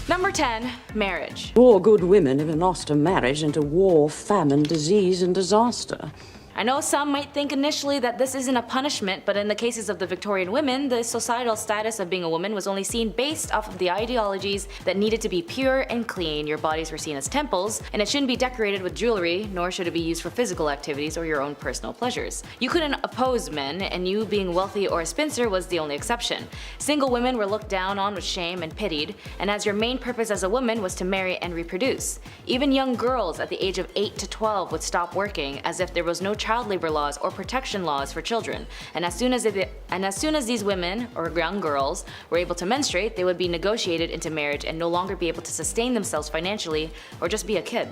Number 10. Marriage. Poor good women have lost a marriage into war, famine, disease, and disaster. I know some might think initially that this isn't a punishment, but in the cases of the Victorian women, the societal status of being a woman was only seen based off of the ideologies that needed to be pure and clean. Your bodies were seen as temples, and it shouldn't be decorated with jewelry, nor should it be used for physical activities or your own personal pleasures. You couldn't oppose men, and you being wealthy or a spinster was the only exception. Single women were looked down on with shame and pitied, and as your main purpose as a woman was to marry and reproduce. Even young girls at the age of 8 to 12 would stop working as if there was no child labor laws or protection laws for children, and as soon as these women or young girls were able to menstruate, they would be negotiated into marriage and no longer be able to sustain themselves financially or just be a kid.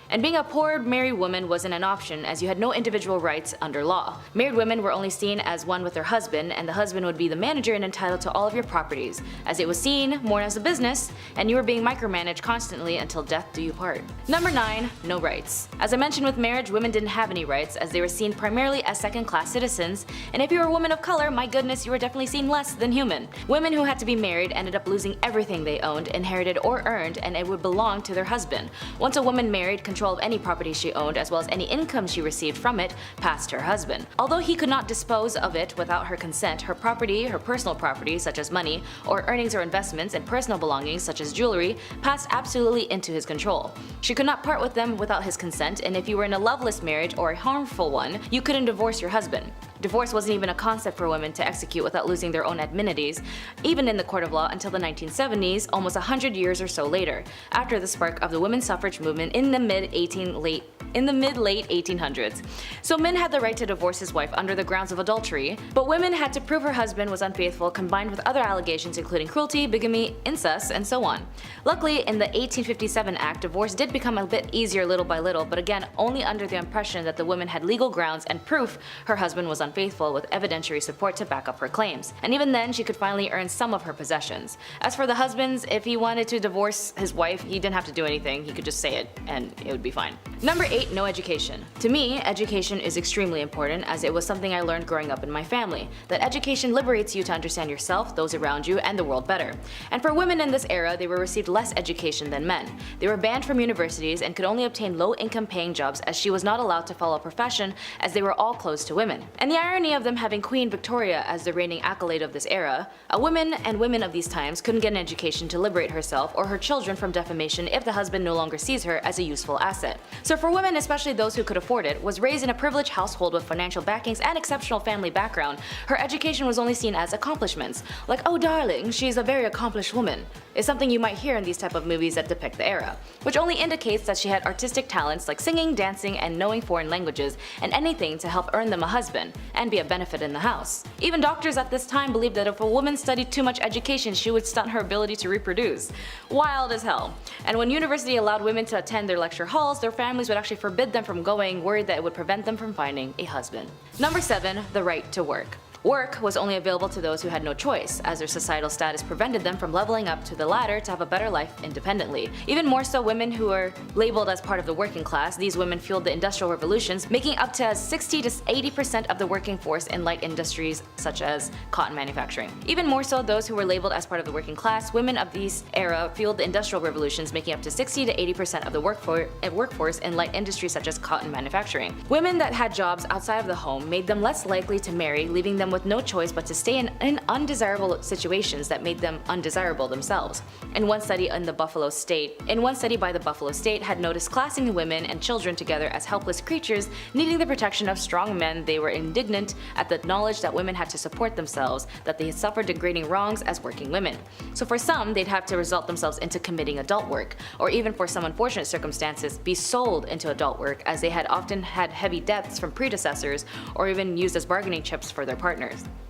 And being a poor married woman wasn't an option, as you had no individual rights under law. Married women were only seen as one with their husband, and the husband would be the manager and entitled to all of your properties, as it was seen more as a business, and you were being micromanaged constantly until death do you part. Number 9. No rights. As I mentioned with marriage, women didn't have any rights, as they were seen primarily as second-class citizens, and if you were a woman of color, my goodness, you were definitely seen less than human. Women who had to be married ended up losing everything they owned, inherited, or earned, and it would belong to their husband. Once a woman married, control of any property she owned as well as any income she received from it passed to her husband. Although he could not dispose of it without her consent, her property, her personal property such as money, or earnings or investments, and personal belongings such as jewelry passed absolutely into his control. She could not part with them without his consent, and if you were in a loveless marriage or a harmful one, you couldn't divorce your husband. Divorce wasn't even a concept for women to execute without losing their own amenities, even in the court of law until the 1970s, almost 100 years or so later, after the spark of the women's suffrage movement in the mid-late 1800s. So men had the right to divorce his wife under the grounds of adultery, but women had to prove her husband was unfaithful, combined with other allegations including cruelty, bigamy, incest, and so on. Luckily, in the 1857 Act, divorce did become a bit easier little by little, but again only under the impression that the woman had legal grounds and proof her husband was unfaithful, with evidentiary support to back up her claims. And even then, she could finally earn some of her possessions. As for the husbands, if he wanted to divorce his wife, he didn't have to do anything, he could just say it and it would be fine. Number 8. No education. To me, education is extremely important, as it was something I learned growing up in my family, that education liberates you to understand yourself, those around you, and the world better. And for women in this era, they were received less education than men. They were banned from universities and could only obtain low-income paying jobs, as she was not allowed to follow a profession, as they were all closed to women. And the irony of them having Queen Victoria as the reigning accolade of this era, a woman and women of these times couldn't get an education to liberate herself or her children from defamation if the husband no longer sees her as a useful asset. So for women, especially those who could afford it, was raised in a privileged household with financial backings and exceptional family background, her education was only seen as accomplishments. Like, oh darling, she's a very accomplished woman, is something you might hear in these type of movies that depict the era, which only indicates that she had artistic talents like singing, dancing, and knowing foreign languages, and anything to help earn them a husband and be a benefit in the house. Even doctors at this time believed that if a woman studied too much education, she would stunt her ability to reproduce. Wild as hell. And when university allowed women to attend their lecture halls, their families would actually forbid them from going, worried that it would prevent them from finding a husband. Number 7. The right to work. Work was only available to those who had no choice, as their societal status prevented them from leveling up to the ladder to have a better life independently. Even more so, women who were labeled as part of the working class, these women fueled the industrial revolutions, making up to 60 to 80% of the working force in light industries such as cotton manufacturing. Even more so, those who were labeled as part of the working class, women of this era fueled the industrial revolutions, making up to 60 to 80% of the workforce in light industries such as cotton manufacturing. Women that had jobs outside of the home made them less likely to marry, leaving them with no choice but to stay in undesirable situations that made them undesirable themselves. In one study by the Buffalo State had noticed classing women and children together as helpless creatures needing the protection of strong men. They were indignant at the knowledge that women had to support themselves, that they had suffered degrading wrongs as working women. So for some, they'd have to result themselves into committing adult work, or even for some unfortunate circumstances, be sold into adult work, as they had often had heavy debts from predecessors or even used as bargaining chips for their partners.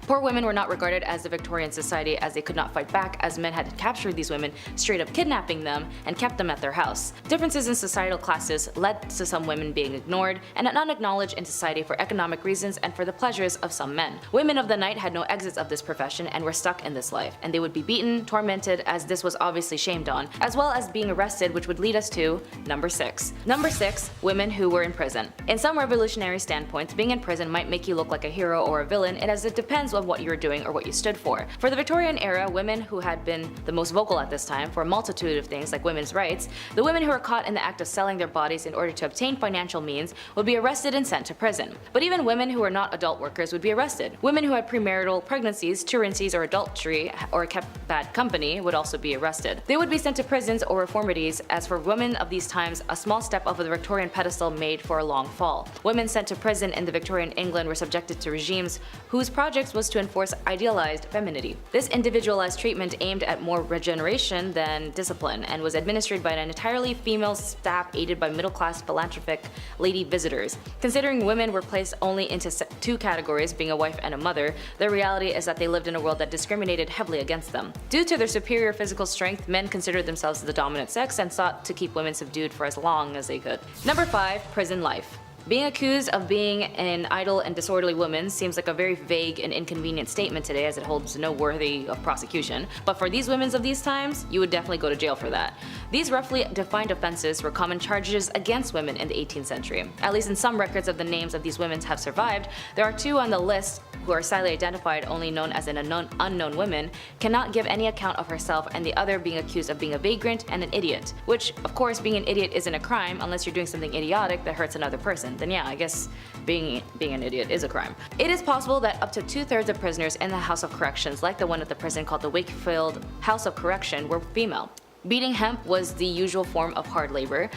Poor women were not regarded as the Victorian society, as they could not fight back, as men had captured these women, straight up kidnapping them, and kept them at their house. Differences in societal classes led to some women being ignored and unacknowledged in society for economic reasons and for the pleasures of some men. Women of the night had no exits of this profession and were stuck in this life, and they would be beaten, tormented, as this was obviously shamed on, as well as being arrested, which would lead us to number 6. Number 6. Women who were in prison. In some revolutionary standpoints, being in prison might make you look like a hero or a villain, and as it depends what of what you were doing or what you stood for. For the Victorian era, women who had been the most vocal at this time for a multitude of things like women's rights, the women who were caught in the act of selling their bodies in order to obtain financial means would be arrested and sent to prison. But even women who were not adult workers would be arrested. Women who had premarital pregnancies, truancies, or adultery, or kept bad company would also be arrested. They would be sent to prisons or reformities, as for women of these times, a small step off of the Victorian pedestal made for a long fall. Women sent to prison in the Victorian England were subjected to regimes whose project was to enforce idealized femininity. This individualized treatment aimed at more regeneration than discipline, and was administered by an entirely female staff aided by middle-class philanthropic lady visitors. Considering women were placed only into two categories, being a wife and a mother, the reality is that they lived in a world that discriminated heavily against them. Due to their superior physical strength, men considered themselves the dominant sex and sought to keep women subdued for as long as they could. Number 5. Prison life. Being accused of being an idle and disorderly woman seems like a very vague and inconvenient statement today, as it holds no worthy of prosecution, but for these women of these times, you would definitely go to jail for that. These roughly defined offenses were common charges against women in the 18th century. At least in some records of the names of these women have survived, there are two on the list who are silently identified, only known as an unknown woman, cannot give any account of herself, and the other being accused of being a vagrant and an idiot. Which, of course, being an idiot isn't a crime unless you're doing something idiotic that hurts another person. Then yeah, I guess being an idiot is a crime. It is possible that up to 2/3 of prisoners in the House of Corrections, like the one at the prison called the Wakefield House of Correction, were female. Beating hemp was the usual form of hard labor,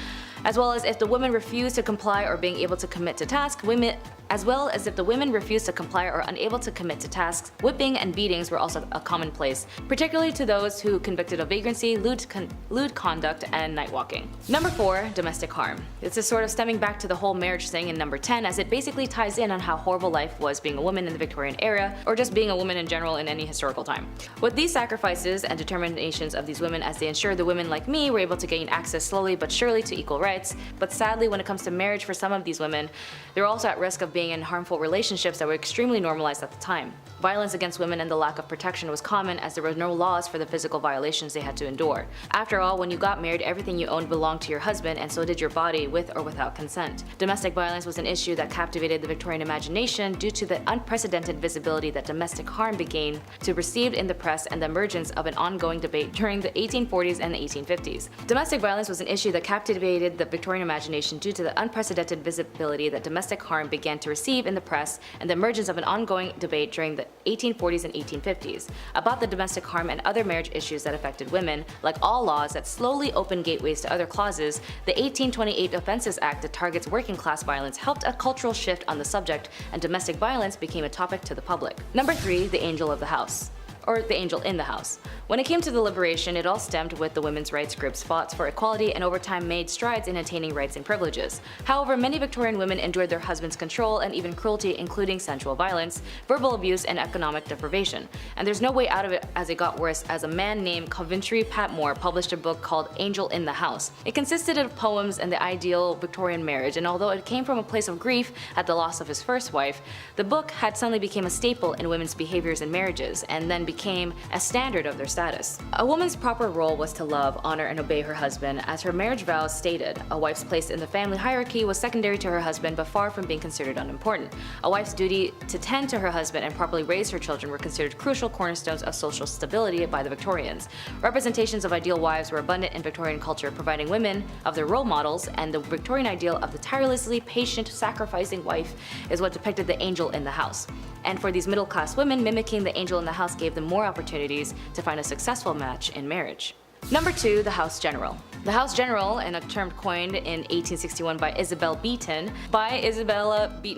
as well as if the women refused to comply or being able to commit to tasks, whipping and beatings were also a commonplace, particularly to those who convicted of vagrancy, lewd conduct, and night walking. Number 4. Domestic harm. This is sort of stemming back to the whole marriage thing in number 10, as it basically ties in on how horrible life was being a woman in the Victorian era, or just being a woman in general in any historical time. With these sacrifices and determinations of these women, as they ensured the women like me were able to gain access slowly but surely to equal rights, but sadly when it comes to marriage for some of these women, they're also at risk of being in harmful relationships that were extremely normalized at the time. Violence against women and the lack of protection was common, as there were no laws for the physical violations they had to endure. After all, when you got married, everything you owned belonged to your husband, and so did your body, with or without consent. Domestic violence was an issue that captivated the Victorian imagination due to the unprecedented visibility that domestic harm began to receive in the press and the emergence of an ongoing debate during the 1840s and the 1850s. Domestic violence was an issue that captivated the Victorian imagination due to the unprecedented visibility that domestic harm began to receive in the press and the emergence of an ongoing debate during the 1840s and 1850s about the domestic harm and other marriage issues that affected women. Like all laws that slowly opened gateways to other clauses, the 1828 Offences Act that targets working class violence helped a cultural shift on the subject, and domestic violence became a topic to the public. Number 3. The angel of the house. Or the angel in the house. When it came to the liberation, it all stemmed with the women's rights groups fought for equality and over time made strides in attaining rights and privileges. However, many Victorian women endured their husbands' control and even cruelty, including sensual violence, verbal abuse, and economic deprivation. And there's no way out of it, as it got worse, as a man named Coventry Patmore published a book called Angel in the House. It consisted of poems and the ideal Victorian marriage, and although it came from a place of grief at the loss of his first wife, the book had suddenly become a staple in women's behaviors and marriages, and then became a standard of their status. A woman's proper role was to love, honor, and obey her husband, as her marriage vows stated. A wife's place in the family hierarchy was secondary to her husband, but far from being considered unimportant. A wife's duty to tend to her husband and properly raise her children were considered crucial cornerstones of social stability by the Victorians. Representations of ideal wives were abundant in Victorian culture, providing women of their role models, and the Victorian ideal of the tirelessly patient, sacrificing wife is what depicted the angel in the house. And for these middle-class women, mimicking the angel in the house gave them more opportunities to find a successful match in marriage. Number 2. The House General. The House General, in a term coined in 1861 by Isabella Beeton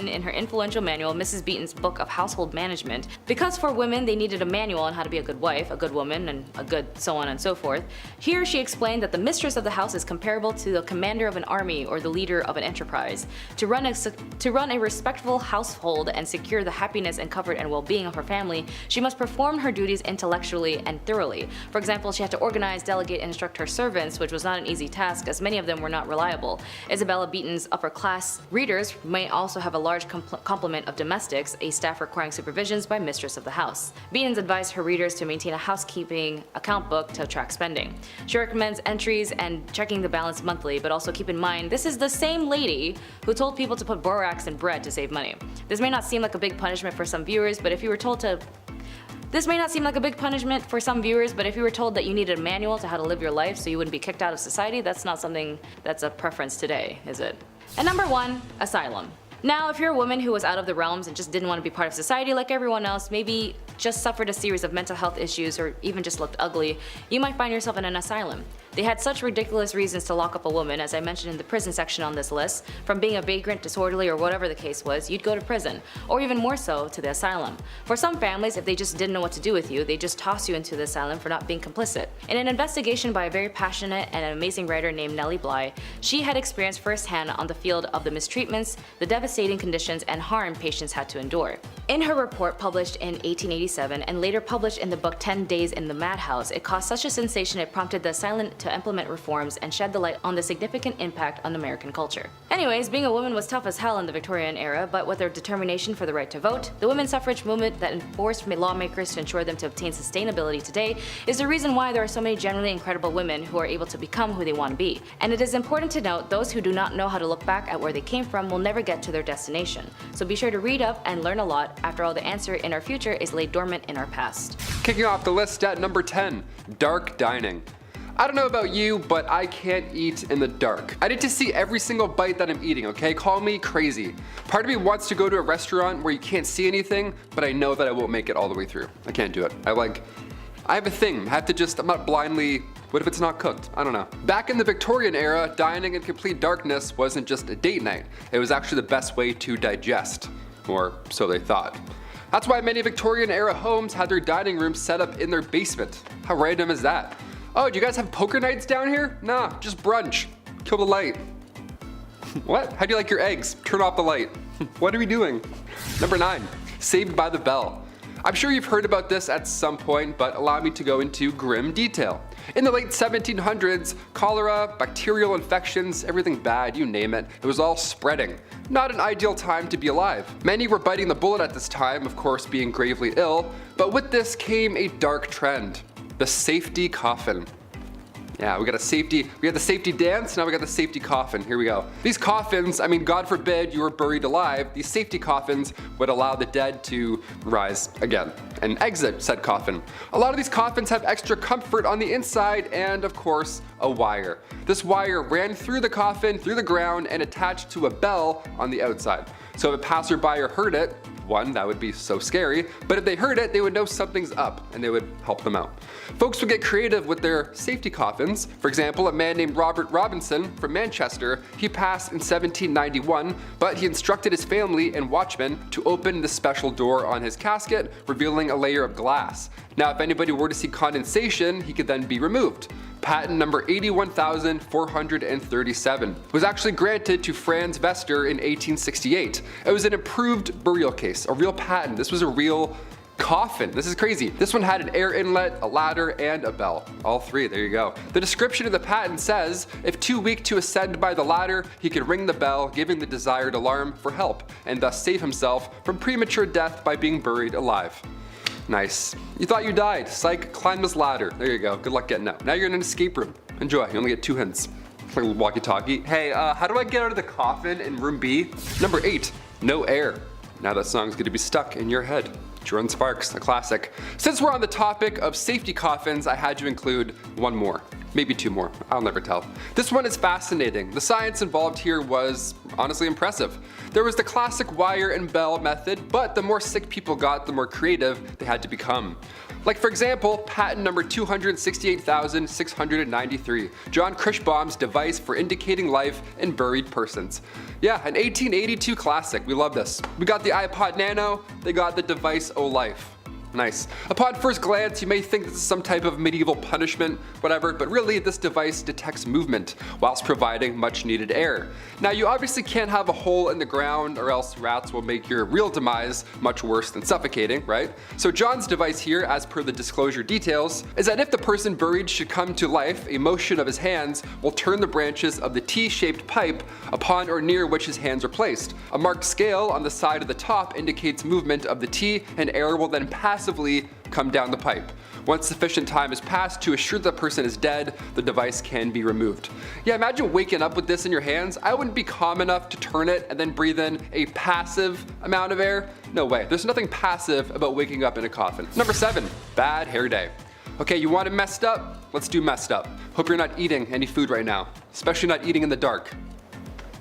in her influential manual, Mrs. Beeton's Book of Household Management. Because for women they needed a manual on how to be a good wife, a good woman, and a good so on and so forth, here she explained that the mistress of the house is comparable to the commander of an army or the leader of an enterprise. To run a respectable household and secure the happiness and comfort and well-being of her family, she must perform her duties intellectually and thoroughly. For example, she had to organize, delegate, and instruct her servants, which was not an easy task, as many of them were not reliable. Isabella Beeton's upper-class readers may also have a large complement of domestics, a staff requiring supervisions by mistress of the house. Beeton's advised her readers to maintain a housekeeping account book to track spending. She recommends entries and checking the balance monthly, but also keep in mind this is the same lady who told people to put borax in bread to save money. This may not seem like a big punishment for some viewers, but if you were told to This may not seem like a big punishment for some viewers, but if you were told that you needed a manual to how to live your life so you wouldn't be kicked out of society, that's not something that's a preference today, is it? And number 1, asylum. Now, if you're a woman who was out of the realms and just didn't want to be part of society like everyone else, maybe just suffered a series of mental health issues or even just looked ugly, you might find yourself in an asylum. They had such ridiculous reasons to lock up a woman, as I mentioned in the prison section on this list. From being a vagrant, disorderly, or whatever the case was, you'd go to prison, or even more so, to the asylum. For some families, if they just didn't know what to do with you, they just toss you into the asylum for not being complicit. In an investigation by a very passionate and an amazing writer named Nellie Bly, she had experienced firsthand on the field of the mistreatments, the devastating conditions, and harm patients had to endure. In her report published in 1887 and later published in the book 10 Days in the Madhouse, it caused such a sensation it prompted the asylum to implement reforms and shed the light on the significant impact on American culture. Anyways, being a woman was tough as hell in the Victorian era, but with their determination for the right to vote, the women's suffrage movement that enforced lawmakers to ensure them to obtain sustainability today is the reason why there are so many generally incredible women who are able to become who they want to be. And it is important to note, those who do not know how to look back at where they came from will never get to their destination. So be sure to read up and learn a lot. After all, the answer in our future is laid dormant in our past. Kicking off the list at number 10, dark dining. I don't know about you, but I can't eat in the dark. I need to see every single bite that I'm eating, okay? Call me crazy. Part of me wants to go to a restaurant where you can't see anything, but I know that I won't make it all the way through. I can't do it. I have a thing. I have to just, I'm not blindly, what if it's not cooked? I don't know. Back in the Victorian era, dining in complete darkness wasn't just a date night. It was actually the best way to digest, or so they thought. That's why many Victorian era homes had their dining rooms set up in their basement. How random is that? Oh, do you guys have poker nights down here? Nah, just brunch. Kill the light. What? How do you like your eggs? Turn off the light. What are we doing? Number 9, Saved by the Bell. I'm sure you've heard about this at some point, but allow me to go into grim detail. In the late 1700s, cholera, bacterial infections, everything bad, you name it, it was all spreading. Not an ideal time to be alive. Many were biting the bullet at this time, of course being gravely ill, but with this came a dark trend. The safety coffin. Yeah, we had the safety dance, now we got the safety coffin. Here we go. These coffins, I mean, God forbid you were buried alive, these safety coffins would allow the dead to rise again and exit said coffin. A lot of these coffins have extra comfort on the inside and, of course, a wire. This wire ran through the coffin, through the ground, and attached to a bell on the outside. So if a passerby heard it, one, that would be so scary, but if they heard it, they would know something's up and they would help them out. Folks would get creative with their safety coffins. For example, a man named Robert Robinson from Manchester, he passed in 1791, but he instructed his family and watchmen to open the special door on his casket, revealing a layer of glass. Now, if anybody were to see condensation, he could then be removed. Patent number 81,437 was actually granted to Franz Vester in 1868. It was an improved burial case, a real patent. This was a real coffin. This is crazy. This one had an air inlet, a ladder, and a bell. All three, there you go. The description of the patent says, if too weak to ascend by the ladder, he could ring the bell, giving the desired alarm for help, and thus save himself from premature death by being buried alive. Nice. You thought you died. Psych, climb this ladder. There you go. Good luck getting out. Now you're in an escape room. Enjoy. You only get 2 hints. Like a walkie-talkie. Hey, how do I get out of the coffin in room B? Number 8, no air. Now that song's gonna be stuck in your head. Jordan Sparks, a classic. Since we're on the topic of safety coffins, I had to include one more. Maybe 2 more, I'll never tell. This one is fascinating. The science involved here was honestly impressive. There was the classic wire and bell method, but the more sick people got, the more creative they had to become. Like for example, patent number 268,693, John Crichbaum's device for indicating life in buried persons. Yeah, an 1882 classic, we love this. We got the iPod Nano, they got the device O Life. Nice. Upon first glance, you may think this is some type of medieval punishment, whatever, but really this device detects movement whilst providing much needed air. Now you obviously can't have a hole in the ground or else rats will make your real demise much worse than suffocating, right? So John's device here, as per the disclosure details, is that if the person buried should come to life, a motion of his hands will turn the branches of the T-shaped pipe upon or near which his hands are placed. A marked scale on the side of the top indicates movement of the T, and air will then pass passively come down the pipe. Once sufficient time has passed to assure the person is dead, the device can be removed. Yeah, imagine waking up with this in your hands. I wouldn't be calm enough to turn it and then breathe in a passive amount of air. No way, there's nothing passive about waking up in a coffin. Number 7, bad hair day. Okay, you want it messed up? Let's do messed up. Hope you're not eating any food right now, especially not eating in the dark.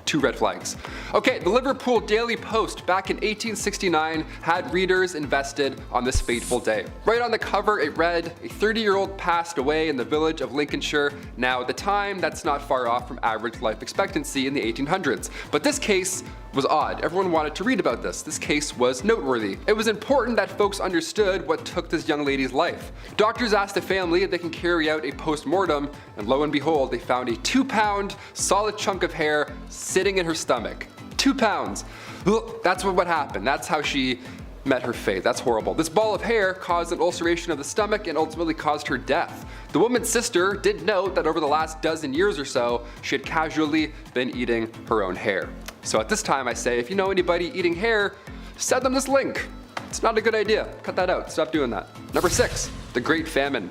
2 red flags. Okay, the Liverpool Daily Post back in 1869 had readers invested on this fateful day. Right on the cover it read, a 30-year-old passed away in the village of Lincolnshire. Now at the time, that's not far off from average life expectancy in the 1800s. But this case was odd. Everyone wanted to read about this. This case was noteworthy. It was important that folks understood what took this young lady's life. Doctors asked the family if they can carry out a post-mortem, and lo and behold, they found a 2-pound solid chunk of hair sitting in her stomach. 2 pounds. Ugh, that's what happened. That's how she met her fate. That's horrible. This ball of hair caused an ulceration of the stomach and ultimately caused her death. The woman's sister did note that over the last dozen years or so, she had casually been eating her own hair. So at this time I say, if you know anybody eating hair, send them this link. It's not a good idea. Cut that out. Stop doing that. Number 6, the Great Famine.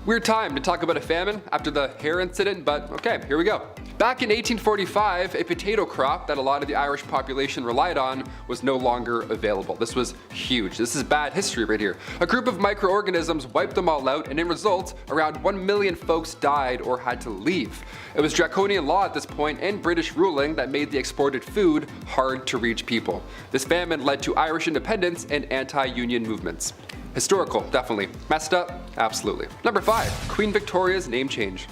Weird time to talk about a famine after the hair incident, but okay, here we go. Back in 1845, a potato crop that a lot of the Irish population relied on was no longer available. This was huge. This is bad history right here. A group of microorganisms wiped them all out, and in result, around 1 million folks died or had to leave. It was draconian law at this point and British ruling that made the exported food hard to reach people. This famine led to Irish independence and anti-union movements. Historical, definitely. Messed up? Absolutely. Number 5, Queen Victoria's name change.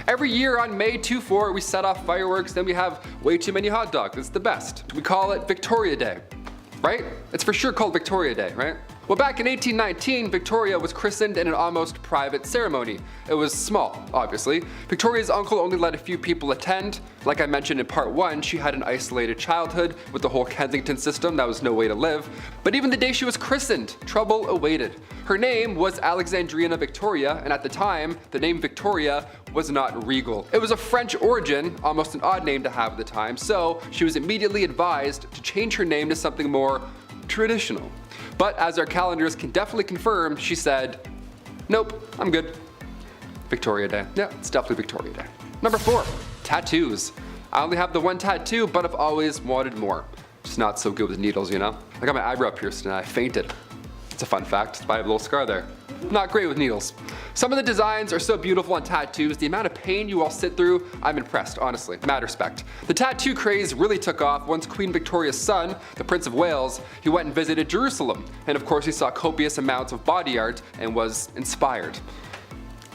Every year on May 24, we set off fireworks, then we have way too many hot dogs. It's the best. We call it Victoria Day, right? It's for sure called Victoria Day, right? Well, back in 1819, Victoria was christened in an almost private ceremony. It was small, obviously. Victoria's uncle only let a few people attend. Like I mentioned in part 1, she had an isolated childhood with the whole Kensington system. That was no way to live. But even the day she was christened, trouble awaited. Her name was Alexandrina Victoria, and at the time, the name Victoria was not regal. It was of French origin, almost an odd name to have at the time, so she was immediately advised to change her name to something more traditional. But as our calendars can definitely confirm, she said, nope, I'm good. Victoria Day. Yeah, it's definitely Victoria Day. Number 4, tattoos. I only have the 1 tattoo, but I've always wanted more. Just not so good with needles, you know? I got my eyebrow pierced and I fainted. It's a fun fact, I have a little scar there. Not great with needles. Some of the designs are so beautiful on tattoos, the amount of pain you all sit through, I'm impressed, honestly, mad respect. The tattoo craze really took off once Queen Victoria's son, the Prince of Wales, he went and visited Jerusalem. And of course he saw copious amounts of body art and was inspired.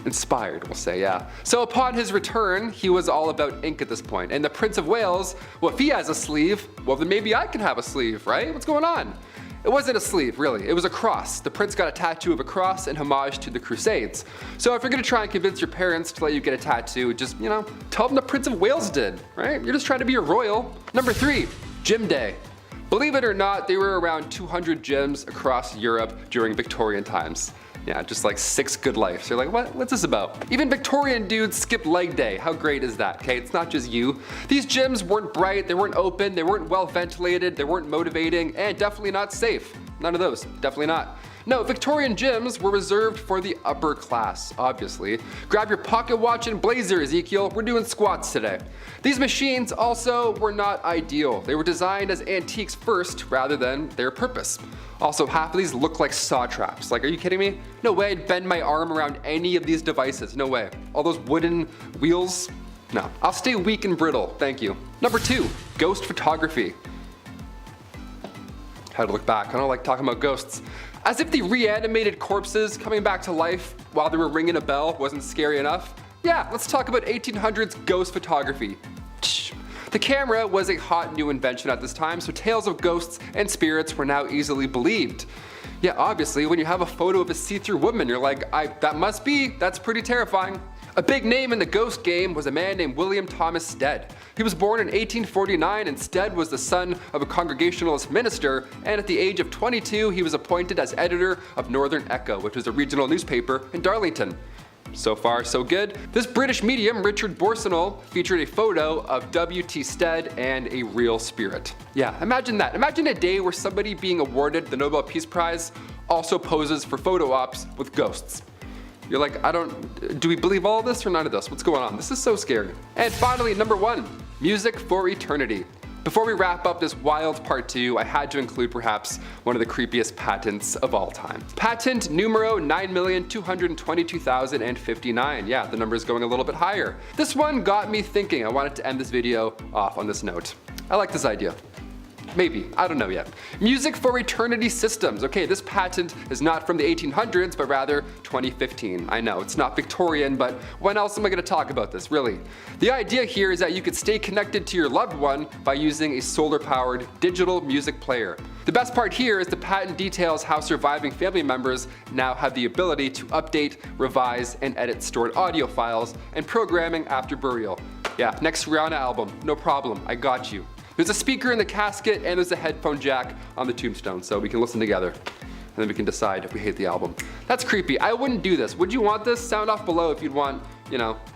Inspired, we'll say, yeah. So upon his return, he was all about ink at this point. And the Prince of Wales, well, if he has a sleeve, well then maybe I can have a sleeve, right? What's going on? It wasn't a sleeve, really. It was a cross. The prince got a tattoo of a cross in homage to the Crusades. So if you're gonna try and convince your parents to let you get a tattoo, just, you know, tell them the Prince of Wales did, right? You're just trying to be a royal. Number 3, Gym Day. Believe it or not, there were around 200 gyms across Europe during Victorian times. Yeah, just like 6 good lives. You're like, what's this about? Even Victorian dudes skipped leg day. How great is that, okay? It's not just you. These gyms weren't bright, they weren't open, they weren't well ventilated, they weren't motivating, and definitely not safe. None of those, definitely not. No, Victorian gyms were reserved for the upper class, obviously. Grab your pocket watch and blazer, Ezekiel. We're doing squats today. These machines also were not ideal. They were designed as antiques first rather than their purpose. Also, half of these look like saw traps. Like, are you kidding me? No way I'd bend my arm around any of these devices. No way. All those wooden wheels? No. I'll stay weak and brittle, thank you. Number 2, ghost photography. How to look back. I don't like talking about ghosts. As if the reanimated corpses coming back to life while they were ringing a bell wasn't scary enough. Yeah, let's talk about 1800s ghost photography. The camera was a hot new invention at this time, so tales of ghosts and spirits were now easily believed. Yeah, obviously, when you have a photo of a see-through woman, you're like, that's pretty terrifying. A big name in the ghost game was a man named William Thomas Stead. He was born in 1849, and Stead was the son of a Congregationalist minister, and at the age of 22 he was appointed as editor of Northern Echo, which was a regional newspaper in Darlington. So far, so good. This British medium, Richard Borsonol, featured a photo of W.T. Stead and a real spirit. Yeah, imagine that. Imagine a day where somebody being awarded the Nobel Peace Prize also poses for photo ops with ghosts. You're like, do we believe all of this or none of this? What's going on? This is so scary. And finally, number 1, music for eternity. Before we wrap up this wild part 2, I had to include perhaps one of the creepiest patents of all time. Patent numero 9,222,059. Yeah, the number is going a little bit higher. This one got me thinking. I wanted to end this video off on this note. I like this idea. Maybe, I don't know yet. Music for eternity systems. Okay, this patent is not from the 1800s, but rather 2015. I know, it's not Victorian, but when else am I gonna talk about this, really? The idea here is that you could stay connected to your loved one by using a solar-powered digital music player. The best part here is the patent details how surviving family members now have the ability to update, revise, and edit stored audio files and programming after burial. Yeah, next Rihanna album, no problem, I got you. There's a speaker in the casket and there's a headphone jack on the tombstone, so we can listen together. And then we can decide if we hate the album. That's creepy. I wouldn't do this. Would you want this? Sound off below if you'd want,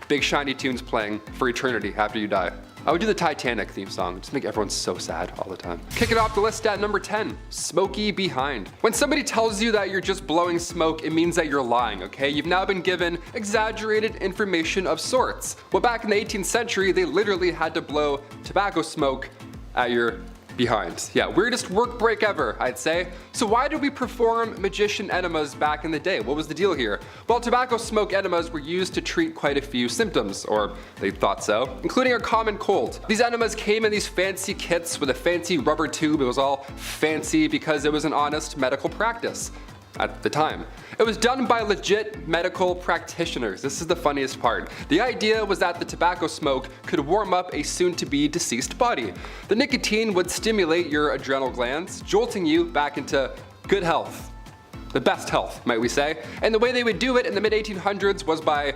big shiny tunes playing for eternity after you die. I would do the Titanic theme song, just make everyone so sad all the time. Kicking off the list at number 10, smoky behind. When somebody tells you that you're just blowing smoke, it means that you're lying, okay? You've now been given exaggerated information of sorts. Well, back in the 18th century, they literally had to blow tobacco smoke at your behind. Yeah, weirdest work break ever, I'd say. So why did we perform magician enemas back in the day? What was the deal here? Well, tobacco smoke enemas were used to treat quite a few symptoms, or they thought so, including a common cold. These enemas came in these fancy kits with a fancy rubber tube. It was all fancy because it was an honest medical practice at the time. It was done by legit medical practitioners. This is the funniest part. The idea was that the tobacco smoke could warm up a soon-to-be deceased body. The nicotine would stimulate your adrenal glands, jolting you back into good health. The best health, might we say. And the way they would do it in the mid-1800s was by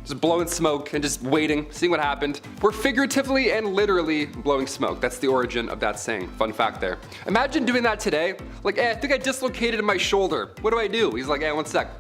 just blowing smoke and just waiting, seeing what happened. We're figuratively and literally blowing smoke. That's the origin of that saying. Fun fact there. Imagine doing that today. Like, I think I dislocated my shoulder. What do I do? He's like, one sec.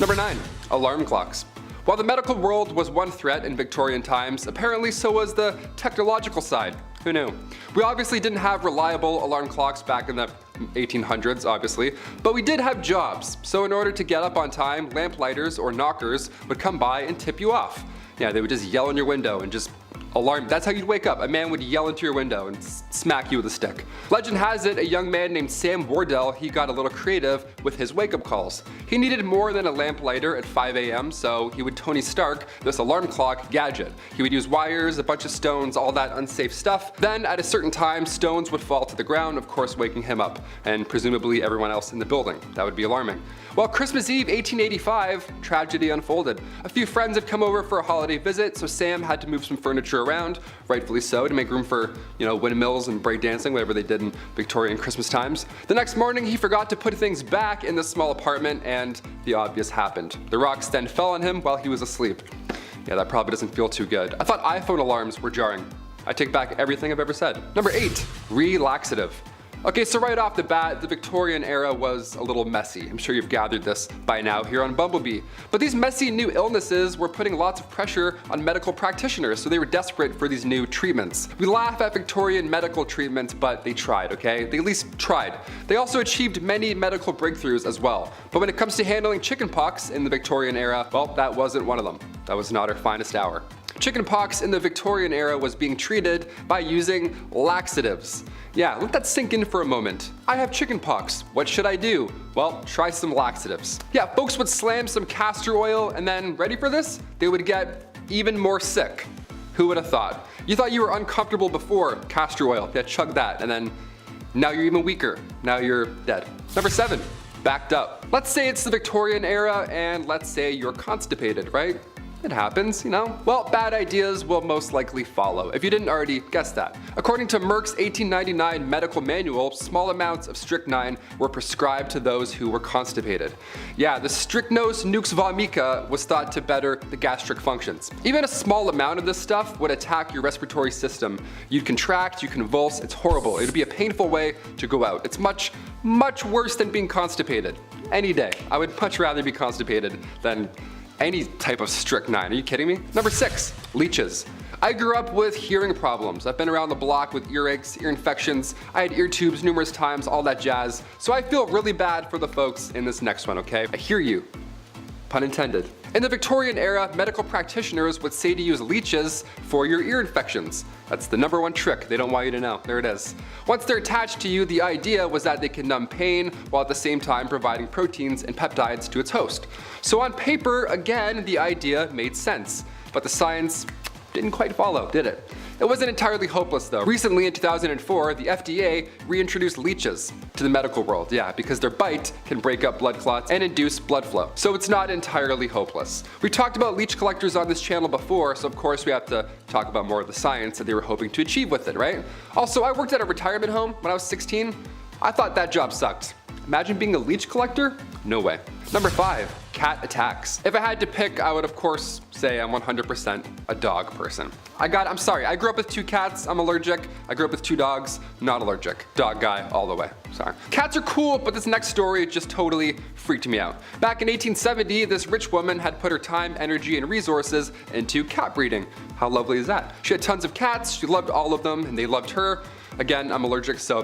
Number 9, alarm clocks. While the medical world was one threat in Victorian times, apparently so was the technological side. Who knew? We obviously didn't have reliable alarm clocks back in the 1800s, obviously, but we did have jobs. So in order to get up on time, lamplighters or knockers would come by and tip you off. Yeah, they would just yell in your window and just alarm. That's how you'd wake up. A man would yell into your window and smack you with a stick. Legend has it, a young man named Sam Wardell, he got a little creative with his wake-up calls. He needed more than a lamplighter at 5 a.m., so he would Tony Stark this alarm clock gadget. He would use wires, a bunch of stones, all that unsafe stuff. Then at a certain time, stones would fall to the ground, of course waking him up, and presumably everyone else in the building. That would be alarming. Well, Christmas Eve 1885, tragedy unfolded. A few friends had come over for a holiday visit, so Sam had to move some furniture around, rightfully so, to make room for, windmills and breakdancing, whatever they did in Victorian Christmas times. The next morning, he forgot to put things back in the small apartment, and the obvious happened. The rocks then fell on him while he was asleep. Yeah, that probably doesn't feel too good. I thought iPhone alarms were jarring. I take back everything I've ever said. Number 8, relaxative. Okay, so right off the bat, the Victorian era was a little messy. I'm sure you've gathered this by now here on Bumblebee. But these messy new illnesses were putting lots of pressure on medical practitioners, so they were desperate for these new treatments. We laugh at Victorian medical treatments, but they tried, okay? They at least tried. They also achieved many medical breakthroughs as well. But when it comes to handling chickenpox in the Victorian era, well, that wasn't one of them. That was not our finest hour. Chickenpox in the Victorian era was being treated by using laxatives. Yeah, let that sink in for a moment. I have chickenpox. What should I do? Well, try some laxatives. Yeah, folks would slam some castor oil and then, ready for this? They would get even more sick. Who would have thought? You thought you were uncomfortable before castor oil. Yeah, chug that, and then now you're even weaker. Now you're dead. Number 7, backed up. Let's say it's the Victorian era and let's say you're constipated, right? It happens, Well, bad ideas will most likely follow, if you didn't already guess that. According to Merck's 1899 medical manual, small amounts of strychnine were prescribed to those who were constipated. Yeah, the strychnos nux vomica was thought to better the gastric functions. Even a small amount of this stuff would attack your respiratory system. You'd contract, you convulse, it's horrible. It would be a painful way to go out. It's much, much worse than being constipated. Any day. I would much rather be constipated than any type of strychnine. Are you kidding me? Number 6, leeches. I grew up with hearing problems. I've been around the block with earaches, ear infections, I had ear tubes numerous times, all that jazz. So I feel really bad for the folks in this next one, okay? I hear you. Pun intended. In the Victorian era, medical practitioners would say to use leeches for your ear infections. That's the #1 trick they don't want you to know. There it is. Once they're attached to you, the idea was that they can numb pain while at the same time providing proteins and peptides to its host. So on paper, again, the idea made sense. But the science didn't quite follow, did it? It wasn't entirely hopeless though. Recently in 2004, the FDA reintroduced leeches to the medical world, because their bite can break up blood clots and induce blood flow. So it's not entirely hopeless. We talked about leech collectors on this channel before, so of course we have to talk about more of the science that they were hoping to achieve with it, right? Also, I worked at a retirement home when I was 16. I thought that job sucked. Imagine being a leech collector? No way. Number 5, cat attacks. If I had to pick, I would of course say I'm 100% a dog person. I grew up with 2 cats, I'm allergic. I grew up with 2 dogs, not allergic. Dog guy all the way, sorry. Cats are cool, but this next story just totally freaked me out. Back in 1870, this rich woman had put her time, energy, and resources into cat breeding. How lovely is that? She had tons of cats, she loved all of them, and they loved her. Again, I'm allergic, so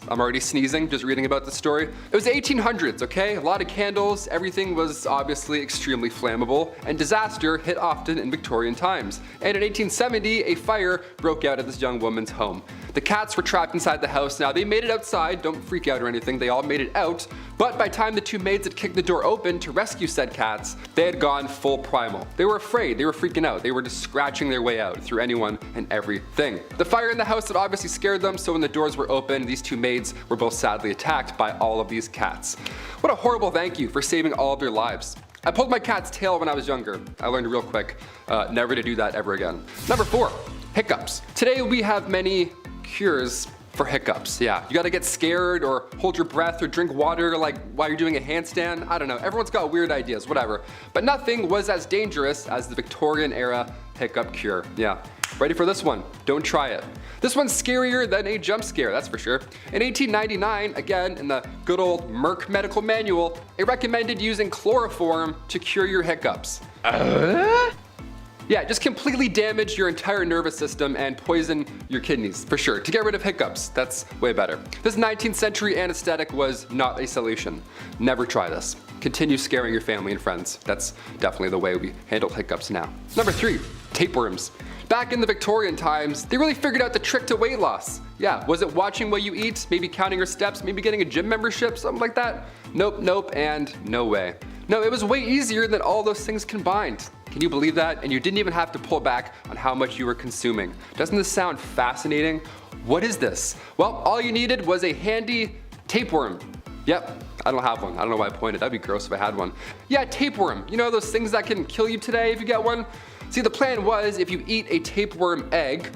I'm already sneezing just reading about this story. It was the 1800s, okay? A lot of candles, everything was obviously extremely flammable, and disaster hit often in Victorian times. And in 1870, a fire broke out at this young woman's home. The cats were trapped inside the house. Now, they made it outside, don't freak out or anything, they all made it out, but by the time the 2 maids had kicked the door open to rescue said cats, they had gone full primal. They were afraid, they were freaking out, they were just scratching their way out through anyone and everything. The fire in the house had obviously scared them, so when the doors were open, these 2 maids were both sadly attacked by all of these cats. What a horrible thank you for saving all of their lives. I pulled my cat's tail when I was younger. I learned real quick, never to do that ever again. Number 4, hiccups. Today we have many cures for hiccups. You gotta get scared or hold your breath or drink water like while you're doing a handstand. I don't know, everyone's got weird ideas, whatever. But nothing was as dangerous as the Victorian era hiccup cure. Ready for this one? Don't try it. This one's scarier than a jump scare, that's for sure. In 1899, again in the good old Merck medical manual, it recommended using chloroform to cure your hiccups. Just completely damage your entire nervous system and poison your kidneys, for sure. To get rid of hiccups, that's way better. This 19th century anesthetic was not a solution. Never try this. Continue scaring your family and friends. That's definitely the way we handle hiccups now. Number 3, tapeworms. Back in the Victorian times, they really figured out the trick to weight loss. Was it watching what you eat, maybe counting your steps, maybe getting a gym membership, something like that? Nope, and no way. No, it was way easier than all those things combined. Can you believe that? And you didn't even have to pull back on how much you were consuming. Doesn't this sound fascinating? What is this? Well, all you needed was a handy tapeworm. Yep, I don't have one. I don't know why I pointed. That'd be gross if I had one. Tapeworm. You know those things that can kill you today if you get one? See, the plan was if you eat a tapeworm egg,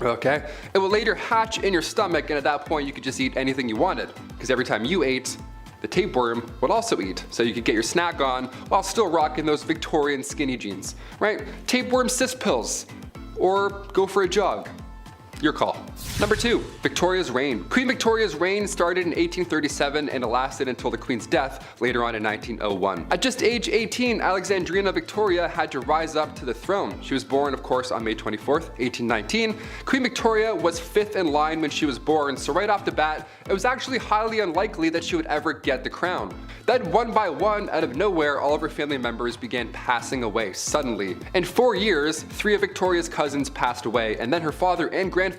it will later hatch in your stomach, and at that point you could just eat anything you wanted. Because every time you ate, the tapeworm would also eat, so you could get your snack on while still rocking those Victorian skinny jeans, right? Tapeworm cyst pills, or go for a jog. Your call. Number 2, Victoria's reign. Queen Victoria's reign started in 1837 and it lasted until the Queen's death later on in 1901. At just age 18, Alexandrina Victoria had to rise up to the throne. She was born, of course, on May 24th, 1819. Queen Victoria was 5th in line when she was born, so right off the bat, it was actually highly unlikely that she would ever get the crown. Then one by one, out of nowhere, all of her family members began passing away suddenly. In 4 years, 3 of Victoria's cousins passed away, and then her father and grandfather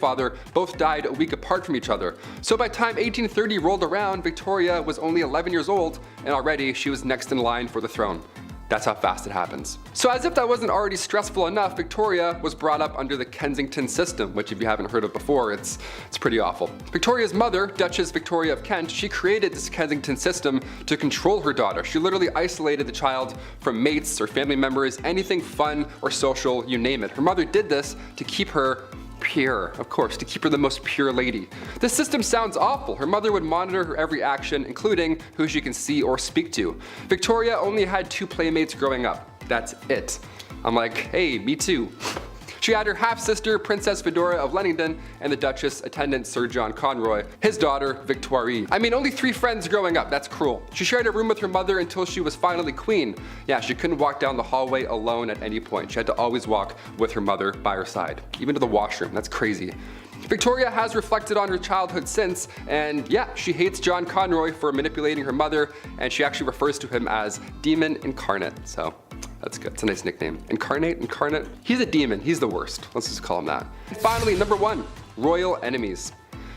both died a week apart from each other. So by the time 1830 rolled around, Victoria was only 11 years old, and already she was next in line for the throne. That's how fast it happens. So as if that wasn't already stressful enough, Victoria was brought up under the Kensington system, which if you haven't heard of before, it's pretty awful. Victoria's mother, Duchess Victoria of Kent, she created this Kensington system to control her daughter. She literally isolated the child from mates or family members, anything fun or social, you name it. Her mother did this to keep her pure, of course, to keep her the most pure lady. This system sounds awful. Her mother would monitor her every action, including who she can see or speak to. Victoria only had 2 playmates growing up. That's it. I'm like, hey, me too. She She had her half-sister, Princess Fedora of Leamington, and the Duchess attendant Sir John Conroy, his daughter, Victoire. I mean, only 3 friends growing up, that's cruel. She shared a room with her mother until she was finally queen. Yeah, she couldn't walk down the hallway alone at any point. She had to always walk with her mother by her side, even to the washroom. That's crazy. Victoria has reflected on her childhood since, and yeah, she hates John Conroy for manipulating her mother, and she actually refers to him as Demon Incarnate, so that's good. It's a nice nickname. Incarnate? He's a demon. He's the worst. Let's just call him that. And finally, number 1, royal enemies.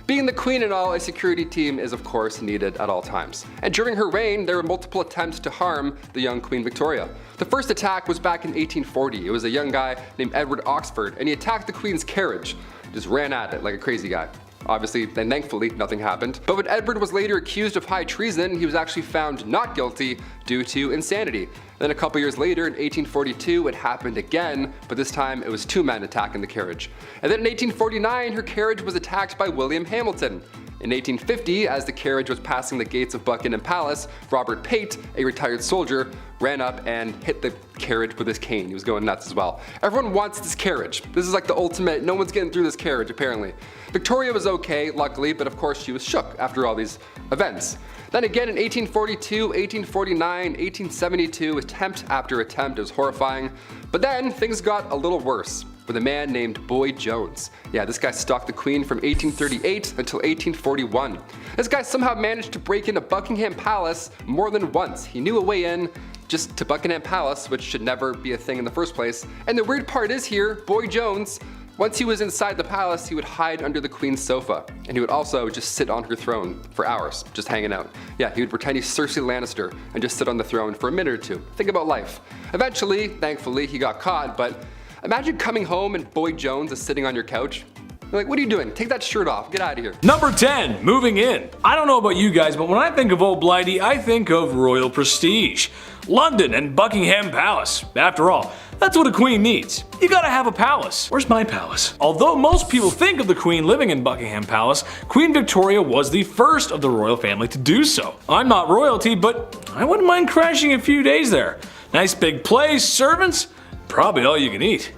Being the queen and all, a security team is of course needed at all times. And during her reign, there were multiple attempts to harm the young Queen Victoria. The first attack was back in 1840. It was a young guy named Edward Oxford, and he attacked the Queen's carriage. Just ran at it like a crazy guy. Obviously, and thankfully, nothing happened. But when Edward was later accused of high treason, he was actually found not guilty due to insanity. Then a couple years later, in 1842, it happened again, but this time it was 2 men attacking the carriage. And then in 1849, her carriage was attacked by William Hamilton. In 1850, as the carriage was passing the gates of Buckingham Palace, Robert Pate, a retired soldier, ran up and hit the carriage with his cane. He was going nuts as well. Everyone wants this carriage. This is like the ultimate, no one's getting through this carriage apparently. Victoria was okay, luckily, but of course she was shook after all these events. Then again in 1842, 1849, 1872, attempt after attempt. It was horrifying. But then things got a little worse with a man named Boy Jones. Yeah, this guy stalked the Queen from 1838 until 1841. This guy somehow managed to break into Buckingham Palace more than once. He knew a way in just to Buckingham Palace, which should never be a thing in the first place. And the weird part is here, Boy Jones, once he was inside the palace, he would hide under the Queen's sofa. And he would also just sit on her throne for hours, just hanging out. Yeah, he would pretend he's Cersei Lannister and just sit on the throne for a minute or 2. Think about life. Eventually, thankfully, he got caught, but imagine coming home and Boy Jones is sitting on your couch. You're like, what are you doing? Take that shirt off, get out of here. Number 10, moving in. I don't know about you guys, but when I think of Old Blighty, I think of royal prestige. London and Buckingham Palace. After all, that's what a queen needs. You gotta have a palace. Where's my palace? Although most people think of the Queen living in Buckingham Palace, Queen Victoria was the first of the royal family to do so. I'm not royalty, but I wouldn't mind crashing a few days there. Nice big place, servants, probably all you can eat.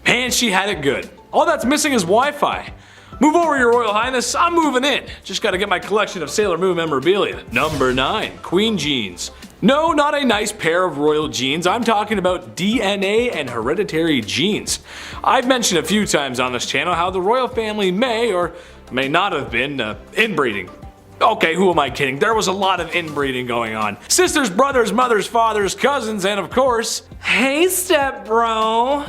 Man, she had it good. All that's missing is Wi-Fi. Move over, Your Royal Highness, I'm moving in. Just gotta get my collection of Sailor Moon memorabilia. Number 9, Queen Jeans. No, not a nice pair of royal genes. I'm talking about DNA and hereditary genes. I've mentioned a few times on this channel how the royal family may or may not have been inbreeding. Okay, who am I kidding? There was a lot of inbreeding going on. Sisters, brothers, mothers, fathers, cousins, and of course, hey step bro.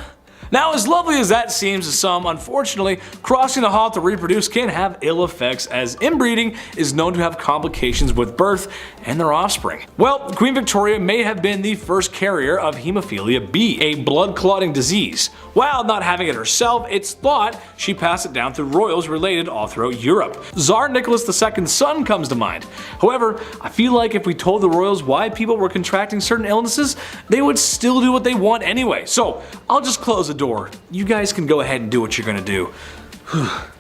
Now, as lovely as that seems to some, unfortunately, crossing the hall to reproduce can have ill effects, as inbreeding is known to have complications with birth and their offspring. Well, Queen Victoria may have been the first carrier of hemophilia B, a blood-clotting disease. While not having it herself, it's thought she passed it down through royals related all throughout Europe. Tsar Nicholas II's son comes to mind. However, I feel like if we told the royals why people were contracting certain illnesses, they would still do what they want anyway. So, I'll just close the door. You guys can go ahead and do what you're gonna do.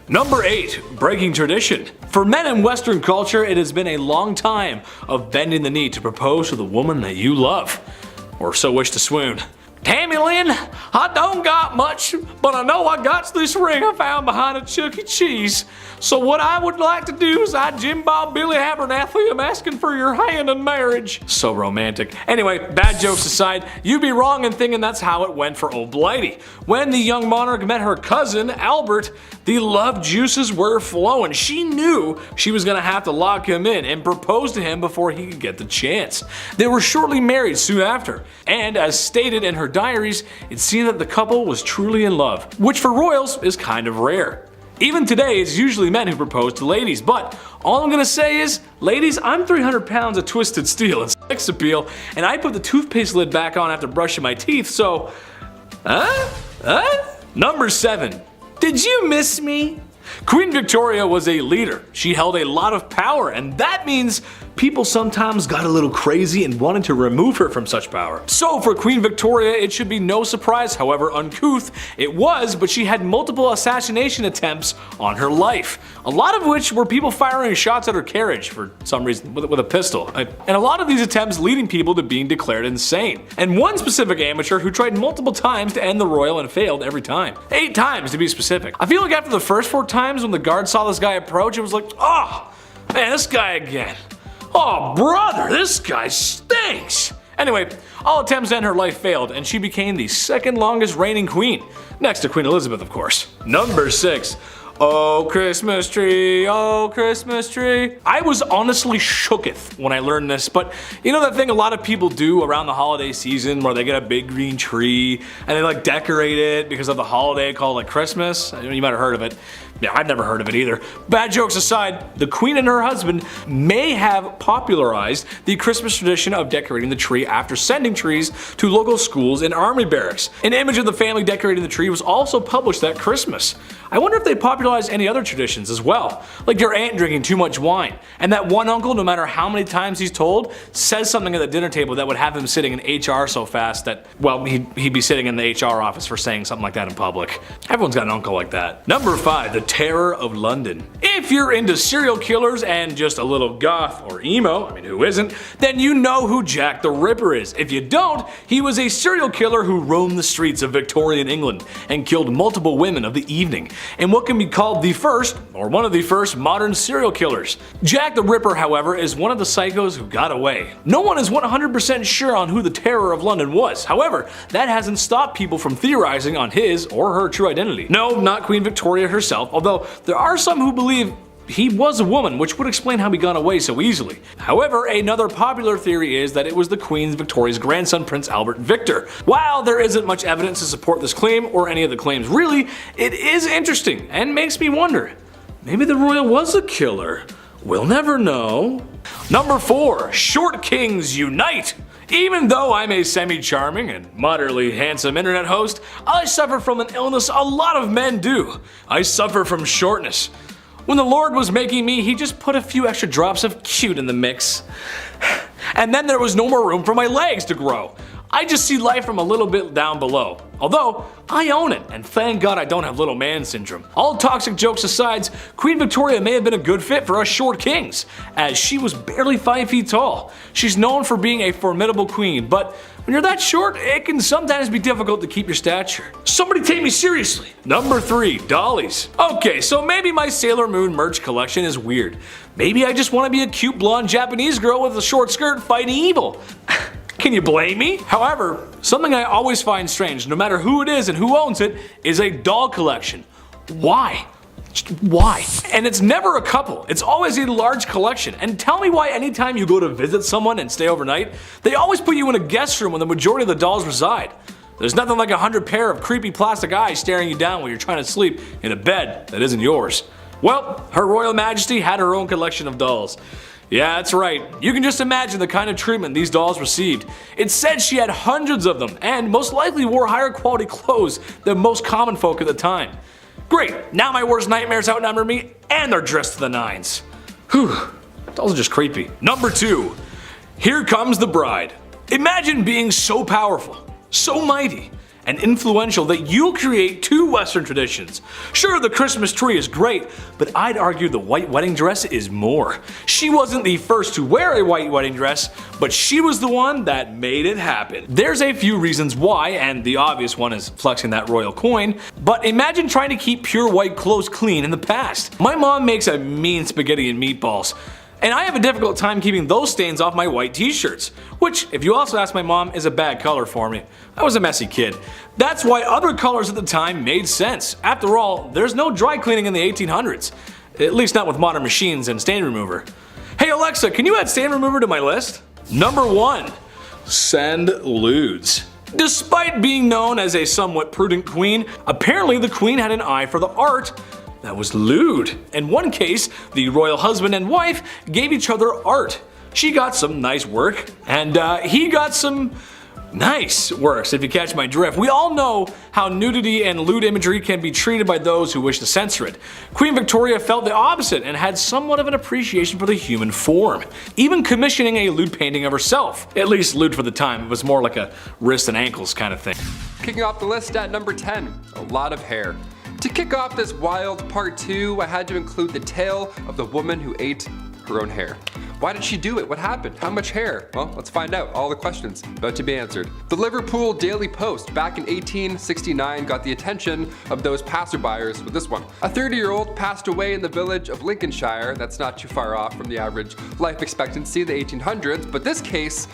Number 8, breaking tradition. For men in Western culture, it has been a long time of bending the knee to propose to the woman that you love, or so wish to swoon. Tammy Lynn, I don't got much, but I know I got this ring I found behind a Chuck E. Cheese. So what I would like to do is I Jim Bob Billy Abernathy am asking for your hand in marriage. So romantic. Anyway, bad jokes aside, you'd be wrong in thinking that's how it went for Old Blighty. When the young monarch met her cousin, Albert, the love juices were flowing. She knew she was gonna have to lock him in and propose to him before he could get the chance. They were shortly married soon after, and as stated in her diaries, it seemed that the couple was truly in love, which for royals is kind of rare. Even today, it's usually men who propose to ladies, but all I'm gonna say is, ladies, I'm 300 pounds of twisted steel and sex appeal, and I put the toothpaste lid back on after brushing my teeth, so... Number 7. Did you miss me? Queen Victoria was a leader. She held a lot of power, and that means people sometimes got a little crazy and wanted to remove her from such power. So for Queen Victoria, it should be no surprise, however uncouth it was, but she had multiple assassination attempts on her life. A lot of which were people firing shots at her carriage for some reason with a pistol. And a lot of these attempts leading people to being declared insane. And one specific amateur who tried multiple times to end the royal and failed every time. 8 times to be specific. I feel like after the first 4 times when the guard saw this guy approach, it was like, oh, man, this guy again. Oh, brother, this guy stinks. Anyway, all attempts to end her life failed, and she became the 2nd longest reigning queen. Next to Queen Elizabeth, of course. Number 6. Oh Christmas tree, oh Christmas tree. I was honestly shooketh when I learned this, but you know that thing a lot of people do around the holiday season where they get a big green tree and they like decorate it because of the holiday called like Christmas? You might have heard of it. Yeah, I've never heard of it either. Bad jokes aside, the Queen and her husband may have popularized the Christmas tradition of decorating the tree after sending trees to local schools and army barracks. An image of the family decorating the tree was also published that Christmas. I wonder if they popularized any other traditions as well, like your aunt drinking too much wine, and that one uncle, no matter how many times he's told, says something at the dinner table that would have him sitting in HR so fast that, well, he'd be sitting in the HR office for saying something like that in public. Everyone's got an uncle like that. Number 5, the terror of London. If you're into serial killers and just a little goth or emo, I mean who isn't, then you know who Jack the Ripper is. If you don't, he was a serial killer who roamed the streets of Victorian England and killed multiple women of the evening, and what can be called the first, or one of the first, modern serial killers. Jack the Ripper, however, is one of the psychos who got away. No one is 100% sure on who the Terror of London was. However, that hasn't stopped people from theorizing on his or her true identity. No, not Queen Victoria herself, although there are some who believe he was a woman, which would explain how he got away so easily. However, another popular theory is that it was the Queen Victoria's grandson, Prince Albert Victor. While there isn't much evidence to support this claim, or any of the claims really, it is interesting and makes me wonder, maybe the royal was a killer? We'll never know. Number 4, short kings unite! Even though I'm a semi-charming and moderately handsome internet host, I suffer from an illness a lot of men do. I suffer from shortness. When the Lord was making me, he just put a few extra drops of cute in the mix. And then there was no more room for my legs to grow. I just see life from a little bit down below. Although, I own it, and thank God I don't have little man syndrome. All toxic jokes aside, Queen Victoria may have been a good fit for us short kings, as she was barely 5 feet tall. She's known for being a formidable queen, but when you're that short, it can sometimes be difficult to keep your stature. Somebody take me seriously. Number 3, dollies. Okay, so maybe my Sailor Moon merch collection is weird. Maybe I just want to be a cute blonde Japanese girl with a short skirt fighting evil. Can you blame me? However, something I always find strange, no matter who it is and who owns it, is a doll collection. Why? Why? And it's never a couple, it's always a large collection. And tell me why anytime you go to visit someone and stay overnight, they always put you in a guest room where the majority of the dolls reside. There's nothing like 100 pair of creepy plastic eyes staring you down while you're trying to sleep in a bed that isn't yours. Well, Her Royal Majesty had her own collection of dolls. Yeah, that's right. You can just imagine the kind of treatment these dolls received. It said she had hundreds of them, and most likely wore higher quality clothes than most common folk at the time. Great, now my worst nightmares outnumber me, and they're dressed to the nines. Whew, dolls are just creepy. Number 2, here comes the bride. Imagine being so powerful, so mighty, and influential that you'll create 2 Western traditions. Sure, the Christmas tree is great, but I'd argue the white wedding dress is more. She wasn't the first to wear a white wedding dress, but she was the one that made it happen. There's a few reasons why, and the obvious one is flexing that royal coin, but imagine trying to keep pure white clothes clean in the past. My mom makes a mean spaghetti and meatballs, and I have a difficult time keeping those stains off my white t-shirts, which, if you also ask my mom, is a bad color for me. I was a messy kid. That's why other colors at the time made sense. After all, there's no dry cleaning in the 1800s. At least not with modern machines and stain remover. Hey Alexa, can you add stain remover to my list? Number 1, send lewds. Despite being known as a somewhat prudent queen, apparently the queen had an eye for the art that was lewd. In one case, the royal husband and wife gave each other art. She got some nice work, and he got some Nice works, if you catch my drift. We all know how nudity and lewd imagery can be treated by those who wish to censor it. Queen Victoria felt the opposite and had somewhat of an appreciation for the human form, even commissioning a lewd painting of herself. At least lewd for the time, it was more like a wrist and ankles kind of thing. Kicking off the list at number 10, a lot of hair. To kick off this wild part 2, I had to include the tale of the woman who ate her own hair. Why did she do it? What happened? How much hair? Well, let's find out. All the questions about to be answered. The Liverpool Daily Post back in 1869 got the attention of those passerbyers with this one. A 30-year-old passed away in the village of Lincolnshire. That's not too far off from the average life expectancy in the 1800s, but this case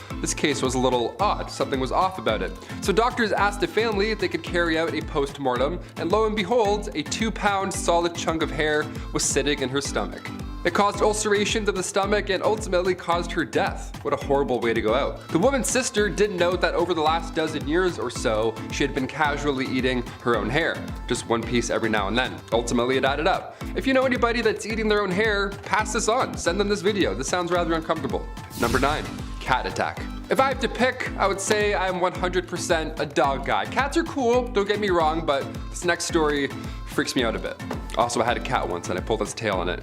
was a little odd. Something was off about it. So doctors asked the family if they could carry out a post-mortem, and lo and behold, a 2-pound solid chunk of hair was sitting in her stomach. It caused ulcerations of the stomach and ultimately caused her death. What a horrible way to go out. The woman's sister did note that over the last dozen years or so, she had been casually eating her own hair, just one piece every now and then. Ultimately, it added up. If you know anybody that's eating their own hair, pass this on. Send them this video. This sounds rather uncomfortable. Number 9, cat attack. If I have to pick, I would say I'm 100% a dog guy. Cats are cool, don't get me wrong, but this next story freaks me out a bit. Also, I had a cat once and I pulled its tail on it.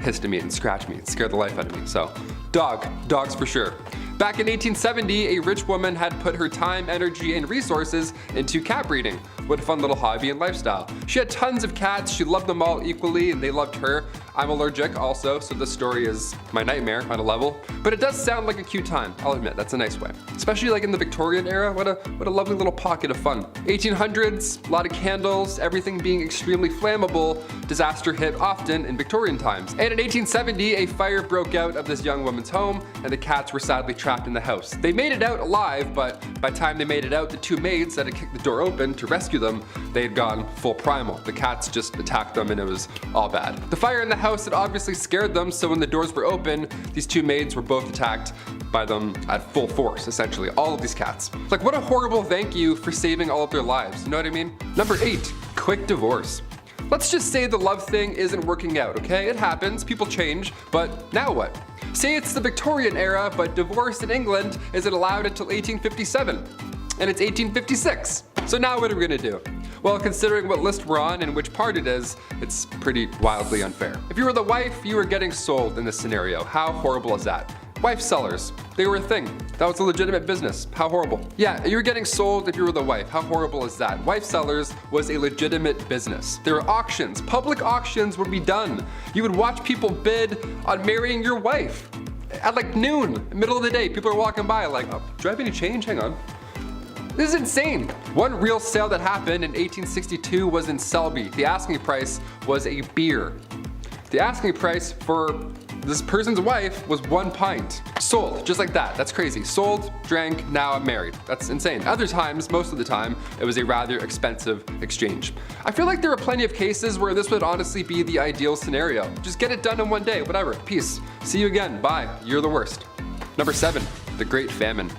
Hissed at me and scratched me and scared the life out of me. So, dogs for sure. Back in 1870, a rich woman had put her time, energy, and resources into cat breeding. What a fun little hobby and lifestyle. She had tons of cats, she loved them all equally, and they loved her. I'm allergic also, so this story is my nightmare on a level. But it does sound like a cute time, I'll admit, that's a nice way. Especially like in the Victorian era, what a lovely little pocket of fun. 1800s, a lot of candles, everything being extremely flammable, disaster hit often in Victorian times. And in 1870, a fire broke out of this young woman's home, and the cats were sadly trapped in the house. They made it out alive, but by the time they made it out, the 2 maids that had kicked the door open to rescue them, they had gone full primal. The cats just attacked them and it was all bad. The fire in the house had obviously scared them, so when the doors were open, these 2 maids were both attacked by them at full force, essentially. All of these cats. Like, what a horrible thank you for saving all of their lives, you know what I mean? Number 8, quick divorce. Let's just say the love thing isn't working out, okay? It happens, people change, but now what? Say it's the Victorian era, but divorce in England isn't allowed until 1857, and it's 1856. So now what are we gonna do? Well, considering what list we're on and which part it is, it's pretty wildly unfair. If you were the wife, you were getting sold in this scenario. How horrible is that? Wife sellers, they were a thing. That was a legitimate business. How horrible. Yeah, you were getting sold if you were the wife. How horrible is that? Wife sellers was a legitimate business. There were auctions. Public auctions would be done. You would watch people bid on marrying your wife. At like noon, middle of the day, people are walking by like, oh, do I have any change? Hang on. This is insane. One real sale that happened in 1862 was in Selby. The asking price was a beer. The asking price for this person's wife was 1 pint. Sold, just like that. That's crazy. Sold, drank, now I'm married. That's insane. Other times, most of the time, it was a rather expensive exchange. I feel like there are plenty of cases where this would honestly be the ideal scenario. Just get it done in one day, whatever. Peace. See you again. Bye. You're the worst. Number 7, the Great Famine.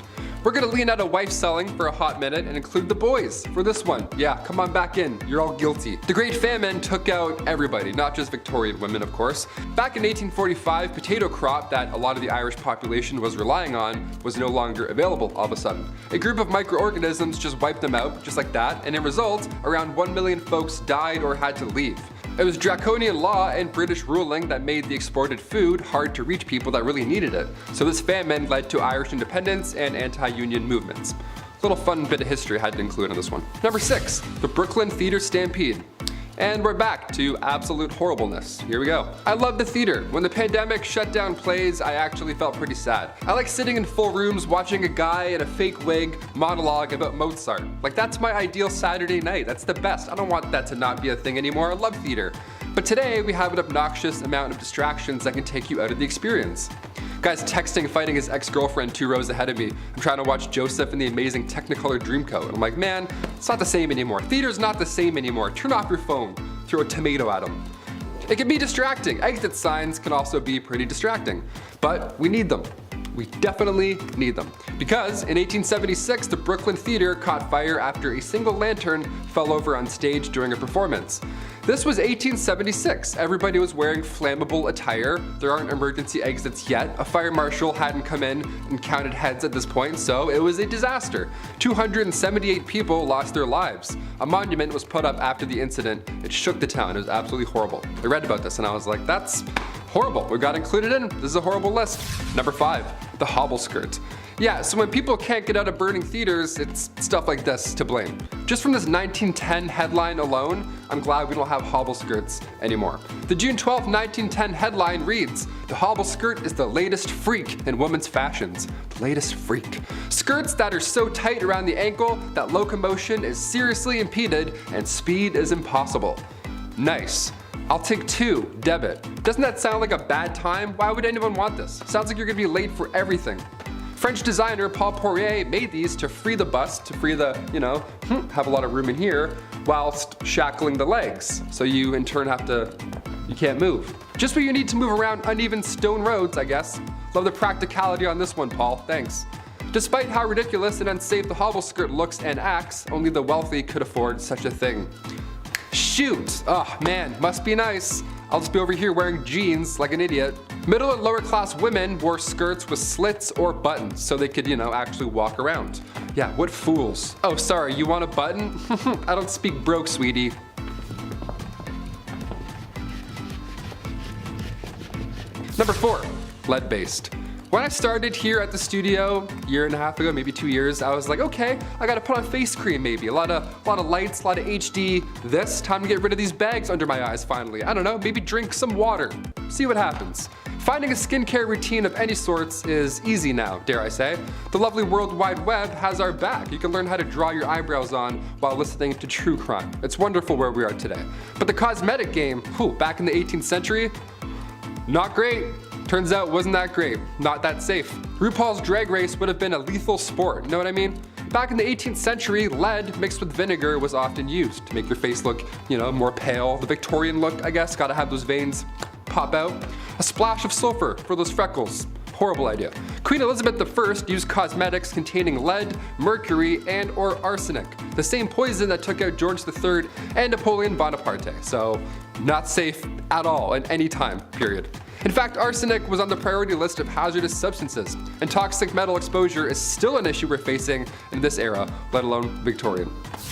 We're gonna lean out of wife selling for a hot minute and include the boys for this one. Yeah, come on back in, you're all guilty. The Great Famine took out everybody, not just Victorian women, of course. Back in 1845, potato crop that a lot of the Irish population was relying on was no longer available all of a sudden. A group of microorganisms just wiped them out, just like that, and in result, around 1 million folks died or had to leave. It was draconian law and British ruling that made the exported food hard to reach people that really needed it. So this famine led to Irish independence and anti-union movements. Little fun bit of history I had to include on this one. Number 6, the Brooklyn Theater Stampede. And we're back to absolute horribleness. Here we go. I love the theater. When the pandemic shut down plays, I actually felt pretty sad. I like sitting in full rooms watching a guy in a fake wig monologue about Mozart. Like, that's my ideal Saturday night. That's the best. I don't want that to not be a thing anymore. I love theater. But today we have an obnoxious amount of distractions that can take you out of the experience. Guy's texting, fighting his ex-girlfriend 2 rows ahead of me. I'm trying to watch Joseph in the amazing Technicolor Dreamcoat. I'm like, man, it's not the same anymore. Theater's not the same anymore. Turn off your phone. Throw a tomato at him. It can be distracting. Exit signs can also be pretty distracting, but we need them. We definitely need them. Because in 1876, the Brooklyn Theater caught fire after a single lantern fell over on stage during a performance. This was 1876. Everybody was wearing flammable attire. There aren't emergency exits yet. A fire marshal hadn't come in and counted heads at this point, so it was a disaster. 278 people lost their lives. A monument was put up after the incident. It shook the town. It was absolutely horrible. I read about this and I was like, that's horrible. We got included in. This is a horrible list. Number 5, the hobble skirt. Yeah, so when people can't get out of burning theaters, it's stuff like this to blame. Just from this 1910 headline alone, I'm glad we don't have hobble skirts anymore. The June 12, 1910 headline reads, "The hobble skirt is the latest freak in women's fashions." The latest freak. Skirts that are so tight around the ankle that locomotion is seriously impeded and speed is impossible. Nice. I'll take 2, debit. Doesn't that sound like a bad time? Why would anyone want this? Sounds like you're gonna be late for everything. French designer Paul Poirier made these to free the bust, to free the, have a lot of room in here, whilst shackling the legs. So you in turn you can't move. Just what you need to move around uneven stone roads, I guess. Love the practicality on this one, Paul, thanks. Despite how ridiculous and unsafe the hobble skirt looks and acts, only the wealthy could afford such a thing. Shoot! Oh man, must be nice. I'll just be over here wearing jeans like an idiot. Middle and lower class women wore skirts with slits or buttons so they could, actually walk around. Yeah, what fools. Oh, sorry, you want a button? I don't speak broke, sweetie. Number 4, lead-based. When I started here at the studio a year and a half ago, maybe 2 years, I was like, okay, I gotta put on face cream maybe. A lot of lights, a lot of HD. Time to get rid of these bags under my eyes finally. I don't know, maybe drink some water. See what happens. Finding a skincare routine of any sorts is easy now, dare I say. The lovely World Wide Web has our back. You can learn how to draw your eyebrows on while listening to true crime. It's wonderful where we are today. But the cosmetic game, back in the 18th century, not great. Turns out wasn't that great, not that safe. RuPaul's Drag Race would have been a lethal sport, you know what I mean? Back in the 18th century, lead mixed with vinegar was often used to make your face look, more pale. The Victorian look, I guess, gotta have those veins pop out. A splash of sulfur for those freckles. Horrible idea. Queen Elizabeth I used cosmetics containing lead, mercury, and or arsenic, the same poison that took out George III and Napoleon Bonaparte, so not safe at all at any time, period. In fact, arsenic was on the priority list of hazardous substances, and toxic metal exposure is still an issue we're facing in this era, let alone Victorian.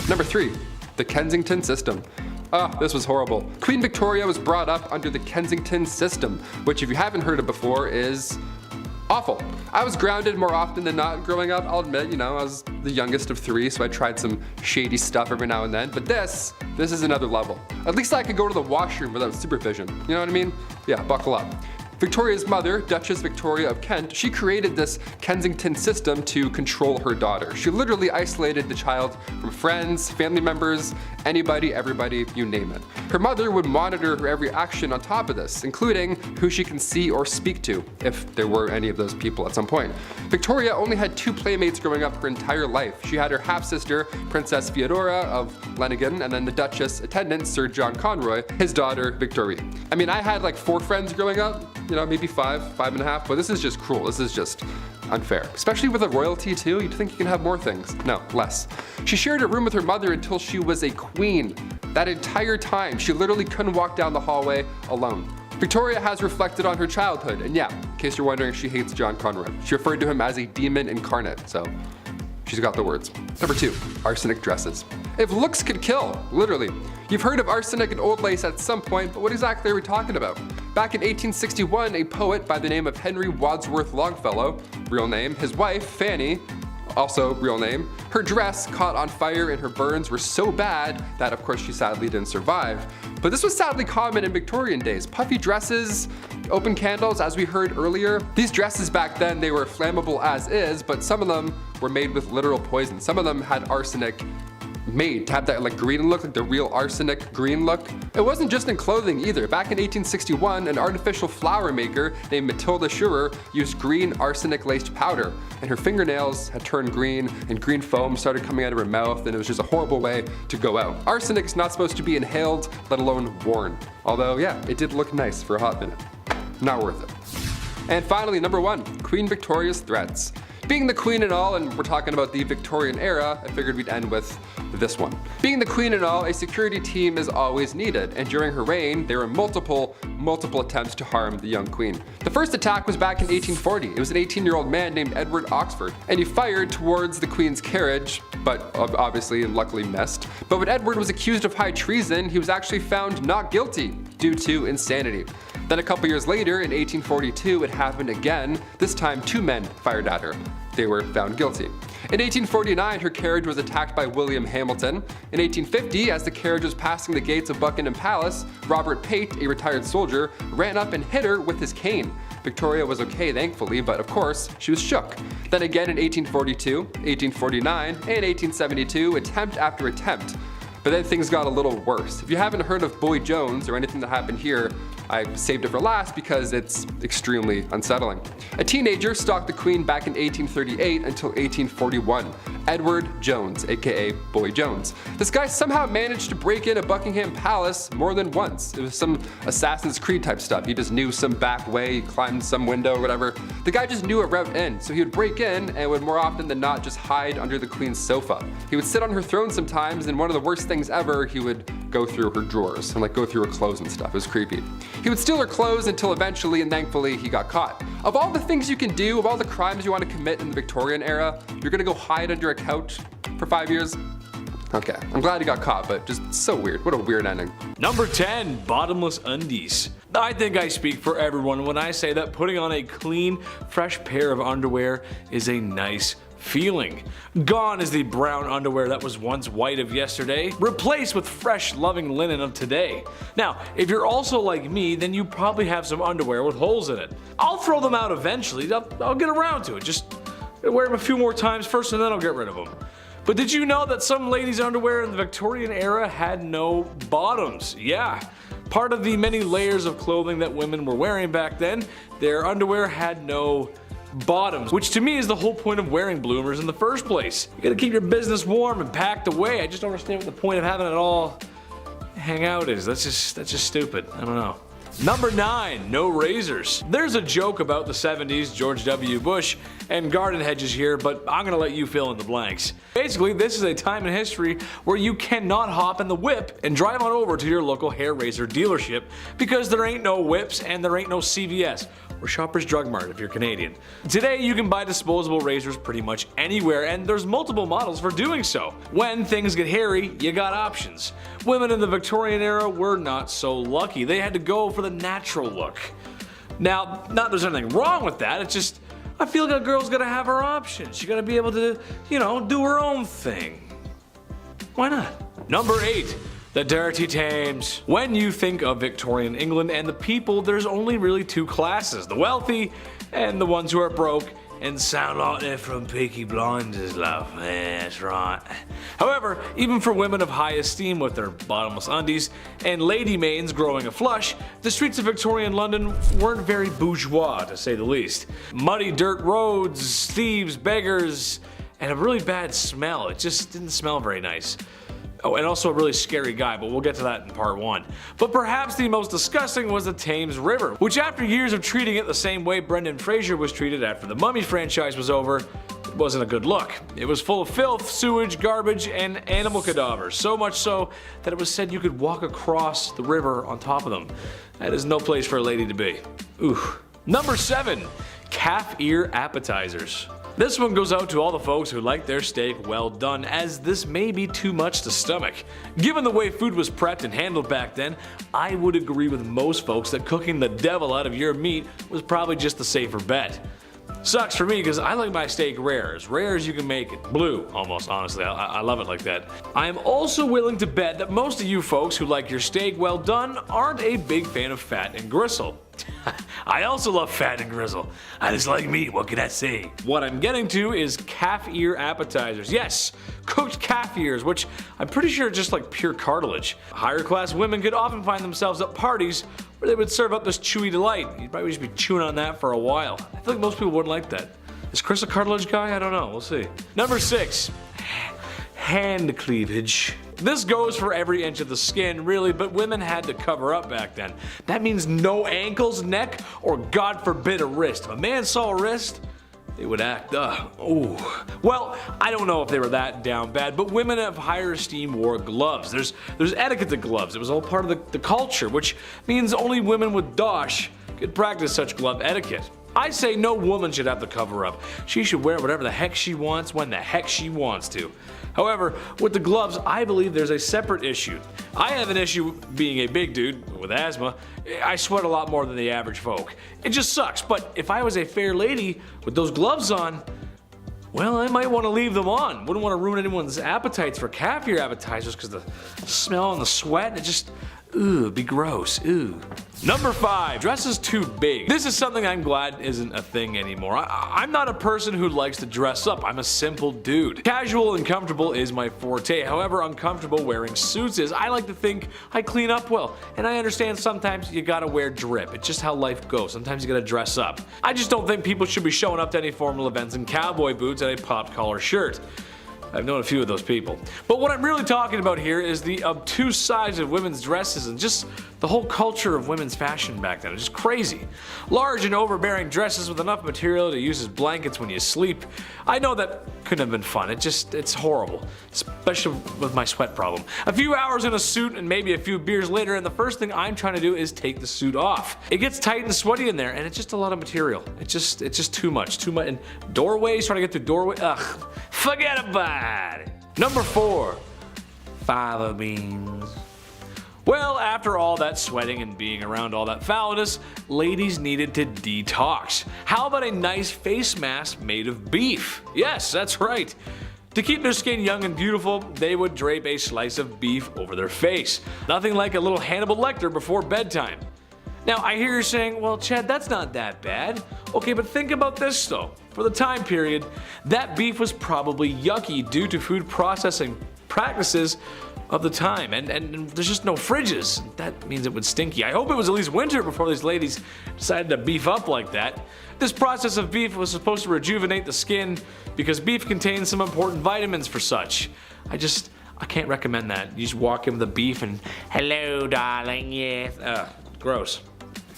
Number 3, the Kensington system. This was horrible. Queen Victoria was brought up under the Kensington system, which if you haven't heard of before is awful. I was grounded more often than not growing up, I'll admit, I was the youngest of 3, so I tried some shady stuff every now and then, but this is another level. At least I could go to the washroom without supervision, you know what I mean? Yeah, buckle up. Victoria's mother, Duchess Victoria of Kent, she created this Kensington system to control her daughter. She literally isolated the child from friends, family members, anybody, everybody, you name it. Her mother would monitor her every action on top of this, including who she can see or speak to, if there were any of those people at some point. Victoria only had 2 playmates growing up her entire life. She had her half-sister, Princess Feodora of Leningen, and then the Duchess attendant, Sir John Conroy, his daughter, Victoria. I mean, I had like 4 friends growing up, maybe 5 and a half, but this is just cruel. This is just unfair. Especially with a royalty too, you'd think you can have more things. No, less. She shared a room with her mother until she was a queen. That entire time, she literally couldn't walk down the hallway alone. Victoria has reflected on her childhood, and yeah, in case you're wondering, she hates John Conroy. She referred to him as a demon incarnate, so she's got the words. Number 2, arsenic dresses. If looks could kill, literally. You've heard of arsenic and old lace at some point, but what exactly are we talking about? Back in 1861, a poet by the name of Henry Wadsworth Longfellow, real name, his wife, Fanny, also real name, her dress caught on fire and her burns were so bad that of course she sadly didn't survive. But this was sadly common in Victorian days. Puffy dresses, open candles, as we heard earlier. These dresses back then, they were flammable as is, but some of them were made with literal poison. Some of them had arsenic made to have that like green look, like the real arsenic green look. It wasn't just in clothing either. Back in 1861, an artificial flower maker named Matilda Schurer used green arsenic laced powder, and her fingernails had turned green and green foam started coming out of her mouth, and it was just a horrible way to go out. Arsenic is not supposed to be inhaled, let alone worn. Although yeah, it did look nice for a hot minute. Not worth it. And finally, number 1, Queen Victoria's threats. Being the queen and all, and we're talking about the Victorian era, I figured we'd end with this one. Being the queen and all, a security team is always needed, and during her reign, there were multiple attempts to harm the young queen. The first attack was back in 1840. It was an 18-year-old man named Edward Oxford, and he fired towards the queen's carriage, but obviously and luckily missed. But when Edward was accused of high treason, he was actually found not guilty due to insanity. Then a couple years later, in 1842, it happened again. This time, 2 men fired at her. They were found guilty. In 1849, her carriage was attacked by William Hamilton. In 1850, as the carriage was passing the gates of Buckingham Palace, Robert Pate, a retired soldier, ran up and hit her with his cane. Victoria was okay, thankfully, but of course, she was shook. Then again in 1842, 1849, and 1872, attempt after attempt. But then things got a little worse. If you haven't heard of Boy Jones or anything that happened here, I saved it for last because it's extremely unsettling. A teenager stalked the queen back in 1838 until 1841. Edward Jones, aka Boy Jones. This guy somehow managed to break into Buckingham Palace more than once. It was some Assassin's Creed type stuff. He just knew some back way, he climbed some window or whatever. The guy just knew a route in, so he would break in and would more often than not just hide under the queen's sofa. He would sit on her throne sometimes, and one of the worst things ever, he would go through her drawers and go through her clothes and stuff. It was creepy. He would steal her clothes until eventually and thankfully he got caught. Of all the things you can do, of all the crimes you want to commit in the Victorian era, you're gonna go hide under a couch for 5 years? Okay, I'm glad he got caught, but just so weird. What a weird ending. Number 10, bottomless undies. I think I speak for everyone when I say that putting on a clean, fresh pair of underwear is a nice feeling. Gone is the brown underwear that was once white of yesterday, replaced with fresh, loving linen of today. Now, if you're also like me, then you probably have some underwear with holes in it. I'll throw them out eventually. I'll get around to it. Just wear them a few more times first and then I'll get rid of them. But did you know that some ladies' underwear in the Victorian era had no bottoms? Yeah. Part of the many layers of clothing that women were wearing back then, their underwear had no bottoms, which to me is the whole point of wearing bloomers in the first place. You gotta keep your business warm and packed away. I just don't understand what the point of having it all hang out is. That's just stupid. I don't know. Number 9, no razors. There's a joke about the 70s, George W. Bush, and garden hedges here, but I'm gonna let you fill in the blanks. Basically, this is a time in history where you cannot hop in the whip and drive on over to your local hair razor dealership because there ain't no whips and there ain't no CVS. Or Shoppers Drug Mart if you're Canadian. Today you can buy disposable razors pretty much anywhere, and there's multiple models for doing so. When things get hairy, you got options. Women in the Victorian era were not so lucky. They had to go for the natural look. Now, not that there's anything wrong with that, it's just I feel like a girl's gotta have her options. She gotta be able to, do her own thing. Why not? Number 8. The dirty Thames. When you think of Victorian England and the people, there's only really 2 classes, the wealthy and the ones who are broke and sound like they're from Peaky Blinders, love. Yeah, that's right. However, even for women of high esteem with their bottomless undies and lady maidens growing a flush, the streets of Victorian London weren't very bourgeois, to say the least. Muddy dirt roads, thieves, beggars, and a really bad smell. It just didn't smell very nice. Oh, and also a really scary guy, but we'll get to that in part 1. But perhaps the most disgusting was the Thames River, which after years of treating it the same way Brendan Fraser was treated after the Mummy franchise was over, it wasn't a good look. It was full of filth, sewage, garbage, and animal cadavers, so much so that it was said you could walk across the river on top of them. That is no place for a lady to be. Ooh. Number 7, calf ear appetizers. This one goes out to all the folks who like their steak well done, as this may be too much to stomach. Given the way food was prepped and handled back then, I would agree with most folks that cooking the devil out of your meat was probably just the safer bet. Sucks for me because I like my steak rare as you can make it. Blue, almost, honestly. I love it like that. I am also willing to bet that most of you folks who like your steak well done aren't a big fan of fat and gristle. I also love fat and grizzle. I just like meat, what can I say? What I'm getting to is calf ear appetizers. Yes, cooked calf ears, which I'm pretty sure are just like pure cartilage. Higher class women could often find themselves at parties where they would serve up this chewy delight. You'd probably just be chewing on that for a while. I feel like most people wouldn't like that. Is Chris a cartilage guy? I don't know, we'll see. Number 6. Hand cleavage. This goes for every inch of the skin, really, but women had to cover up back then. That means no ankles, neck, or God forbid a wrist. If a man saw a wrist, they would act, ooh. Well, I don't know if they were that down bad, but women of higher esteem wore gloves. There's etiquette to gloves. It was all part of the culture, which means only women with dosh could practice such glove etiquette. I say no woman should have to cover up. She should wear whatever the heck she wants when the heck she wants to. However, with the gloves, I believe there's a separate issue. I have an issue being a big dude with asthma. I sweat a lot more than the average folk. It just sucks, but if I was a fair lady with those gloves on, well, I might want to leave them on. Wouldn't want to ruin anyone's appetites for caviar appetizers because the smell and the sweat, it just, ooh, be gross, ooh. Number 5, dresses too big. This is something I'm glad isn't a thing anymore. I'm not a person who likes to dress up. I'm a simple dude. Casual and comfortable is my forte. However uncomfortable wearing suits is. I like to think I clean up well. And I understand sometimes you gotta wear drip. It's just how life goes. Sometimes you gotta dress up. I just don't think people should be showing up to any formal events in cowboy boots and a popped collar shirt. I've known a few of those people. But what I'm really talking about here is the obtuse size of women's dresses and just the whole culture of women's fashion back then. It's just crazy. Large and overbearing dresses with enough material to use as blankets when you sleep. I know that couldn't have been fun. It's horrible. Especially with my sweat problem. A few hours in a suit and maybe a few beers later, and the first thing I'm trying to do is take the suit off. It gets tight and sweaty in there, and it's just a lot of material. It's just too much. And doorways, trying to get through doorway. Ugh. Forget about it. Number 4, fava beans. Well, after all that sweating and being around all that foulness, ladies needed to detox. How about a nice face mask made of beef? Yes, that's right. To keep their skin young and beautiful, they would drape a slice of beef over their face. Nothing like a little Hannibal Lecter before bedtime. Now, I hear you saying, well, Chad, that's not that bad. Okay, but think about this though. For the time period, that beef was probably yucky due to food processing practices of the time, and there's just no fridges. That means it would stinky. I hope it was at least winter before these ladies decided to beef up like that. This process of beef was supposed to rejuvenate the skin because beef contains some important vitamins for such. I can't recommend that. You just walk in with the beef and, hello darling, yes. Gross.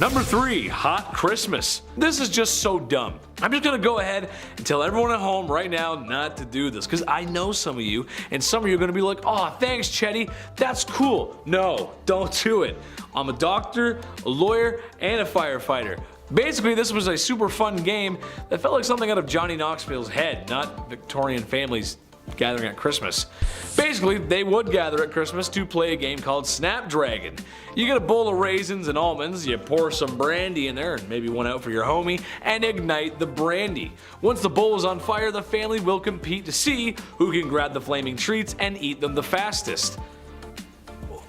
Number 3, hot Christmas. This is just so dumb. I'm just gonna go ahead and tell everyone at home right now not to do this, because I know some of you, and some of you are gonna be like, oh, thanks, Chetty, that's cool. No, don't do it. I'm a doctor, a lawyer, and a firefighter. Basically, this was a super fun game that felt like something out of Johnny Knoxville's head, not Victorian families gathering at Christmas. Basically, they would gather at Christmas to play a game called Snapdragon. You get a bowl of raisins and almonds, you pour some brandy in there, and maybe one out for your homie, and ignite the brandy. Once the bowl is on fire, the family will compete to see who can grab the flaming treats and eat them the fastest.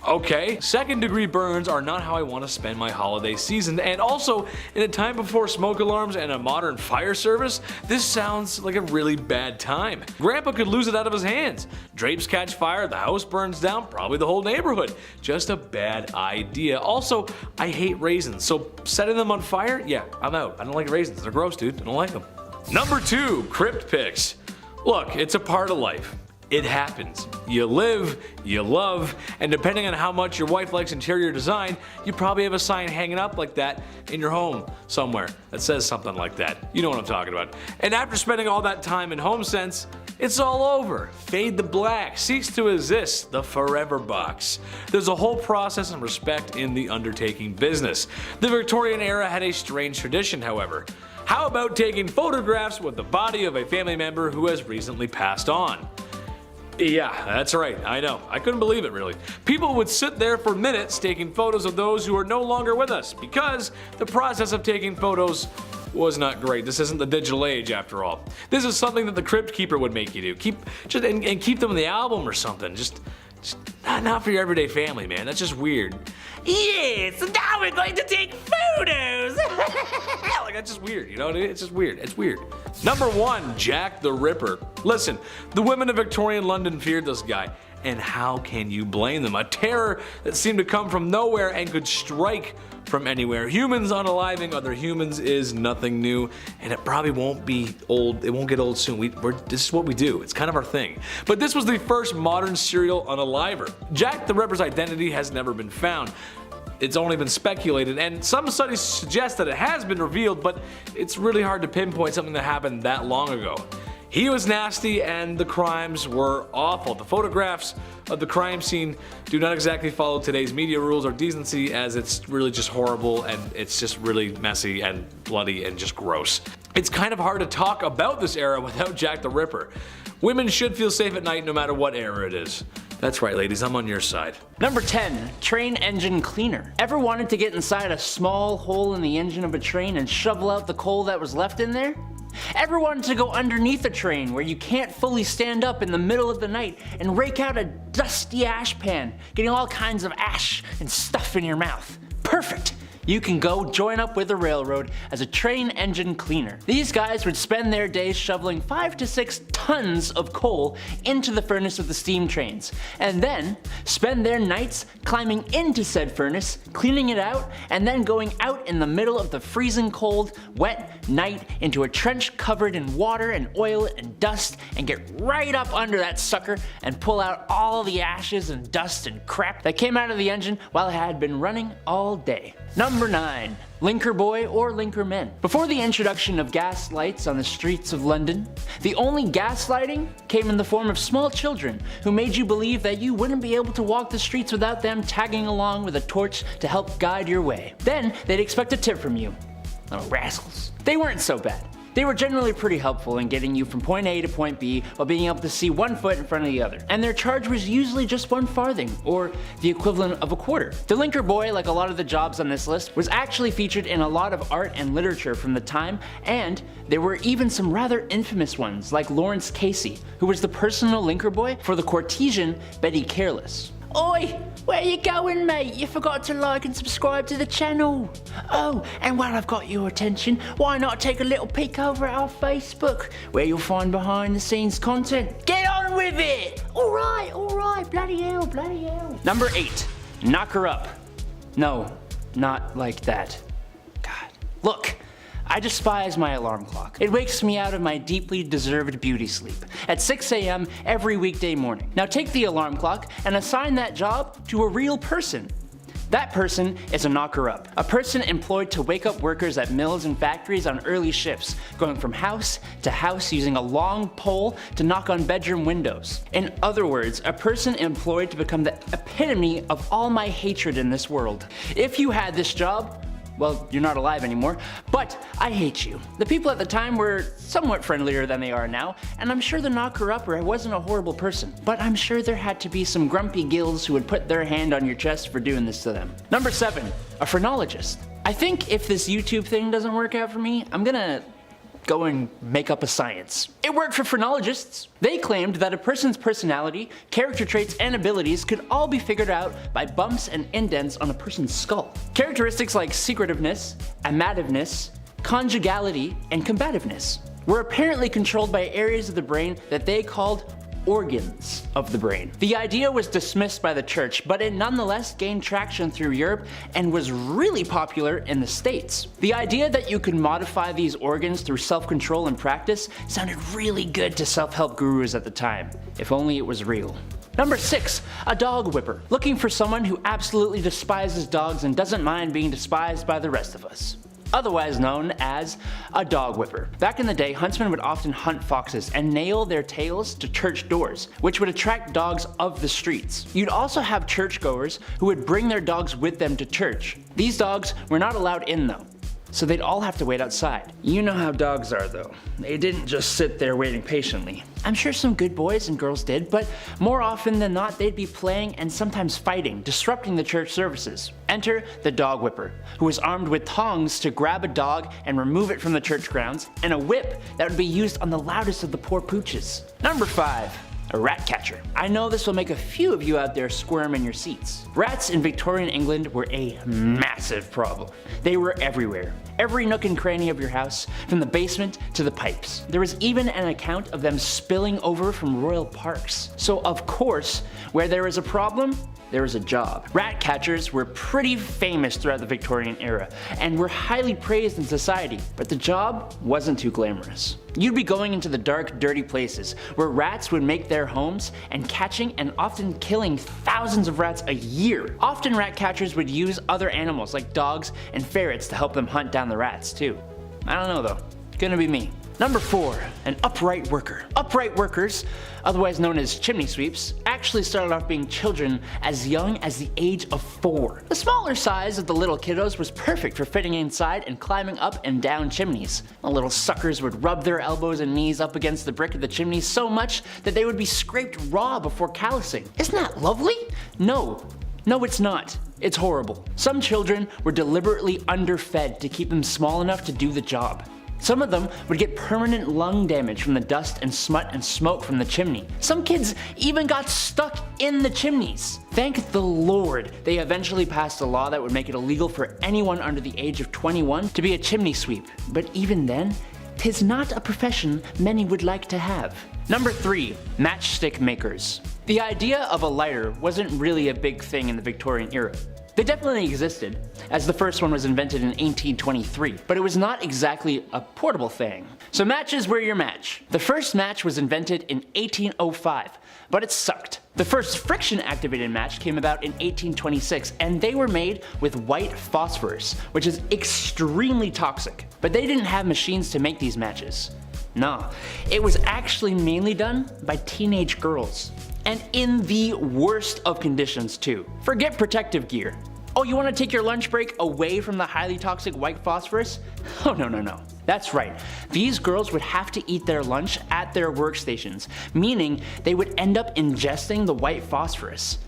Okay, second-degree burns are not how I want to spend my holiday season, and also, in a time before smoke alarms and a modern fire service, this sounds like a really bad time. Grandpa could lose it out of his hands. Drapes catch fire, the house burns down, probably the whole neighborhood. Just a bad idea. Also, I hate raisins, so setting them on fire? Yeah, I'm out. I don't like raisins. They're gross, dude. I don't like them. Number 2, crypt pics. Look, it's a part of life. It happens. You live, you love, and depending on how much your wife likes interior design, you probably have a sign hanging up like that in your home somewhere that says something like that. You know what I'm talking about. And after spending all that time in HomeSense, it's all over. Fade to black, cease to exist, the forever box. There's a whole process and respect in the undertaking business. The Victorian era had a strange tradition, however. How about taking photographs with the body of a family member who has recently passed on? Yeah, that's right, I know. I couldn't believe it, really. People would sit there for minutes taking photos of those who are no longer with us because the process of taking photos was not great. This isn't the digital age, after all. This is something that the crypt keeper would make you do. Keep them in the album or something. Just not for your everyday family, man. That's just weird. Yeah, so now we're going to take photos. Like, that's just weird, you know? It's just weird. It's weird. Number 1, Jack the Ripper. Listen, the women of Victorian London feared this guy, and how can you blame them? A terror that seemed to come from nowhere and could strike from anywhere. Humans unaliving other humans is nothing new, and it probably won't be old. It won't get old soon. This is what we do. It's kind of our thing. But this was the first modern serial unaliver. Jack the Ripper's identity has never been found. It's only been speculated, and some studies suggest that it has been revealed, but it's really hard to pinpoint something that happened that long ago. He was nasty and the crimes were awful. The photographs of the crime scene do not exactly follow today's media rules or decency, as it's really just horrible and it's just really messy and bloody and just gross. It's kind of hard to talk about this era without Jack the Ripper. Women should feel safe at night no matter what era it is. That's right, ladies, I'm on your side. Number 10, train engine cleaner. Ever wanted to get inside a small hole in the engine of a train and shovel out the coal that was left in there? Ever wanted to go underneath a train where you can't fully stand up in the middle of the night and rake out a dusty ash pan, getting all kinds of ash and stuff in your mouth? Perfect! You can go join up with the railroad as a train engine cleaner. These guys would spend their days shoveling 5 to 6 tons of coal into the furnace of the steam trains, and then spend their nights climbing into said furnace, cleaning it out, and then going out in the middle of the freezing cold, wet night into a trench covered in water and oil and dust, and get right up under that sucker and pull out all the ashes and dust and crap that came out of the engine while it had been running all day. Number 9. Linker boy or linker men. Before the introduction of gas lights on the streets of London, the only gaslighting came in the form of small children who made you believe that you wouldn't be able to walk the streets without them tagging along with a torch to help guide your way. Then they'd expect a tip from you. Oh, rascals. They weren't so bad. They were generally pretty helpful in getting you from point A to point B while being able to see one foot in front of the other. And their charge was usually just 1 farthing, or the equivalent of a quarter. The linker boy, like a lot of the jobs on this list, was actually featured in a lot of art and literature from the time, and there were even some rather infamous ones, like Lawrence Casey, who was the personal linker boy for the courtesan Betty Careless. Oi! Where you going, mate? You forgot to like and subscribe to the channel. Oh, and while I've got your attention, why not take a little peek over at our Facebook, where you'll find behind the scenes content. Get on with it! Alright, bloody hell, bloody hell. Number 8, knock her up. No, not like that. God. Look. I despise my alarm clock. It wakes me out of my deeply deserved beauty sleep at 6 a.m. every weekday morning. Now take the alarm clock and assign that job to a real person. That person is a knocker up, a person employed to wake up workers at mills and factories on early shifts, going from house to house using a long pole to knock on bedroom windows. In other words, a person employed to become the epitome of all my hatred in this world. If you had this job, well, you're not alive anymore, but I hate you. The people at the time were somewhat friendlier than they are now, and I'm sure the knocker-upper wasn't a horrible person, but I'm sure there had to be some grumpy gills who would put their hand on your chest for doing this to them. Number 7, a phrenologist. I think if this YouTube thing doesn't work out for me, I'm gonna go and make up a science. It worked for phrenologists. They claimed that a person's personality, character traits, and abilities could all be figured out by bumps and indents on a person's skull. Characteristics like secretiveness, amativeness, conjugality, and combativeness were apparently controlled by areas of the brain that they called organs of the brain. The idea was dismissed by the church, but it nonetheless gained traction through Europe and was really popular in the States. The idea that you could modify these organs through self-control and practice sounded really good to self-help gurus at the time, if only it was real. Number 6, a dog whipper. Looking for someone who absolutely despises dogs and doesn't mind being despised by the rest of us. Otherwise known as a dog whipper. Back in the day, huntsmen would often hunt foxes and nail their tails to church doors, which would attract dogs of the streets. You'd also have churchgoers who would bring their dogs with them to church. These dogs were not allowed in though, so they'd all have to wait outside. You know how dogs are though. They didn't just sit there waiting patiently. I'm sure some good boys and girls did, but more often than not they'd be playing and sometimes fighting, disrupting the church services. Enter the dog whipper, who was armed with tongs to grab a dog and remove it from the church grounds, and a whip that would be used on the loudest of the poor pooches. Number 5. a rat catcher. I know this will make a few of you out there squirm in your seats. Rats in Victorian England were a massive problem. They were everywhere. Every nook and cranny of your house, from the basement to the pipes. There was even an account of them spilling over from royal parks. So of course, where there is a problem, there is a job. Rat catchers were pretty famous throughout the Victorian era and were highly praised in society, but the job wasn't too glamorous. You'd be going into the dark, dirty places where rats would make their homes and catching and often killing thousands of rats a year. Often rat catchers would use other animals like dogs and ferrets to help them hunt down the rats too. I don't know though, gonna be me. Number 4, an upright worker. Upright workers, otherwise known as chimney sweeps, actually started off being children as young as the age of 4. The smaller size of the little kiddos was perfect for fitting inside and climbing up and down chimneys. The little suckers would rub their elbows and knees up against the brick of the chimney so much that they would be scraped raw before callousing. Isn't that lovely? No, it's not. It's horrible. Some children were deliberately underfed to keep them small enough to do the job. Some of them would get permanent lung damage from the dust and smut and smoke from the chimney. Some kids even got stuck in the chimneys. Thank the Lord they eventually passed a law that would make it illegal for anyone under the age of 21 to be a chimney sweep. But even then, 'tis not a profession many would like to have. Number 3, matchstick makers. The idea of a lighter wasn't really a big thing in the Victorian era. They definitely existed, as the first one was invented in 1823, but it was not exactly a portable thing. So matches were your match. The first match was invented in 1805, but it sucked. The first friction-activated match came about in 1826, and they were made with white phosphorus, which is extremely toxic. But they didn't have machines to make these matches. No, it was actually mainly done by teenage girls. And in the worst of conditions too. Forget protective gear. Oh, you want to take your lunch break away from the highly toxic white phosphorus? Oh no. That's right. These girls would have to eat their lunch at their workstations, meaning they would end up ingesting the white phosphorus.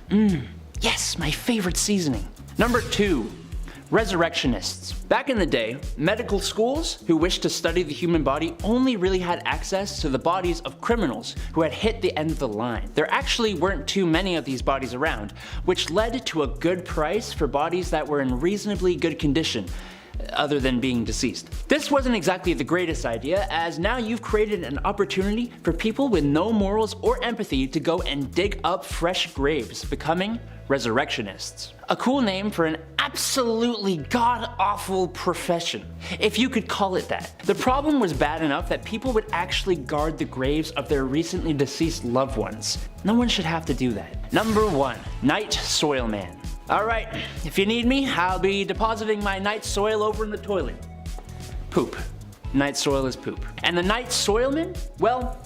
Yes, my favorite seasoning. Number 2. Resurrectionists. Back in the day, medical schools who wished to study the human body only really had access to the bodies of criminals who had hit the end of the line. There actually weren't too many of these bodies around, which led to a good price for bodies that were in reasonably good condition, other than being deceased. This wasn't exactly the greatest idea, as now you've created an opportunity for people with no morals or empathy to go and dig up fresh graves, becoming resurrectionists. A cool name for an absolutely god-awful profession, if you could call it that. The problem was bad enough that people would actually guard the graves of their recently deceased loved ones. No one should have to do that. Number 1, night soil man. Alright, if you need me, I'll be depositing my night soil over in the toilet. Poop. Night soil is poop. And the night soilman? Well,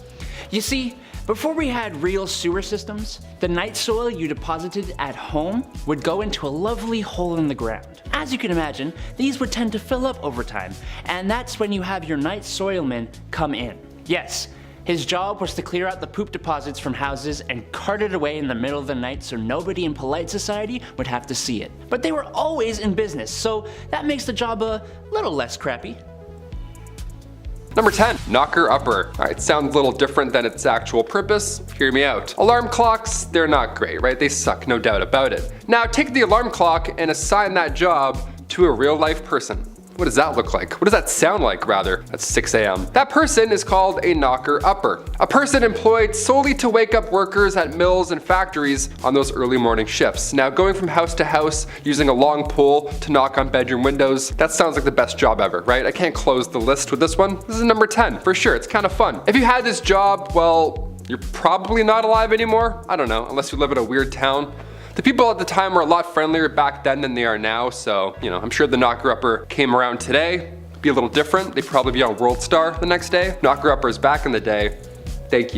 you see, before we had real sewer systems, the night soil you deposited at home would go into a lovely hole in the ground. As you can imagine, these would tend to fill up over time, and that's when you have your night soilman come in. Yes, his job was to clear out the poop deposits from houses and cart it away in the middle of the night so nobody in polite society would have to see it. But they were always in business, so that makes the job a little less crappy. Number 10, knocker-upper. Alright, sounds a little different than its actual purpose. Hear me out. Alarm clocks, they're not great, right? They suck, no doubt about it. Now take the alarm clock and assign that job to a real-life person. What does that look like? What does that sound like, rather? At 6 a.m. That person is called a knocker-upper. A person employed solely to wake up workers at mills and factories on those early morning shifts. Now, going from house to house, using a long pole to knock on bedroom windows, that sounds like the best job ever, right? I can't close the list with this one. This is number 10, for sure. It's kind of fun. If you had this job, well, you're probably not alive anymore. I don't know, unless you live in a weird town. The people at the time were a lot friendlier back then than they are now, so, I'm sure the knocker-upper came around today. Be a little different. They'd probably be on World Star the next day. Knocker-uppers back in the day, thank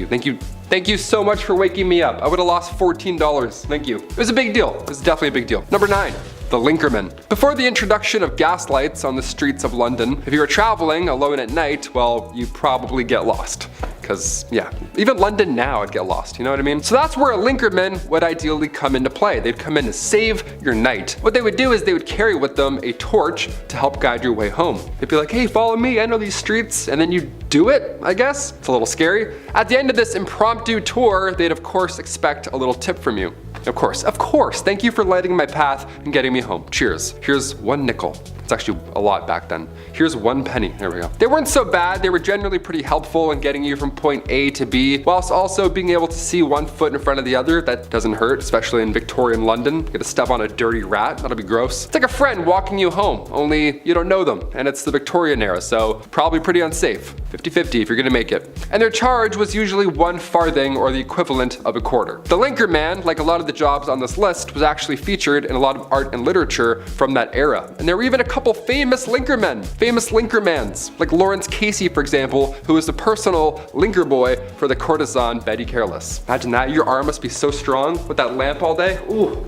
you so much for waking me up. I would have lost $14, thank you. It was a big deal. It was definitely a big deal. Number 9. The linkerman. Before the introduction of gas lights on the streets of London, if you were traveling alone at night, well, you'd probably get lost. because yeah, even London now I'd get lost, you know what I mean? So that's where a linkerman would ideally come into play. They'd come in to save your night. What they would do is they would carry with them a torch to help guide your way home. They'd be like, hey, follow me, I know these streets, and then you do it, I guess. It's a little scary. At the end of this impromptu tour, they'd of course expect a little tip from you. Of course, thank you for lighting my path and getting me home. Cheers. Here's 1 nickel. It's actually a lot back then. Here's 1 penny. There we go. They weren't so bad. They were generally pretty helpful in getting you from point A to B, whilst also being able to see 1 foot in front of the other. That doesn't hurt, especially in Victorian London. You get to step on a dirty rat. That'll be gross. It's like a friend walking you home, only you don't know them. And it's the Victorian era, so probably pretty unsafe. 50-50 if you're gonna make it. And their charge was usually 1 farthing or the equivalent of a quarter. The linker man, like a lot of the jobs on this list, was actually featured in a lot of art and literature from that era. And there were even a couple famous linkermen, famous linkermans, like Lawrence Casey, for example, who was the personal linker boy for the courtesan Betty Careless. Imagine that, your arm must be so strong with that lamp all day. Ooh,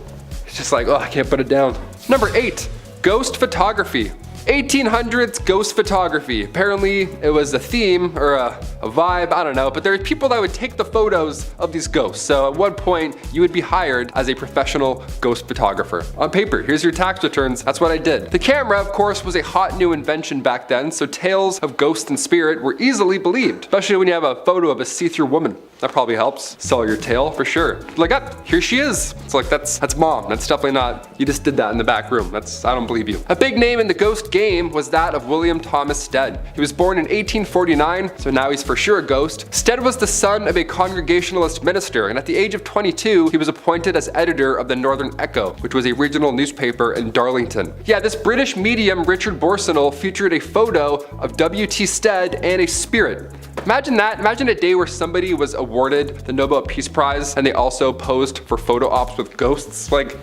it's just like, oh, I can't put it down. Number 8, ghost photography. 1800s ghost photography. Apparently it was a theme or a vibe, I don't know, but there were people that would take the photos of these ghosts. So at one point you would be hired as a professional ghost photographer. On paper, here's your tax returns, that's what I did. The camera, of course, was a hot new invention back then, so tales of ghost and spirit were easily believed, especially when you have a photo of a see-through woman. That probably helps sell your tale for sure. Like, ah, here she is. It's like, that's mom. That's definitely not, you just did that in the back room. I don't believe you. A big name in the ghost game was that of William Thomas Stead. He was born in 1849, so now he's for sure a ghost. Stead was the son of a Congregationalist minister, and at the age of 22, he was appointed as editor of the Northern Echo, which was a regional newspaper in Darlington. Yeah, this British medium, Richard Borsonnel, featured a photo of W.T. Stead and a spirit. Imagine that. Imagine a day where somebody was awarded the Nobel Peace Prize and they also posed for photo ops with ghosts. Like,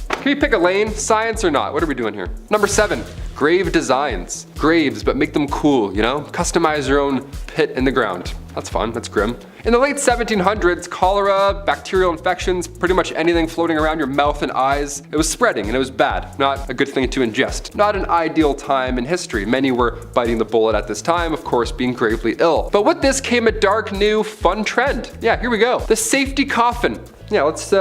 can we pick a lane? Science or not? What are we doing here? Number 7, grave designs. Graves, but make them cool, you know? Customize your own pit in the ground. That's fun, that's grim. In the late 1700s, cholera, bacterial infections, pretty much anything floating around your mouth and eyes, it was spreading and it was bad. Not a good thing to ingest. Not an ideal time in history. Many were biting the bullet at this time, of course, being gravely ill. But with this came a dark, new, fun trend. Yeah, here we go. The safety coffin. Yeah, let's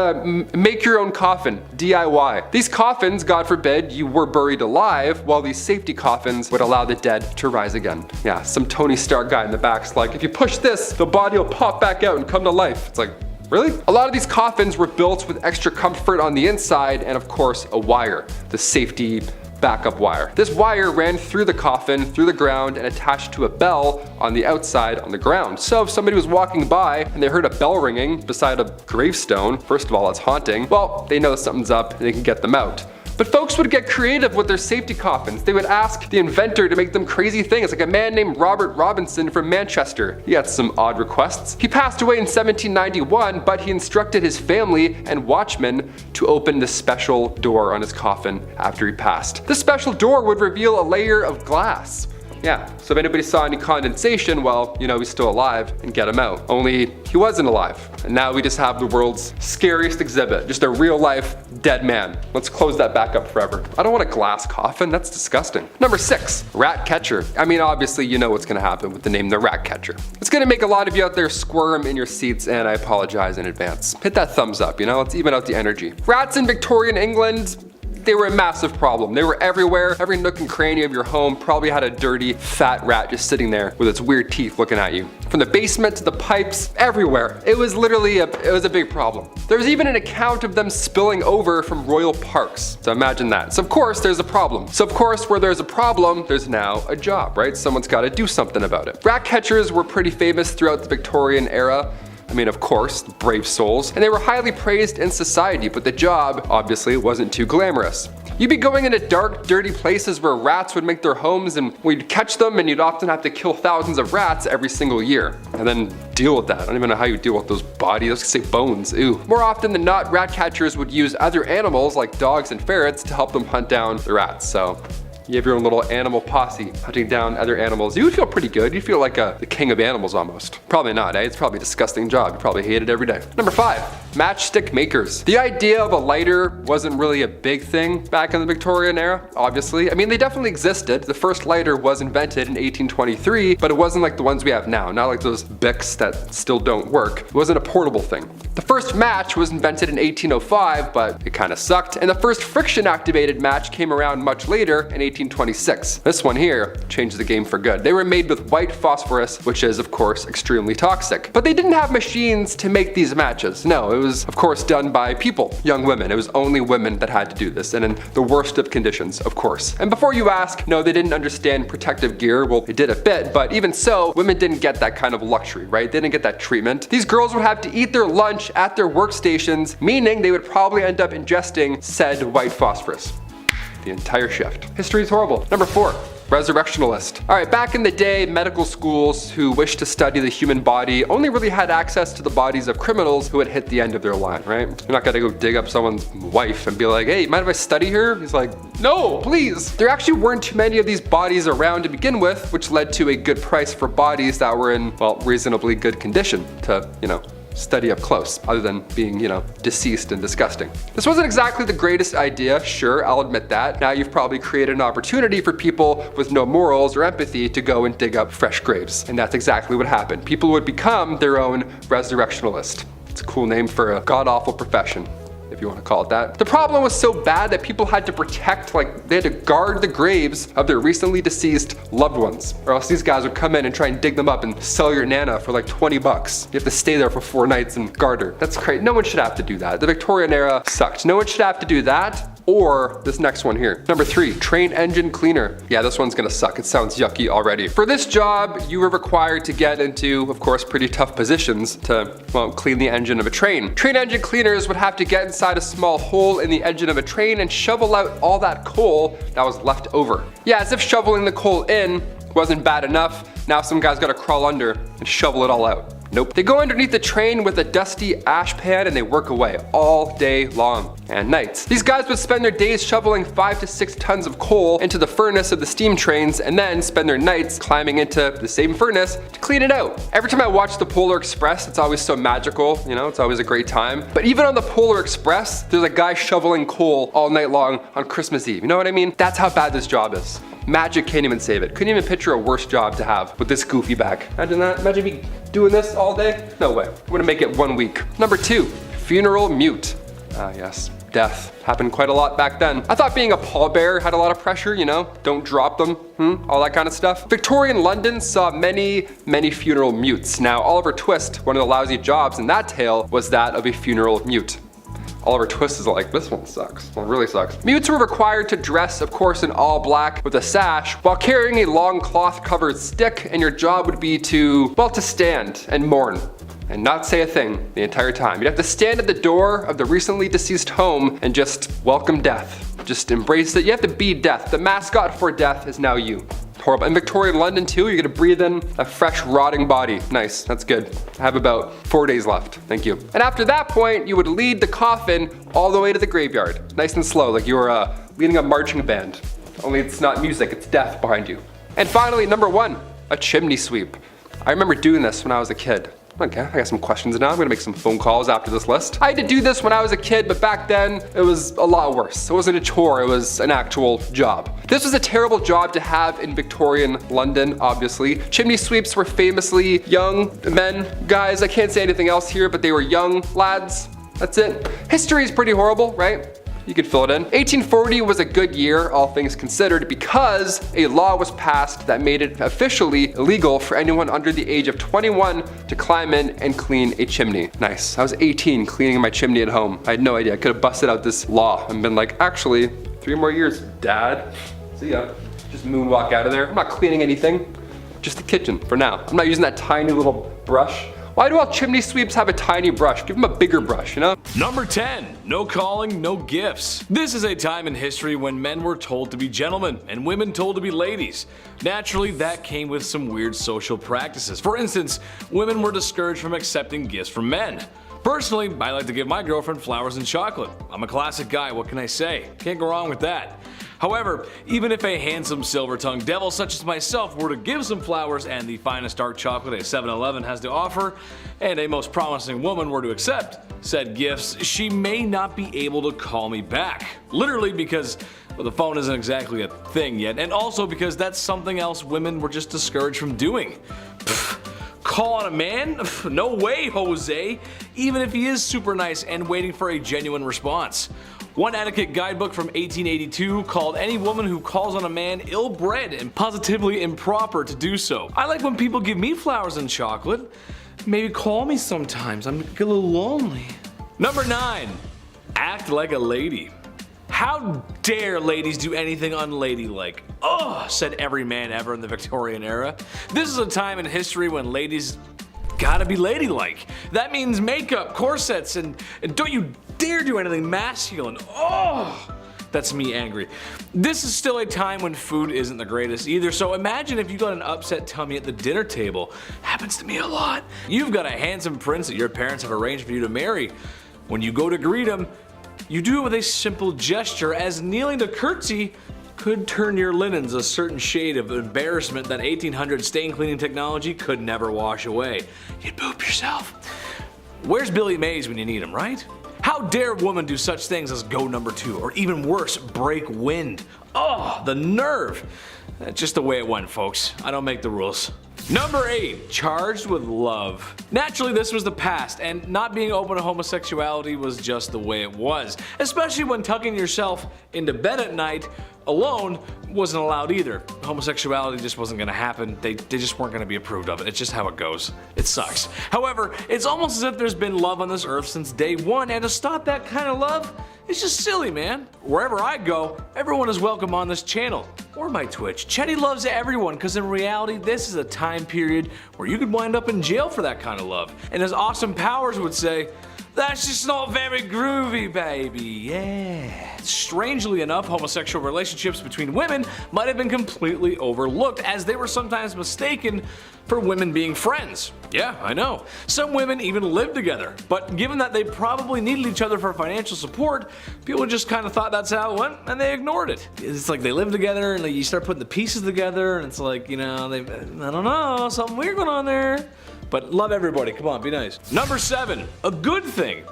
make your own coffin, DIY. These coffins, God forbid, you were buried alive, while these safety coffins would allow the dead to rise again. Yeah, some Tony Stark guy in the back's like, if you push this, the body will pop back out and come to life. It's like, really? A lot of these coffins were built with extra comfort on the inside and of course a wire, the safety backup wire. This wire ran through the coffin, through the ground, and attached to a bell on the outside on the ground. So if somebody was walking by and they heard a bell ringing beside a gravestone, first of all, it's haunting, well, they know something's up and they can get them out. But folks would get creative with their safety coffins. They would ask the inventor to make them crazy things, like a man named Robert Robinson from Manchester. He had some odd requests. He passed away in 1791, but he instructed his family and watchmen to open this special door on his coffin after he passed. This special door would reveal a layer of glass. Yeah, so if anybody saw any condensation, well, you know he's still alive and get him out. Only he wasn't alive. And now we just have the world's scariest exhibit, just a real life dead man. Let's close that back up forever. I don't want a glass coffin, that's disgusting. Number 6, rat catcher. I mean, obviously you know what's gonna happen with the name the rat catcher. It's gonna make a lot of you out there squirm in your seats, and I apologize in advance. Hit that thumbs up, you know, let's even out the energy. Rats in Victorian England, they were a massive problem. They were everywhere. Every nook and cranny of your home probably had a dirty, fat rat just sitting there with its weird teeth looking at you. From the basement to the pipes, everywhere. It was literally a big problem. There was even an account of them spilling over from royal parks. So imagine that. So of course there's a problem. So of course where there's a problem, there's now a job, right? Someone's got to do something about it. Rat catchers were pretty famous throughout the Victorian era. I mean, of course, brave souls, and they were highly praised in society, but the job obviously wasn't too glamorous. You'd be going into dark, dirty places where rats would make their homes, and we'd catch them, and you'd often have to kill thousands of rats every single year, and then deal with that. I don't even know how you deal with those bodies. Let's say bones, ew. More often than not, rat catchers would use other animals like dogs and ferrets to help them hunt down the rats. So you have your own little animal posse hunting down other animals. You would feel pretty good. You'd feel like the king of animals almost. Probably not, eh? It's probably a disgusting job. You probably hate it every day. Number 5. Matchstick makers. The idea of a lighter wasn't really a big thing back in the Victorian era, obviously. I mean, they definitely existed. The first lighter was invented in 1823, but it wasn't like the ones we have now, not like those Bics that still don't work. It wasn't a portable thing. The first match was invented in 1805, but it kind of sucked. And the first friction-activated match came around much later in 1826. This one here changed the game for good. They were made with white phosphorus, which is, of course, extremely toxic. But they didn't have machines to make these matches. No, it was, of course, done by people, young women. It was only women that had to do this, and in the worst of conditions, of course. And before you ask, no, they didn't understand protective gear. Well, they did a bit, but even so, women didn't get that kind of luxury, right? They didn't get that treatment. These girls would have to eat their lunch at their workstations, meaning they would probably end up ingesting said white phosphorus the entire shift. History is horrible. Number 4. Resurrectionalist. Alright, back in the day, medical schools who wished to study the human body only really had access to the bodies of criminals who had hit the end of their line, right? You're not gonna go dig up someone's wife and be like, hey, mind if I study her? He's like, no, please. There actually weren't too many of these bodies around to begin with, which led to a good price for bodies that were in, well, reasonably good condition to, study up close, other than being, deceased and disgusting. This wasn't exactly the greatest idea, sure, I'll admit that. Now you've probably created an opportunity for people with no morals or empathy to go and dig up fresh graves. And that's exactly what happened. People would become their own resurrectionalist. It's a cool name for a god-awful profession, if you want to call it that. The problem was so bad that people had to protect, they had to guard the graves of their recently deceased loved ones, or else these guys would come in and try and dig them up and sell your nana for like 20 bucks. You have to stay there for 4 nights and guard her. That's crazy. No one should have to do that. The Victorian era sucked. No one should have to do that. Or this next one here. Number 3, train engine cleaner. Yeah, this one's gonna suck. It sounds yucky already. For this job, you were required to get into, of course, pretty tough positions to, well, clean the engine of a train. Train engine cleaners would have to get inside a small hole in the engine of a train and shovel out all that coal that was left over. Yeah, as if shoveling the coal in wasn't bad enough, now some guy's gotta crawl under and shovel it all out. Nope. They go underneath the train with a dusty ash pan and they work away all day long and nights. These guys would spend their days shoveling 5 to 6 tons of coal into the furnace of the steam trains and then spend their nights climbing into the same furnace to clean it out. Every time I watch the Polar Express, it's always so magical, it's always a great time. But even on the Polar Express, there's a guy shoveling coal all night long on Christmas Eve. You know what I mean? That's how bad this job is. Magic can't even save it. Couldn't even picture a worse job to have with this goofy back. Imagine that. Imagine me doing this all day. No way. I'm gonna make it 1 week. Number 2, funeral mute. Yes, death. Happened quite a lot back then. I thought being a pallbearer had a lot of pressure, don't drop them, all that kind of stuff. Victorian London saw many, many funeral mutes. Now, Oliver Twist, one of the lousy jobs in that tale, was that of a funeral mute. Oliver Twist is like, this one sucks. Well, it really sucks. Mutes were required to dress, of course, in all black with a sash while carrying a long cloth covered stick, and your job would be to, well, to stand and mourn and not say a thing the entire time. You'd have to stand at the door of the recently deceased home and just welcome death. Just embrace it. You have to be death. The mascot for death is now you. Horrible. In Victorian London too, you're gonna breathe in a fresh rotting body. Nice, that's good. I have about 4 days left, thank you. And after that point, you would lead the coffin all the way to the graveyard. Nice and slow, like you were leading a marching band. Only it's not music, it's death behind you. And finally, number 1, a chimney sweep. I remember doing this when I was a kid. Okay, I got some questions now. I'm gonna make some phone calls after this list. I had to do this when I was a kid, but back then it was a lot worse. It wasn't a chore, it was an actual job. This was a terrible job to have in Victorian London, obviously. Chimney sweeps were famously young men, guys. I can't say anything else here, but they were young lads. That's it. History is pretty horrible, right? You could fill it in. 1840 was a good year, all things considered, because a law was passed that made it officially illegal for anyone under the age of 21 to climb in and clean a chimney. Nice. I was 18 cleaning my chimney at home. I had no idea. I could have busted out this law and been like, actually, 3 more years, Dad. See ya. Just moonwalk out of there. I'm not cleaning anything. Just the kitchen for now. I'm not using that tiny little brush. Why do all chimney sweeps have a tiny brush? Give them a bigger brush, Number 10, no calling, no gifts. This is a time in history when men were told to be gentlemen and women told to be ladies. Naturally, that came with some weird social practices. For instance, women were discouraged from accepting gifts from men. Personally, I like to give my girlfriend flowers and chocolate. I'm a classic guy, what can I say? Can't go wrong with that. However, even if a handsome silver-tongued devil such as myself were to give some flowers and the finest dark chocolate a 7-Eleven has to offer, and a most promising woman were to accept said gifts, she may not be able to call me back. Literally because, well, the phone isn't exactly a thing yet, and also because that's something else women were just discouraged from doing. Call on a man? No way, Jose, even if he is super nice and waiting for a genuine response. One etiquette guidebook from 1882 called any woman who calls on a man ill-bred and positively improper to do so. I like when people give me flowers and chocolate. Maybe call me sometimes, I'm a little lonely. Number 9. Act like a lady. How dare ladies do anything unladylike? Oh, said every man ever in the Victorian era. This is a time in history when ladies gotta be ladylike. That means makeup, corsets, and don't you dare do anything masculine. Oh, that's me angry. This is still a time when food isn't the greatest either, so imagine if you got an upset tummy at the dinner table. Happens to me a lot. You've got a handsome prince that your parents have arranged for you to marry. When you go to greet him, you do it with a simple gesture, as kneeling to curtsy could turn your linens a certain shade of embarrassment that 1800 stain cleaning technology could never wash away. You'd poop yourself. Where's Billy Mays when you need him, right? How dare women do such things as go number 2, or even worse, break wind? Oh, the nerve. That's just the way it went, folks. I don't make the rules. Number 8. Charged with love. Naturally, this was the past, and not being open to homosexuality was just the way it was. Especially when tucking yourself into bed at night alone wasn't allowed either. Homosexuality just wasn't gonna happen. They just weren't gonna be approved of it. It's just how it goes. It sucks. However, it's almost as if there's been love on this earth since day one, and to stop that kind of love, it's just silly, man. Wherever I go, everyone is welcome on this channel, or my Twitch. Chetty loves everyone, because in reality, this is a time period where you could wind up in jail for that kind of love. And as Austin Powers would say, that's just not very groovy, baby, yeah. Strangely enough, homosexual relationships between women might have been completely overlooked, as they were sometimes mistaken for women being friends. Yeah, I know. Some women even lived together, but given that they probably needed each other for financial support, people just kind of thought that's how it went, and they ignored it. It's like they live together, and you start putting the pieces together, and it's like, you know, I don't know, something weird going on there. But love everybody, come on, be nice. Number 7, a good thing.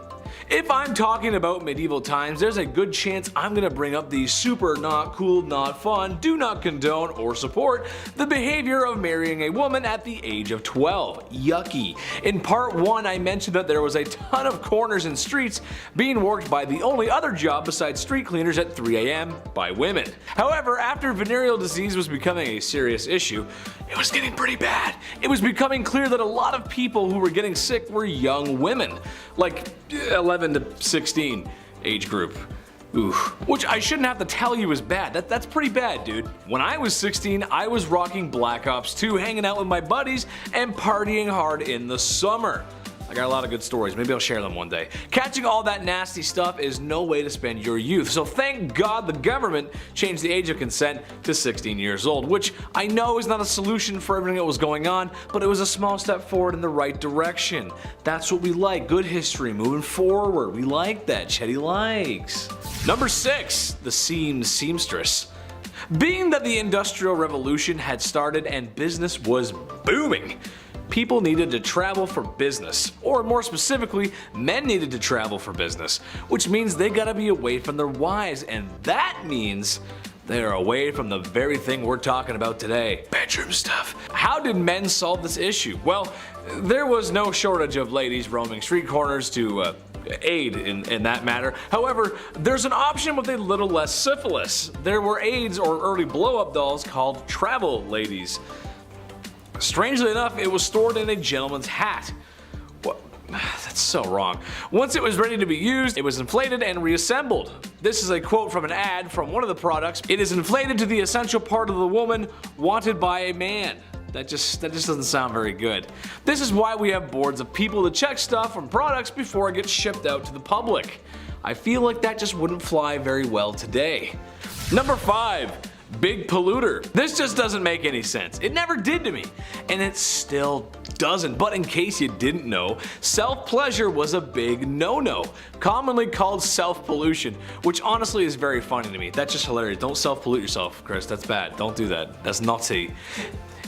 If I'm talking about medieval times, there's a good chance I'm gonna bring up the super not cool, not fun, do not condone or support the behavior of marrying a woman at the age of 12. Yucky. In part 1, I mentioned that there was a ton of corners and streets being worked by the only other job besides street cleaners at 3 AM by women. However, after venereal disease was becoming a serious issue, it was getting pretty bad. It was becoming clear that a lot of people who were getting sick were young women, like 11 to 16 age group. Ooh. Which I shouldn't have to tell you is bad. That's pretty bad, dude. When I was 16, I was rocking Black Ops 2, hanging out with my buddies, and partying hard in the summer. I got a lot of good stories, maybe I'll share them one day. Catching all that nasty stuff is no way to spend your youth, so thank God the government changed the age of consent to 16 years old, which I know is not a solution for everything that was going on, but it was a small step forward in the right direction. That's what we like, good history, moving forward. We like that, Chetty likes. Number 6, the seamstress. Being that the Industrial Revolution had started and business was booming, people needed to travel for business, or more specifically, men needed to travel for business, which means they gotta be away from their wives, and that means they're away from the very thing we're talking about today, bedroom stuff. How did men solve this issue? Well, there was no shortage of ladies roaming street corners to aid in that matter. However, there's an option with a little less syphilis. There were aids or early blow-up dolls called travel ladies. Strangely enough, it was stored in a gentleman's hat. What? That's so wrong. Once it was ready to be used, it was inflated and reassembled. This is a quote from an ad from one of the products. It is inflated to the essential part of the woman wanted by a man. That just doesn't sound very good. This is why we have boards of people to check stuff from products before it gets shipped out to the public. I feel like that just wouldn't fly very well today. Number 5. Big polluter. This just doesn't make any sense. It never did to me, and it still doesn't. But in case you didn't know, self-pleasure was a big no-no, commonly called self-pollution, which honestly is very funny to me. That's just hilarious. Don't self-pollute yourself, Chris. That's bad. Don't do that. That's naughty.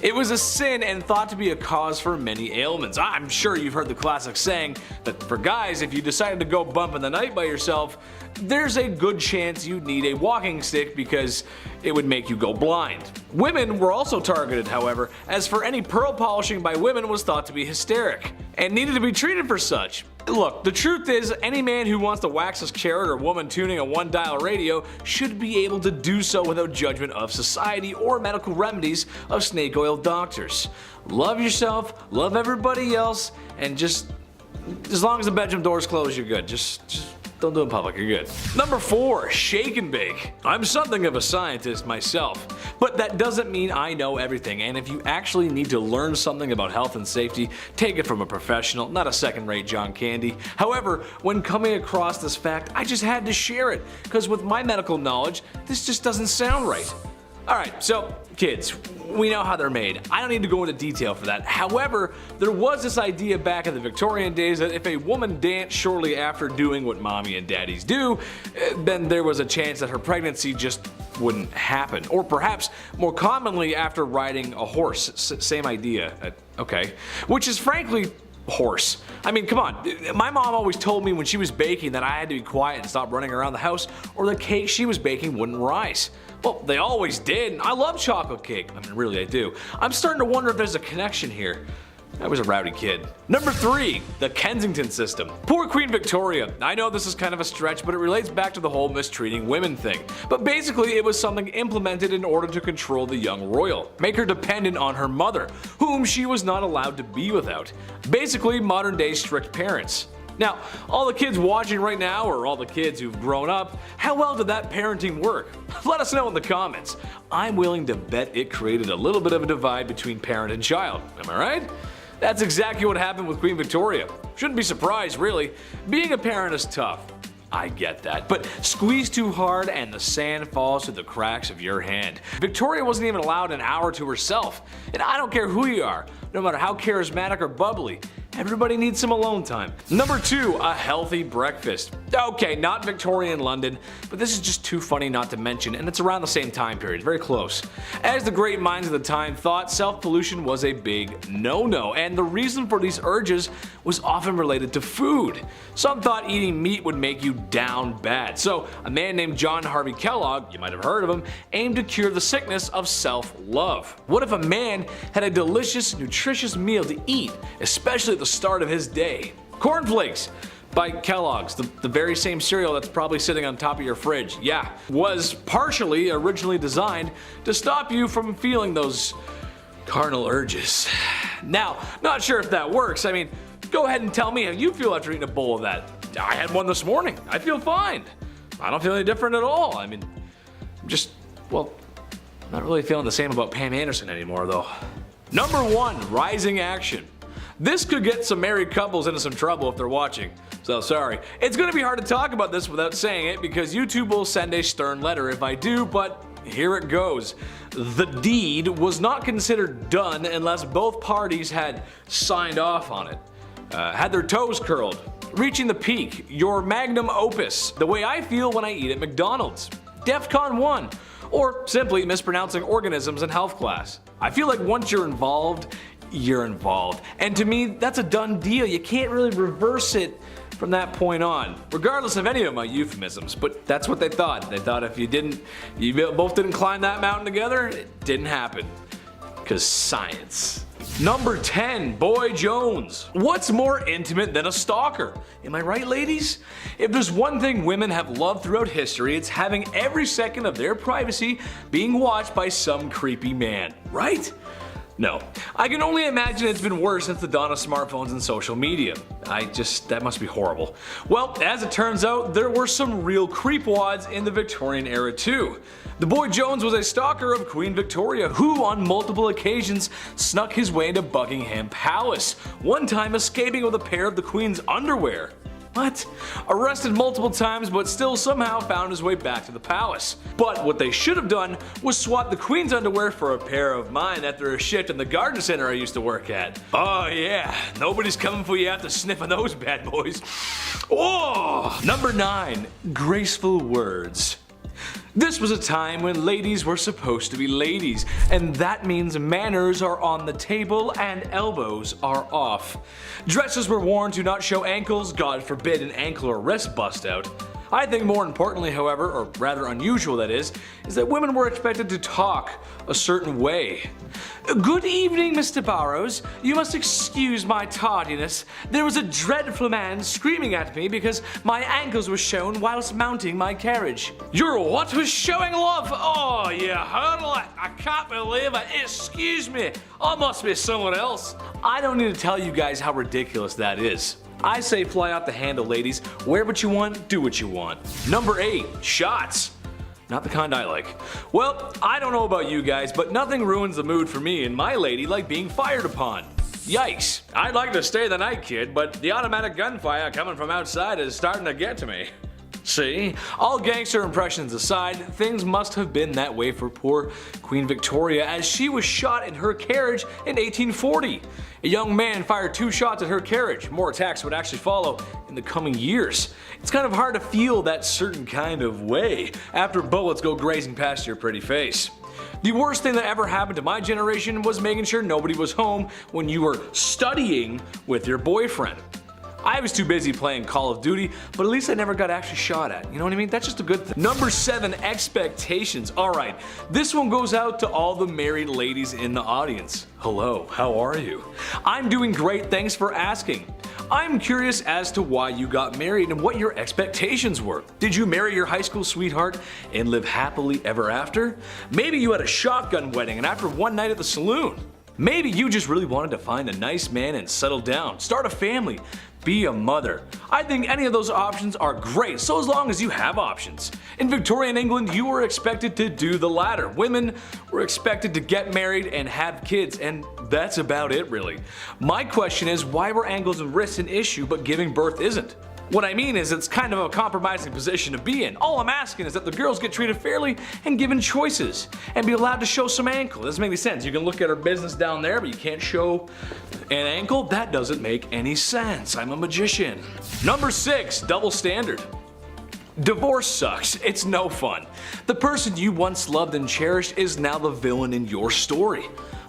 It was a sin and thought to be a cause for many ailments. I'm sure you've heard the classic saying that for guys, if you decided to go bump in the night by yourself, there's a good chance you'd need a walking stick because it would make you go blind. Women were also targeted, however, as for any pearl polishing by women was thought to be hysteric and needed to be treated for such. Look, the truth is, any man who wants to wax his carrot or woman tuning a one-dial radio should be able to do so without judgment of society or medical remedies of snake oil doctors. Love yourself, love everybody else, and just as long as the bedroom door's closed, you're good. Just don't do it in public, you're good. Number 4, shake and bake. I'm something of a scientist myself, but that doesn't mean I know everything, and if you actually need to learn something about health and safety, take it from a professional, not a second-rate John Candy. However, when coming across this fact, I just had to share it, because with my medical knowledge, this just doesn't sound right. Alright, so kids, we know how they're made. I don't need to go into detail for that. However, there was this idea back in the Victorian days that if a woman danced shortly after doing what mommy and daddies do, then there was a chance that her pregnancy just wouldn't happen. Or perhaps more commonly after riding a horse. Same idea. Okay. Which is frankly horse. I mean, come on. My mom always told me when she was baking that I had to be quiet and stop running around the house or the cake she was baking wouldn't rise. Well, they always did. I love chocolate cake. I mean, really, I do. I'm starting to wonder if there's a connection here. I was a rowdy kid. Number 3, the Kensington system. Poor Queen Victoria. I know this is kind of a stretch, but it relates back to the whole mistreating women thing. But basically, it was something implemented in order to control the young royal, make her dependent on her mother, whom she was not allowed to be without. Basically, modern day strict parents. Now, all the kids watching right now, or all the kids who've grown up, how well did that parenting work? Let us know in the comments. I'm willing to bet it created a little bit of a divide between parent and child. Am I right? That's exactly what happened with Queen Victoria. Shouldn't be surprised, really. Being a parent is tough. I get that, but squeeze too hard and the sand falls through the cracks of your hand. Victoria wasn't even allowed an hour to herself, and I don't care who you are, no matter how charismatic or bubbly. Everybody needs some alone time. Number 2, a healthy breakfast. Okay, not Victorian London, but this is just too funny not to mention, and it's around the same time period, very close. As the great minds of the time thought, self-pollution was a big no-no, and the reason for these urges was often related to food. Some thought eating meat would make you down bad, so a man named John Harvey Kellogg, you might have heard of him, aimed to cure the sickness of self-love. What if a man had a delicious, nutritious meal to eat, especially at the start of his day? Cornflakes by Kellogg's, the very same cereal that's probably sitting on top of your fridge, yeah, was partially originally designed to stop you from feeling those carnal urges. Now, not sure if that works. I mean, go ahead and tell me how you feel after eating a bowl of that. I had one this morning. I feel fine. I don't feel any different at all. I mean, I'm just, well, not really feeling the same about Pam Anderson anymore though. Number 1, rising action. This could get some married couples into some trouble if they're watching, so sorry. It's gonna be hard to talk about this without saying it because YouTube will send a stern letter if I do, but here it goes. The deed was not considered done unless both parties had signed off on it, had their toes curled, reaching the peak, your magnum opus, the way I feel when I eat at McDonald's, DEFCON 1, or simply mispronouncing organisms in health class. I feel like once you're involved, you're involved. And to me, that's a done deal. You can't really reverse it from that point on, regardless of any of my euphemisms, but that's what they thought. They thought if you both didn't climb that mountain together, it didn't happen. 'Cause science. Number 10, Boy Jones. What's more intimate than a stalker? Am I right, ladies? If there's one thing women have loved throughout history, it's having every second of their privacy being watched by some creepy man, right? No. I can only imagine it's been worse since the dawn of smartphones and social media. That must be horrible. Well, as it turns out, there were some real creepwads in the Victorian era too. The Boy Jones was a stalker of Queen Victoria who on multiple occasions snuck his way into Buckingham Palace, one time escaping with a pair of the Queen's underwear. What? Arrested multiple times but still somehow found his way back to the palace. But what they should have done was swap the queen's underwear for a pair of mine after a shift in the garden center I used to work at. Oh yeah, nobody's coming for you after sniffing those bad boys. Oh! Number 9. Graceful words. This was a time when ladies were supposed to be ladies, and that means manners are on the table and elbows are off. Dresses were worn to not show ankles, God forbid an ankle or wrist bust out. I think more importantly, however, or rather unusual that is that women were expected to talk a certain way. Good evening, Mr. Barrows. You must excuse my tardiness. There was a dreadful man screaming at me because my ankles were shown whilst mounting my carriage. Your what was showing, love? Oh, you hurdle it. I can't believe it. Excuse me. I must be someone else. I don't need to tell you guys how ridiculous that is. I say fly out the handle, ladies. Wear what you want, do what you want. Number 8. Shots. Not the kind I like. Well, I don't know about you guys, but nothing ruins the mood for me and my lady like being fired upon. Yikes. I'd like to stay the night, kid, but the automatic gunfire coming from outside is starting to get to me. See? All gangster impressions aside, things must have been that way for poor Queen Victoria as she was shot in her carriage in 1840. A young man fired 2 shots at her carriage. More attacks would actually follow in the coming years. It's kind of hard to feel that certain kind of way after bullets go grazing past your pretty face. The worst thing that ever happened to my generation was making sure nobody was home when you were studying with your boyfriend. I was too busy playing Call of Duty, but at least I never got actually shot at. You know what I mean? That's just a good thing. Number 7, expectations. Alright, this one goes out to all the married ladies in the audience. Hello, how are you? I'm doing great, thanks for asking. I'm curious as to why you got married and what your expectations were. Did you marry your high school sweetheart and live happily ever after? Maybe you had a shotgun wedding and after one night at the saloon. Maybe you just really wanted to find a nice man and settle down, start a family, be a mother. I think any of those options are great, so as long as you have options. In Victorian England, you were expected to do the latter. Women were expected to get married and have kids, and that's about it really. My question is, why were ankles and wrists an issue but giving birth isn't? What I mean is it's kind of a compromising position to be in. All I'm asking is that the girls get treated fairly and given choices and be allowed to show some ankle. It doesn't make any sense. You can look at her business down there but you can't show an ankle? That doesn't make any sense. I'm a magician. Number 6, double standard. Divorce sucks. It's no fun. The person you once loved and cherished is now the villain in your story.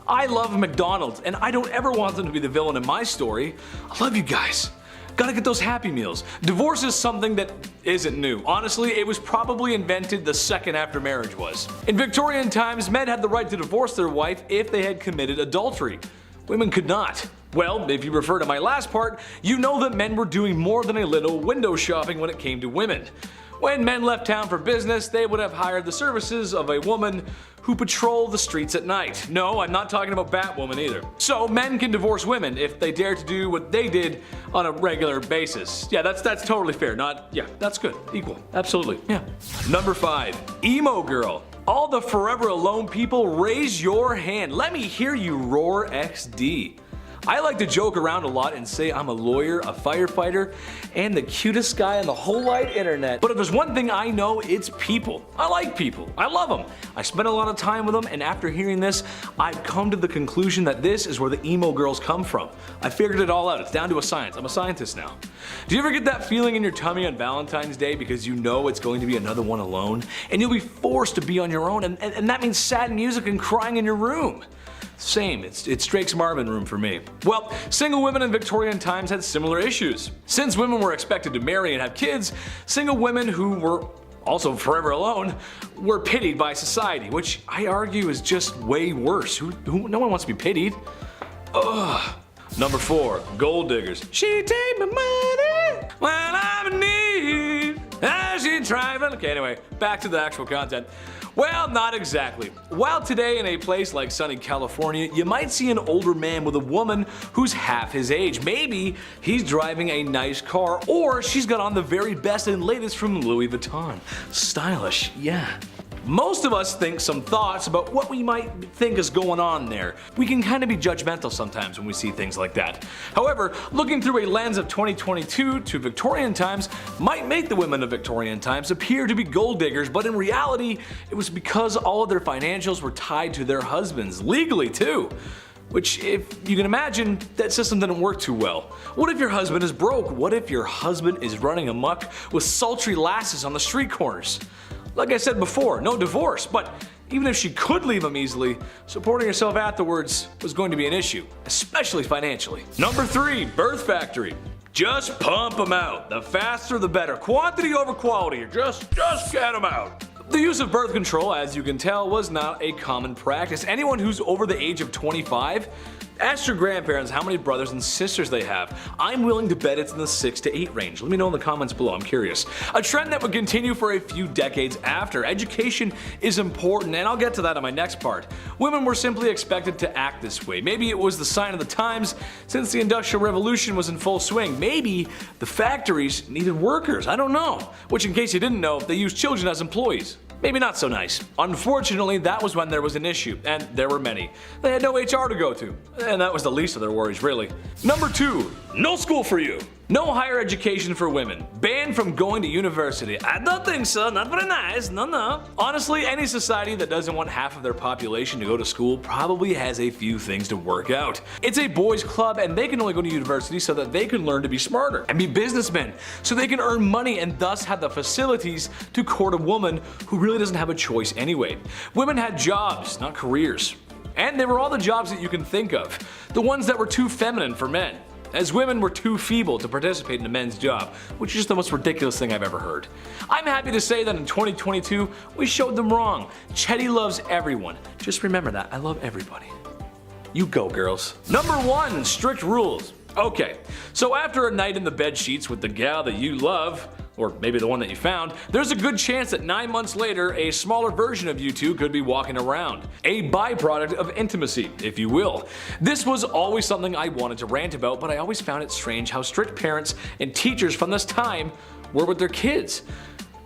I love McDonald's and I don't ever want them to be the villain in my story. I love you guys. Gotta get those Happy Meals. Divorce is something that isn't new. Honestly, it was probably invented the second after marriage was. In Victorian times, men had the right to divorce their wife if they had committed adultery. Women could not. Well, if you refer to my last part, you know that men were doing more than a little window shopping when it came to women. When men left town for business, they would have hired the services of a woman who patrolled the streets at night. No, I'm not talking about Batwoman either. So men can divorce women if they dare to do what they did on a regular basis. Yeah, that's totally fair. That's good. Equal. Absolutely. Yeah. Number 5, emo girl. All the forever alone people, raise your hand. Let me hear you roar XD. I like to joke around a lot and say I'm a lawyer, a firefighter, and the cutest guy on the whole wide internet. But if there's one thing I know, it's people. I like people. I love them. I spend a lot of time with them, and after hearing this, I've come to the conclusion that this is where the emo girls come from. I figured it all out. It's down to a science. I'm a scientist now. Do you ever get that feeling in your tummy on Valentine's Day because you know it's going to be another one alone? And you'll be forced to be on your own, and that means sad music and crying in your room. Same, it's Drake's Marvin room for me. Well, single women in Victorian times had similar issues. Since women were expected to marry and have kids, single women who were also forever alone were pitied by society, which I argue is just way worse. No one wants to be pitied. Ugh. Number 4, gold diggers. She take my money when I'm in need. As she travel. Okay, anyway, back to the actual content. Well, not exactly. While today in a place like sunny California, you might see an older man with a woman who's half his age. Maybe he's driving a nice car, or she's got on the very best and latest from Louis Vuitton. Stylish, yeah. Most of us think some thoughts about what we might think is going on there. We can kind of be judgmental sometimes when we see things like that. However, looking through a lens of 2022 to Victorian times might make the women of Victorian times appear to be gold diggers, but in reality, it was because all of their financials were tied to their husbands, legally too. Which, if you can imagine, that system didn't work too well. What if your husband is broke? What if your husband is running amok with sultry lasses on the street corners? Like I said before, no divorce, but even if she could leave him easily, supporting herself afterwards was going to be an issue, especially financially. Number 3, birth factory. Just pump them out. The faster the better. Quantity over quality. Just get them out. The use of birth control, as you can tell, was not a common practice. Anyone who's over the age of 25, ask your grandparents how many brothers and sisters they have. I'm willing to bet it's in the 6 to 8 range. Let me know in the comments below, I'm curious. A trend that would continue for a few decades after. Education is important, and I'll get to that in my next part. Women were simply expected to act this way. Maybe it was the sign of the times since the Industrial Revolution was in full swing. Maybe the factories needed workers, I don't know. Which, in case you didn't know, they used children as employees. Maybe not so nice. Unfortunately, that was when there was an issue, and there were many. They had no HR to go to, and that was the least of their worries, really. Number 2, no school for you. No higher education for women. Banned from going to university. I don't think so, not very nice, no. Honestly, any society that doesn't want half of their population to go to school probably has a few things to work out. It's a boys' club, and they can only go to university so that they can learn to be smarter and be businessmen, so they can earn money and thus have the facilities to court a woman who really doesn't have a choice anyway. Women had jobs, not careers. And they were all the jobs that you can think of. The ones that were too feminine for men, as women were too feeble to participate in a men's job, which is just the most ridiculous thing I've ever heard. I'm happy to say that in 2022, we showed them wrong. Chetty loves everyone. Just remember that, I love everybody. You go, girls. Number 1, strict rules. Okay, so after a night in the bed sheets with the gal that you love, or maybe the one that you found, there's a good chance that 9 months later, a smaller version of you two could be walking around. A byproduct of intimacy, if you will. This was always something I wanted to rant about, but I always found it strange how strict parents and teachers from this time were with their kids.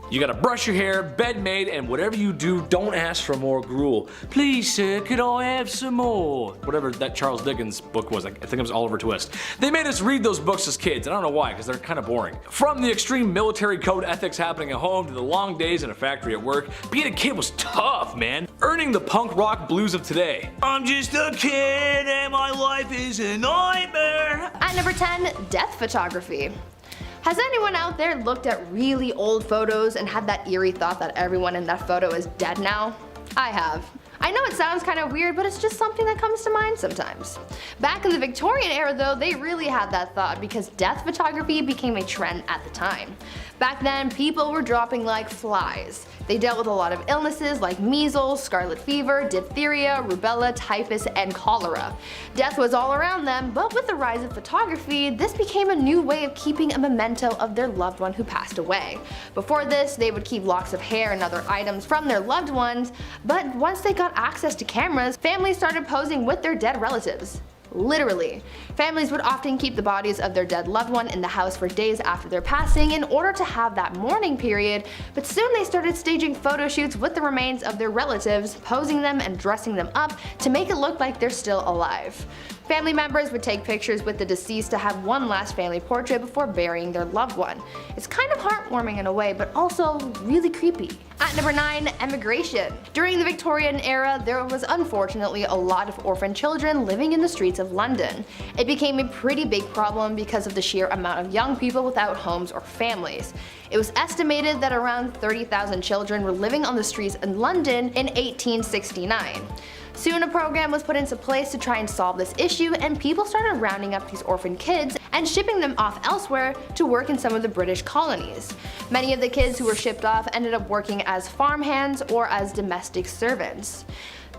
You gotta brush your hair, bed made, and whatever you do, don't ask for more gruel. Please, sir, could I have some more? Whatever that Charles Dickens book was, I think it was Oliver Twist. They made us read those books as kids, and I don't know why, because they're kind of boring. From the extreme military code ethics happening at home to the long days in a factory at work, being a kid was tough, man. Earning the punk rock blues of today. I'm just a kid and my life is a nightmare. At number 10, death photography. Has anyone out there looked at really old photos and had that eerie thought that everyone in that photo is dead now? I have. I know it sounds kind of weird, but it's just something that comes to mind sometimes. Back in the Victorian era though, they really had that thought because death photography became a trend at the time. Back then, people were dropping like flies. They dealt with a lot of illnesses like measles, scarlet fever, diphtheria, rubella, typhus, and cholera. Death was all around them, but with the rise of photography, this became a new way of keeping a memento of their loved one who passed away. Before this, they would keep locks of hair and other items from their loved ones, but once they got access to cameras, families started posing with their dead relatives. Literally. Families would often keep the bodies of their dead loved one in the house for days after their passing in order to have that mourning period, but soon they started staging photo shoots with the remains of their relatives, posing them and dressing them up to make it look like they're still alive. Family members would take pictures with the deceased to have one last family portrait before burying their loved one. It's kind of heartwarming in a way, but also really creepy. At number 9, emigration. During the Victorian era, there was unfortunately a lot of orphan children living in the streets of London. It became a pretty big problem because of the sheer amount of young people without homes or families. It was estimated that around 30,000 children were living on the streets in London in 1869. Soon a program was put into place to try and solve this issue, and people started rounding up these orphan kids and shipping them off elsewhere to work in some of the British colonies. Many of the kids who were shipped off ended up working as farmhands or as domestic servants.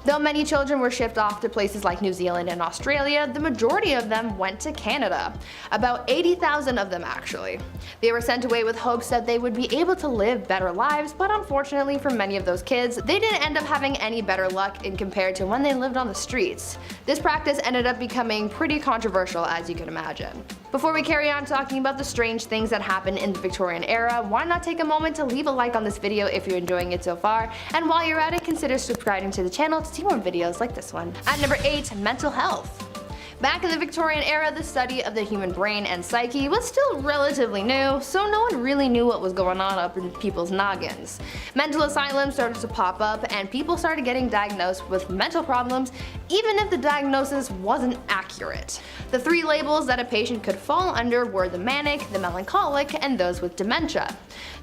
Though many children were shipped off to places like New Zealand and Australia, the majority of them went to Canada. About 80,000 of them actually. They were sent away with hopes that they would be able to live better lives, but unfortunately for many of those kids, they didn't end up having any better luck in compared to when they lived on the streets. This practice ended up becoming pretty controversial, as you can imagine. Before we carry on talking about the strange things that happened in the Victorian era, why not take a moment to leave a like on this video if you're enjoying it so far, and while you're at it, consider subscribing to the channel to see more videos like this one. At number 8, mental health. Back in the Victorian era, the study of the human brain and psyche was still relatively new, so no one really knew what was going on up in people's noggins. Mental asylums started to pop up, and people started getting diagnosed with mental problems, even if the diagnosis wasn't accurate. The 3 labels that a patient could fall under were the manic, the melancholic, and those with dementia.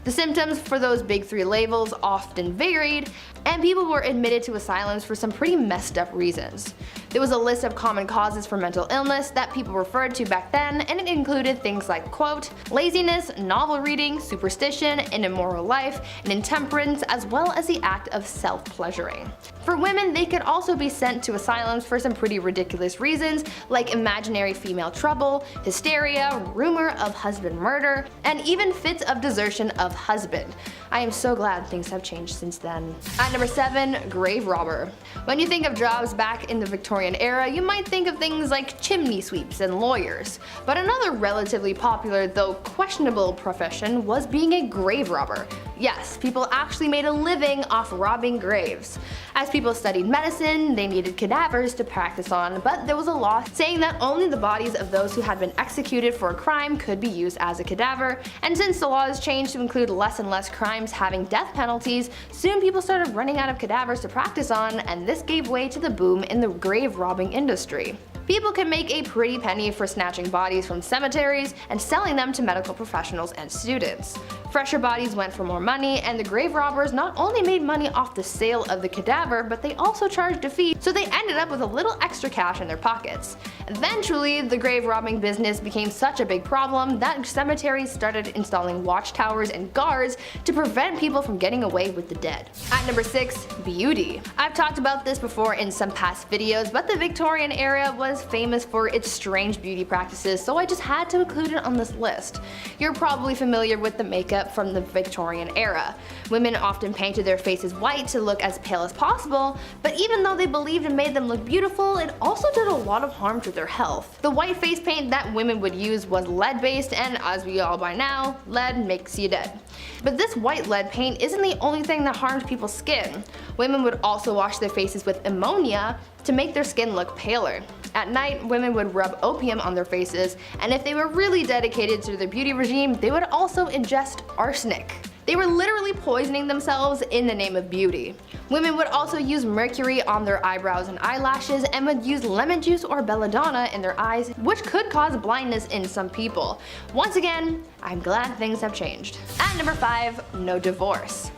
The symptoms for those big 3 labels often varied, and people were admitted to asylums for some pretty messed up reasons. There was a list of common causes for mental illness that people referred to back then, and it included things like, quote, laziness, novel reading, superstition, an immoral life, and intemperance, as well as the act of self-pleasuring. For women, they could also be sent to asylums for some pretty ridiculous reasons, like imaginary female trouble, hysteria, rumor of husband murder, and even fits of desertion of husband. I am so glad things have changed since then. At number 7, grave robber. When you think of jobs back in the Victorian era, you might think of things like chimney sweeps and lawyers. But another relatively popular, though questionable profession was being a grave robber. Yes, people actually made a living off robbing graves. As people studied medicine, they needed cadavers to practice on, but there was a law saying that only the bodies of those who had been executed for a crime could be used as a cadaver, and since the laws changed to include less and less crimes having death penalties, soon people started running out of cadavers to practice on, and this gave way to the boom in the grave robbing industry. People could make a pretty penny for snatching bodies from cemeteries and selling them to medical professionals and students. Fresher bodies went for more money, and the grave robbers not only made money off the sale of the cadaver, but they also charged a fee, so they ended up with a little extra cash in their pockets. Eventually, the grave robbing business became such a big problem that cemeteries started installing watchtowers and guards to prevent people from getting away with the dead. At number 6, beauty. I've talked about this before in some past videos, but the Victorian era was famous for its strange beauty practices, so I just had to include it on this list. You're probably familiar with the makeup from the Victorian era. Women often painted their faces white to look as pale as possible, but even though they believed it made them look beautiful, it also did a lot of harm to their health. The white face paint that women would use was lead based, and as we all by now, lead makes you dead. But this white lead paint isn't the only thing that harmed people's skin. Women would also wash their faces with ammonia to make their skin look paler. At night, women would rub opium on their faces, and if they were really dedicated to their beauty regime, they would also ingest arsenic. They were literally poisoning themselves in the name of beauty. Women would also use mercury on their eyebrows and eyelashes, and would use lemon juice or belladonna in their eyes, which could cause blindness in some people. Once again, I'm glad things have changed. At number 5, no divorce.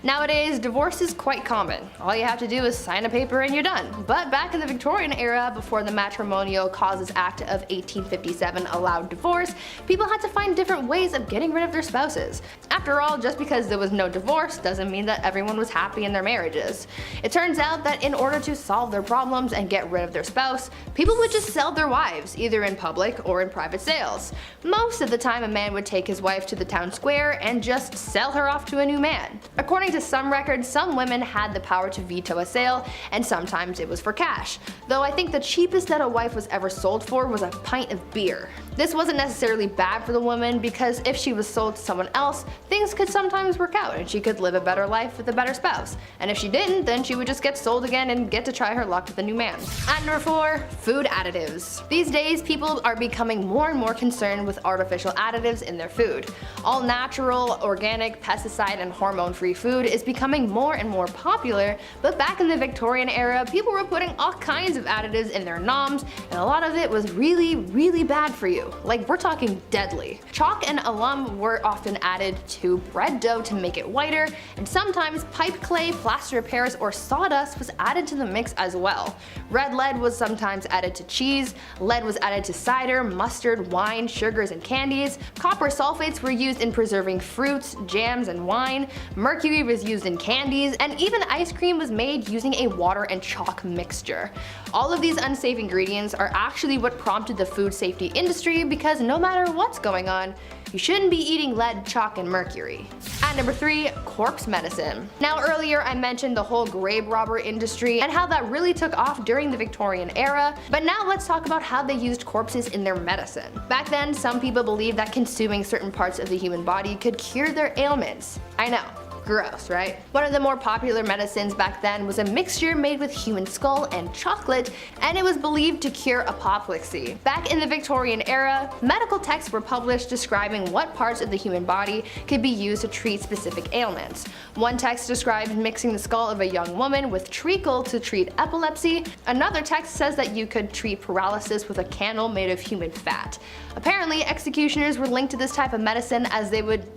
Nowadays, divorce is quite common. All you have to do is sign a paper and you're done. But back in the Victorian era, before the Matrimonial Causes Act of 1857 allowed divorce, people had to find different ways of getting rid of their spouses. After all, just because there was no divorce doesn't mean that everyone was happy in their marriages. It turns out that in order to solve their problems and get rid of their spouse, people would just sell their wives, either in public or in private sales. Most of the time, a man would take his wife to the town square and just sell her off to a new man. According to some records, some women had the power to veto a sale, and sometimes it was for cash. Though I think the cheapest that a wife was ever sold for was a pint of beer. This wasn't necessarily bad for the woman, because if she was sold to someone else, things could sometimes work out and she could live a better life with a better spouse. And if she didn't, then she would just get sold again and get to try her luck with a new man. At number 4, food additives. These days, people are becoming more and more concerned with artificial additives in their food. All natural, organic, pesticide, and hormone-free food is becoming more and more popular, but back in the Victorian era, people were putting all kinds of additives in their noms, and a lot of it was really, really bad for you. Like, we're talking deadly. Chalk and alum were often added to bread dough to make it whiter, and sometimes pipe clay, plaster of Paris, or sawdust was added to the mix as well. Red lead was sometimes added to cheese, lead was added to cider, mustard, wine, sugars, and candies, copper sulfates were used in preserving fruits, jams, and wine, mercury was used in candies, and even ice cream was made using a water and chalk mixture. All of these unsafe ingredients are actually what prompted the food safety industry, because no matter what's going on, You shouldn't be eating lead, chalk, and mercury. At number 3, corpse medicine. Now earlier I mentioned the whole grave robber industry and how that really took off during the Victorian era, but now let's talk about how they used corpses in their medicine. Back then, some people believed that consuming certain parts of the human body could cure their ailments. I know. Gross, right? One of the more popular medicines back then was a mixture made with human skull and chocolate, and it was believed to cure apoplexy. Back in the Victorian era, medical texts were published describing what parts of the human body could be used to treat specific ailments. One text described mixing the skull of a young woman with treacle to treat epilepsy. Another text says that you could treat paralysis with a candle made of human fat. Apparently, executioners were linked to this type of medicine as they would,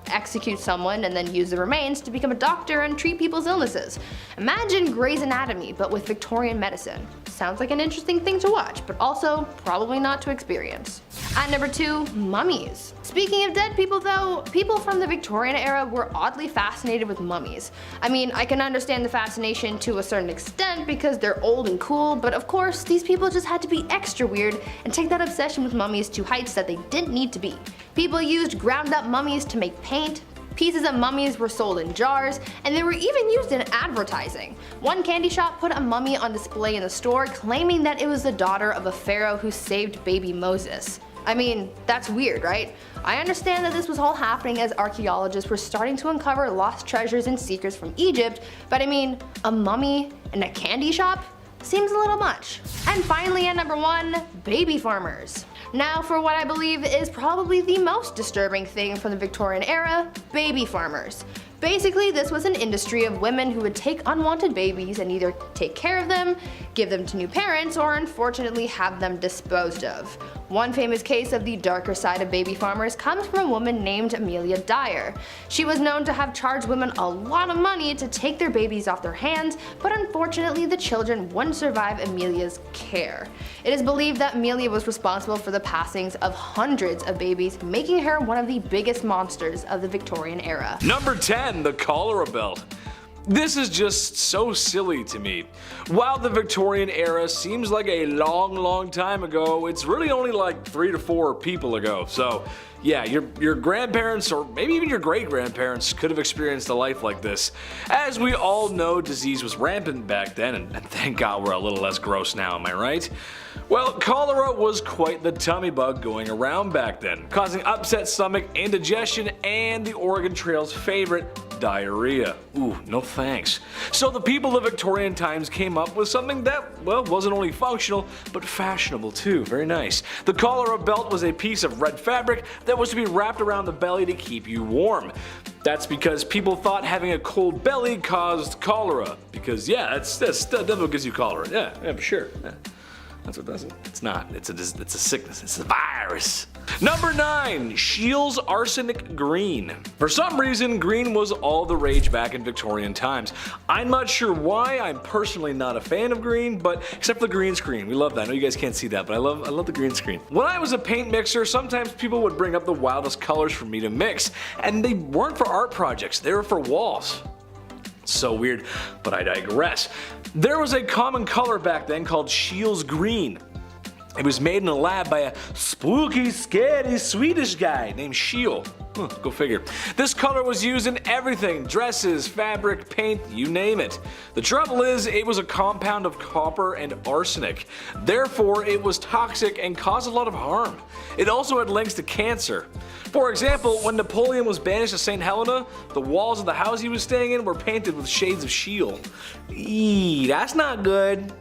execute someone and then use the remains to become a doctor and treat people's illnesses. Imagine Grey's Anatomy, but with Victorian medicine. Sounds like an interesting thing to watch, but also probably not to experience. At number 2, mummies. Speaking of dead people though, people from the Victorian era were oddly fascinated with mummies. I mean, I can understand the fascination to a certain extent because they're old and cool, but of course, these people just had to be extra weird and take that obsession with mummies to heights that they didn't need to be. People used ground up mummies to make paint. Pieces of mummies were sold in jars, and they were even used in advertising. One candy shop put a mummy on display in the store, claiming that it was the daughter of a pharaoh who saved baby Moses. I mean, that's weird, right? I understand that this was all happening as archaeologists were starting to uncover lost treasures and secrets from Egypt, but I mean, a mummy in a candy shop? Seems a little much. And finally at number 1, baby farmers. Now for what I believe is probably the most disturbing thing from the Victorian era, baby farmers. Basically, this was an industry of women who would take unwanted babies and either take care of them, give them to new parents, or unfortunately have them disposed of. One famous case of the darker side of baby farmers comes from a woman named Amelia Dyer. She was known to have charged women a lot of money to take their babies off their hands, but unfortunately the children wouldn't survive Amelia's care. It is believed that Amelia was responsible for the passings of hundreds of babies, making her one of the biggest monsters of the Victorian era. Number 10, the cholera belt. This is just so silly to me. While the Victorian era seems like a long time ago, it's really only like 3 to 4 people ago. So yeah, your grandparents or maybe even your great-grandparents could have experienced a life like this. As we all know, disease was rampant back then, and thank God we're a little less gross now, am I right? Well, cholera was quite the tummy bug going around back then, causing upset stomach, indigestion, and the Oregon Trail's favorite, diarrhea. Ooh, no thanks. So the people of Victorian times came up with something that, well, wasn't only functional, but fashionable too. Very nice. The cholera belt was a piece of red fabric that was to be wrapped around the belly to keep you warm. That's because people thought having a cold belly caused cholera. Because yeah, that what gives you cholera. Yeah, for sure. Yeah. That's what does it. It's not. It's a sickness. It's a virus. Number 9, Scheele's Arsenic Green. For some reason, green was all the rage back in Victorian times. I'm not sure why. I'm personally not a fan of green, but except for the green screen. We love that. I know you guys can't see that, but I love the green screen. When I was a paint mixer, sometimes people would bring up the wildest colors for me to mix, and they weren't for art projects. They were for walls. So weird, but I digress. There was a common color back then called Scheele's Green. It was made in a lab by a spooky, scary Swedish guy named Scheele. Go figure. This color was used in everything, dresses, fabric, paint, you name it. The trouble is, it was a compound of copper and arsenic. Therefore, it was toxic and caused a lot of harm. It also had links to cancer. For example, when Napoleon was banished to St. Helena, the walls of the house he was staying in were painted with shades of Scheele. Eee, that's not good.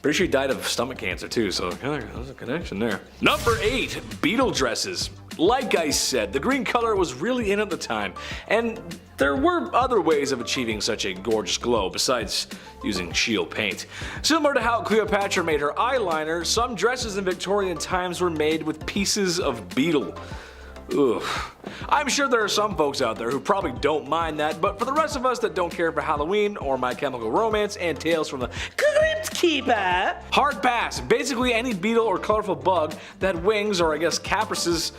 Pretty sure he died of stomach cancer too, so there's a connection there. Number 8, beetle dresses. Like I said, the green color was really in at the time, and there were other ways of achieving such a gorgeous glow besides using Scheele paint. Similar to how Cleopatra made her eyeliner, some dresses in Victorian times were made with pieces of beetle. Ugh. I'm sure there are some folks out there who probably don't mind that, but for the rest of us that don't care for Halloween or My Chemical Romance and Tales from the Crypt Keeper, hard pass. Basically any beetle or colorful bug that wings, or I guess caprices,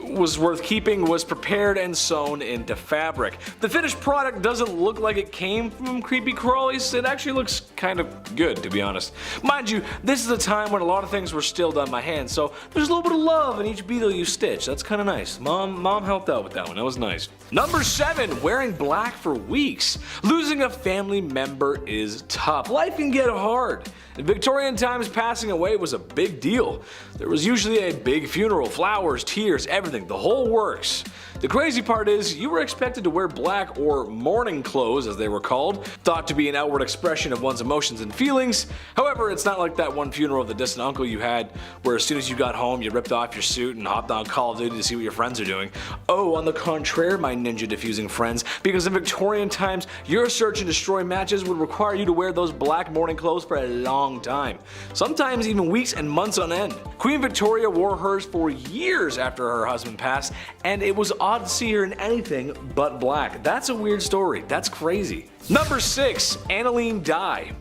was worth keeping was prepared and sewn into fabric. The finished product doesn't look like it came from creepy crawlies. It actually looks kind of good, to be honest. Mind you, this is a time when a lot of things were still done by hand, so there's a little bit of love in each beetle you stitch. That's kind of nice. Mom helped out with that one. That was nice. Number 7, wearing black for weeks. Losing a family member is tough. Life can get hard. In Victorian times, passing away was a big deal. There was usually a big funeral, flowers, tears, everything, the whole works. The crazy part is, you were expected to wear black, or mourning clothes as they were called, thought to be an outward expression of one's emotions and feelings. However, it's not like that one funeral of the distant uncle you had, where as soon as you got home you ripped off your suit and hopped on Call of Duty to see what your friends are doing. Oh, on the contrary, my ninja diffusing friends, because in Victorian times, your search and destroy matches would require you to wear those black mourning clothes for a long time. Sometimes even weeks and months on end. Queen Victoria wore hers for years after her husband passed, and it was odd to see her in anything but black. That's a weird story. That's crazy. Number 6, aniline dye.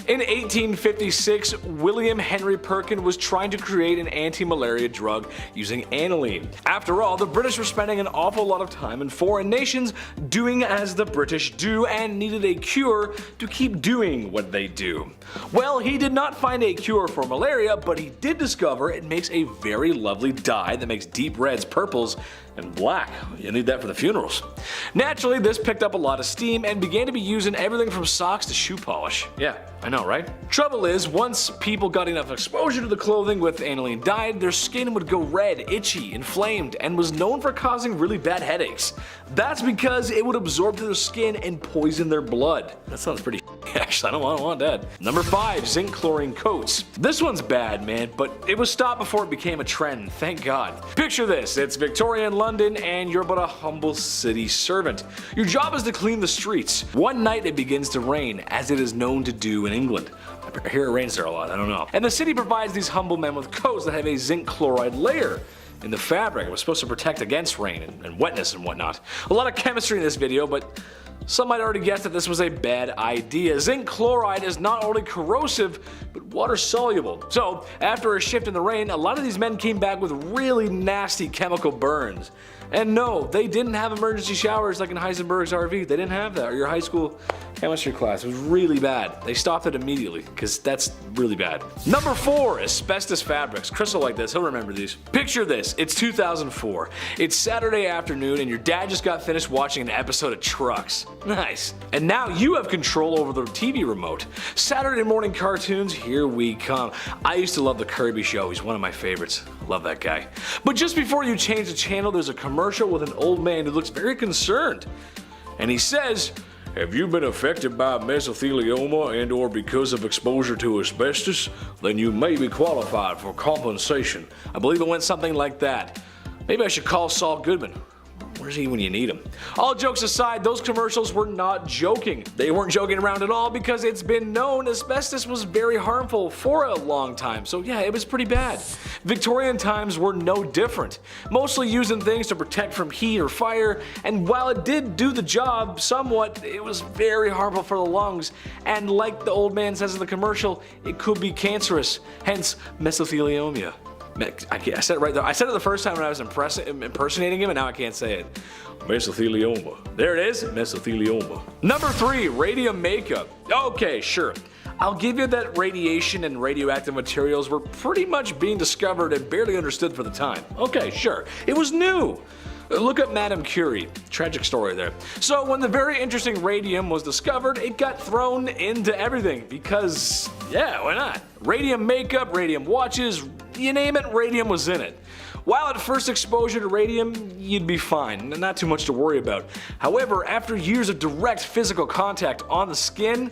In 1856, William Henry Perkin was trying to create an anti-malaria drug using aniline. After all, the British were spending an awful lot of time in foreign nations doing as the British do and needed a cure to keep doing what they do. Well, he did not find a cure for malaria, but he did discover it makes a very lovely dye that makes deep reds, purples, and black. You need that for the funerals. Naturally, this picked up a lot of steam and began to be used in everything from socks to shoe polish. Yeah, I know, right? Trouble is, once people got enough exposure to the clothing with aniline dye, their skin would go red, itchy, inflamed, and was known for causing really bad headaches. That's because it would absorb to their skin and poison their blood. That sounds pretty actually, I don't want that. Number 5, zinc chlorine coats. This one's bad, man, but it was stopped before it became a trend, thank God. Picture this, it's Victorian London and you're but a humble city servant. Your job is to clean the streets. One night it begins to rain, as it is known to do in England. I hear it rains there a lot, I don't know. And the city provides these humble men with coats that have a zinc chloride layer in the fabric. It was supposed to protect against rain and wetness and whatnot. A lot of chemistry in this video, but some might already guess that this was a bad idea. Zinc chloride is not only corrosive, but water soluble. So, after a shift in the rain, a lot of these men came back with really nasty chemical burns. And no, they didn't have emergency showers like in Heisenberg's RV. They didn't have that, or your high school chemistry class. It was really bad. They stopped it immediately, because that's really bad. Number 4, asbestos fabrics. Chris will like this, he'll remember these. Picture this, it's 2004. It's Saturday afternoon and your dad just got finished watching an episode of Trucks. Nice. And now you have control over the TV remote. Saturday morning cartoons, here we come. I used to love the Kirby Show, he's one of my favorites. Love that guy. But just before you change the channel, there's a commercial with an old man who looks very concerned. And he says, "Have you been affected by mesothelioma and or because of exposure to asbestos? Then you may be qualified for compensation." I believe it went something like that. Maybe I should call Saul Goodman. Where's he when you need him? All jokes aside, those commercials were not joking. They weren't joking around at all because it's been known asbestos was very harmful for a long time. So yeah, it was pretty bad. Victorian times were no different. Mostly used in things to protect from heat or fire, and while it did do the job somewhat, it was very harmful for the lungs. And like the old man says in the commercial, it could be cancerous, hence mesothelioma. I said it right there. I said it the first time when I was impersonating him, and now I can't say it. Mesothelioma. There it is, mesothelioma. Number 3, radium makeup. Okay, sure. I'll give you that radiation and radioactive materials were pretty much being discovered and barely understood for the time. Okay, sure. It was new. Look at Madame Curie. Tragic story there. So when the very interesting radium was discovered, it got thrown into everything because, yeah, why not? Radium makeup, radium watches, you name it, radium was in it. While at first exposure to radium, you'd be fine, not too much to worry about. However, after years of direct physical contact on the skin,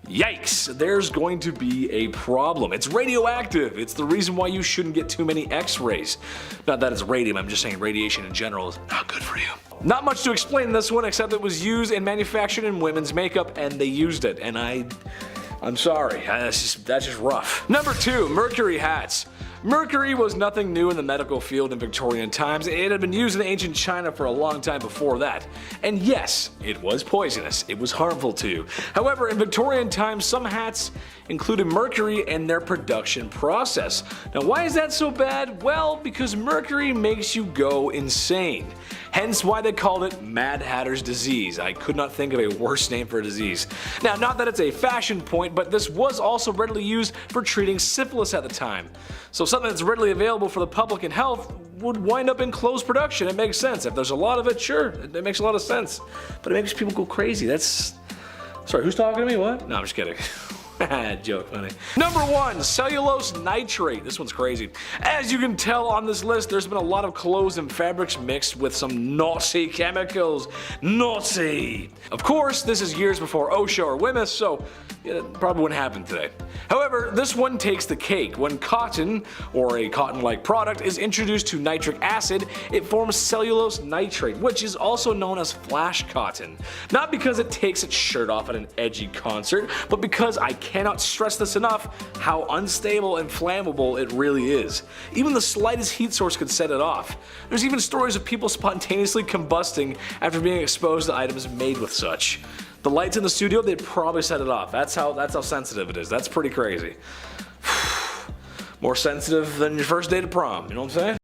yikes, there's going to be a problem. It's radioactive. It's the reason why you shouldn't get too many x-rays. Not that it's radium, I'm just saying radiation in general is not good for you. Not much to explain in this one except it was used and manufactured in women's makeup and they used it, and I'm sorry, that's just rough. Number 2, mercury hats. Mercury was nothing new in the medical field in Victorian times. It had been used in ancient China for a long time before that. And yes, it was poisonous. It was harmful to you. However, in Victorian times, some hats included mercury in their production process. Now, why is that so bad? Well, because mercury makes you go insane. Hence why they called it Mad Hatter's disease. I could not think of a worse name for a disease. Now, not that it's a fashion point, but this was also readily used for treating syphilis at the time. So something that's readily available for the public and health would wind up in closed production. It makes sense. If there's a lot of it, sure, it makes a lot of sense. But it makes people go crazy. That's... Sorry, who's talking to me? What? No, I'm just kidding. Joke, funny. Number 1, cellulose nitrate. This one's crazy. As you can tell on this list, there's been a lot of clothes and fabrics mixed with some naughty chemicals. Naughty! Of course, this is years before OSHA or WMS, so it probably wouldn't happen today. However, this one takes the cake. When cotton, or a cotton-like product, is introduced to nitric acid, it forms cellulose nitrate, which is also known as flash cotton. Not because it takes its shirt off at an edgy concert, but because I cannot stress this enough, how unstable and flammable it really is. Even the slightest heat source could set it off. There's even stories of people spontaneously combusting after being exposed to items made with such. The lights in the studio, they'd probably set it off. That's how sensitive it is. That's pretty crazy. More sensitive than your first day to prom, you know what I'm saying?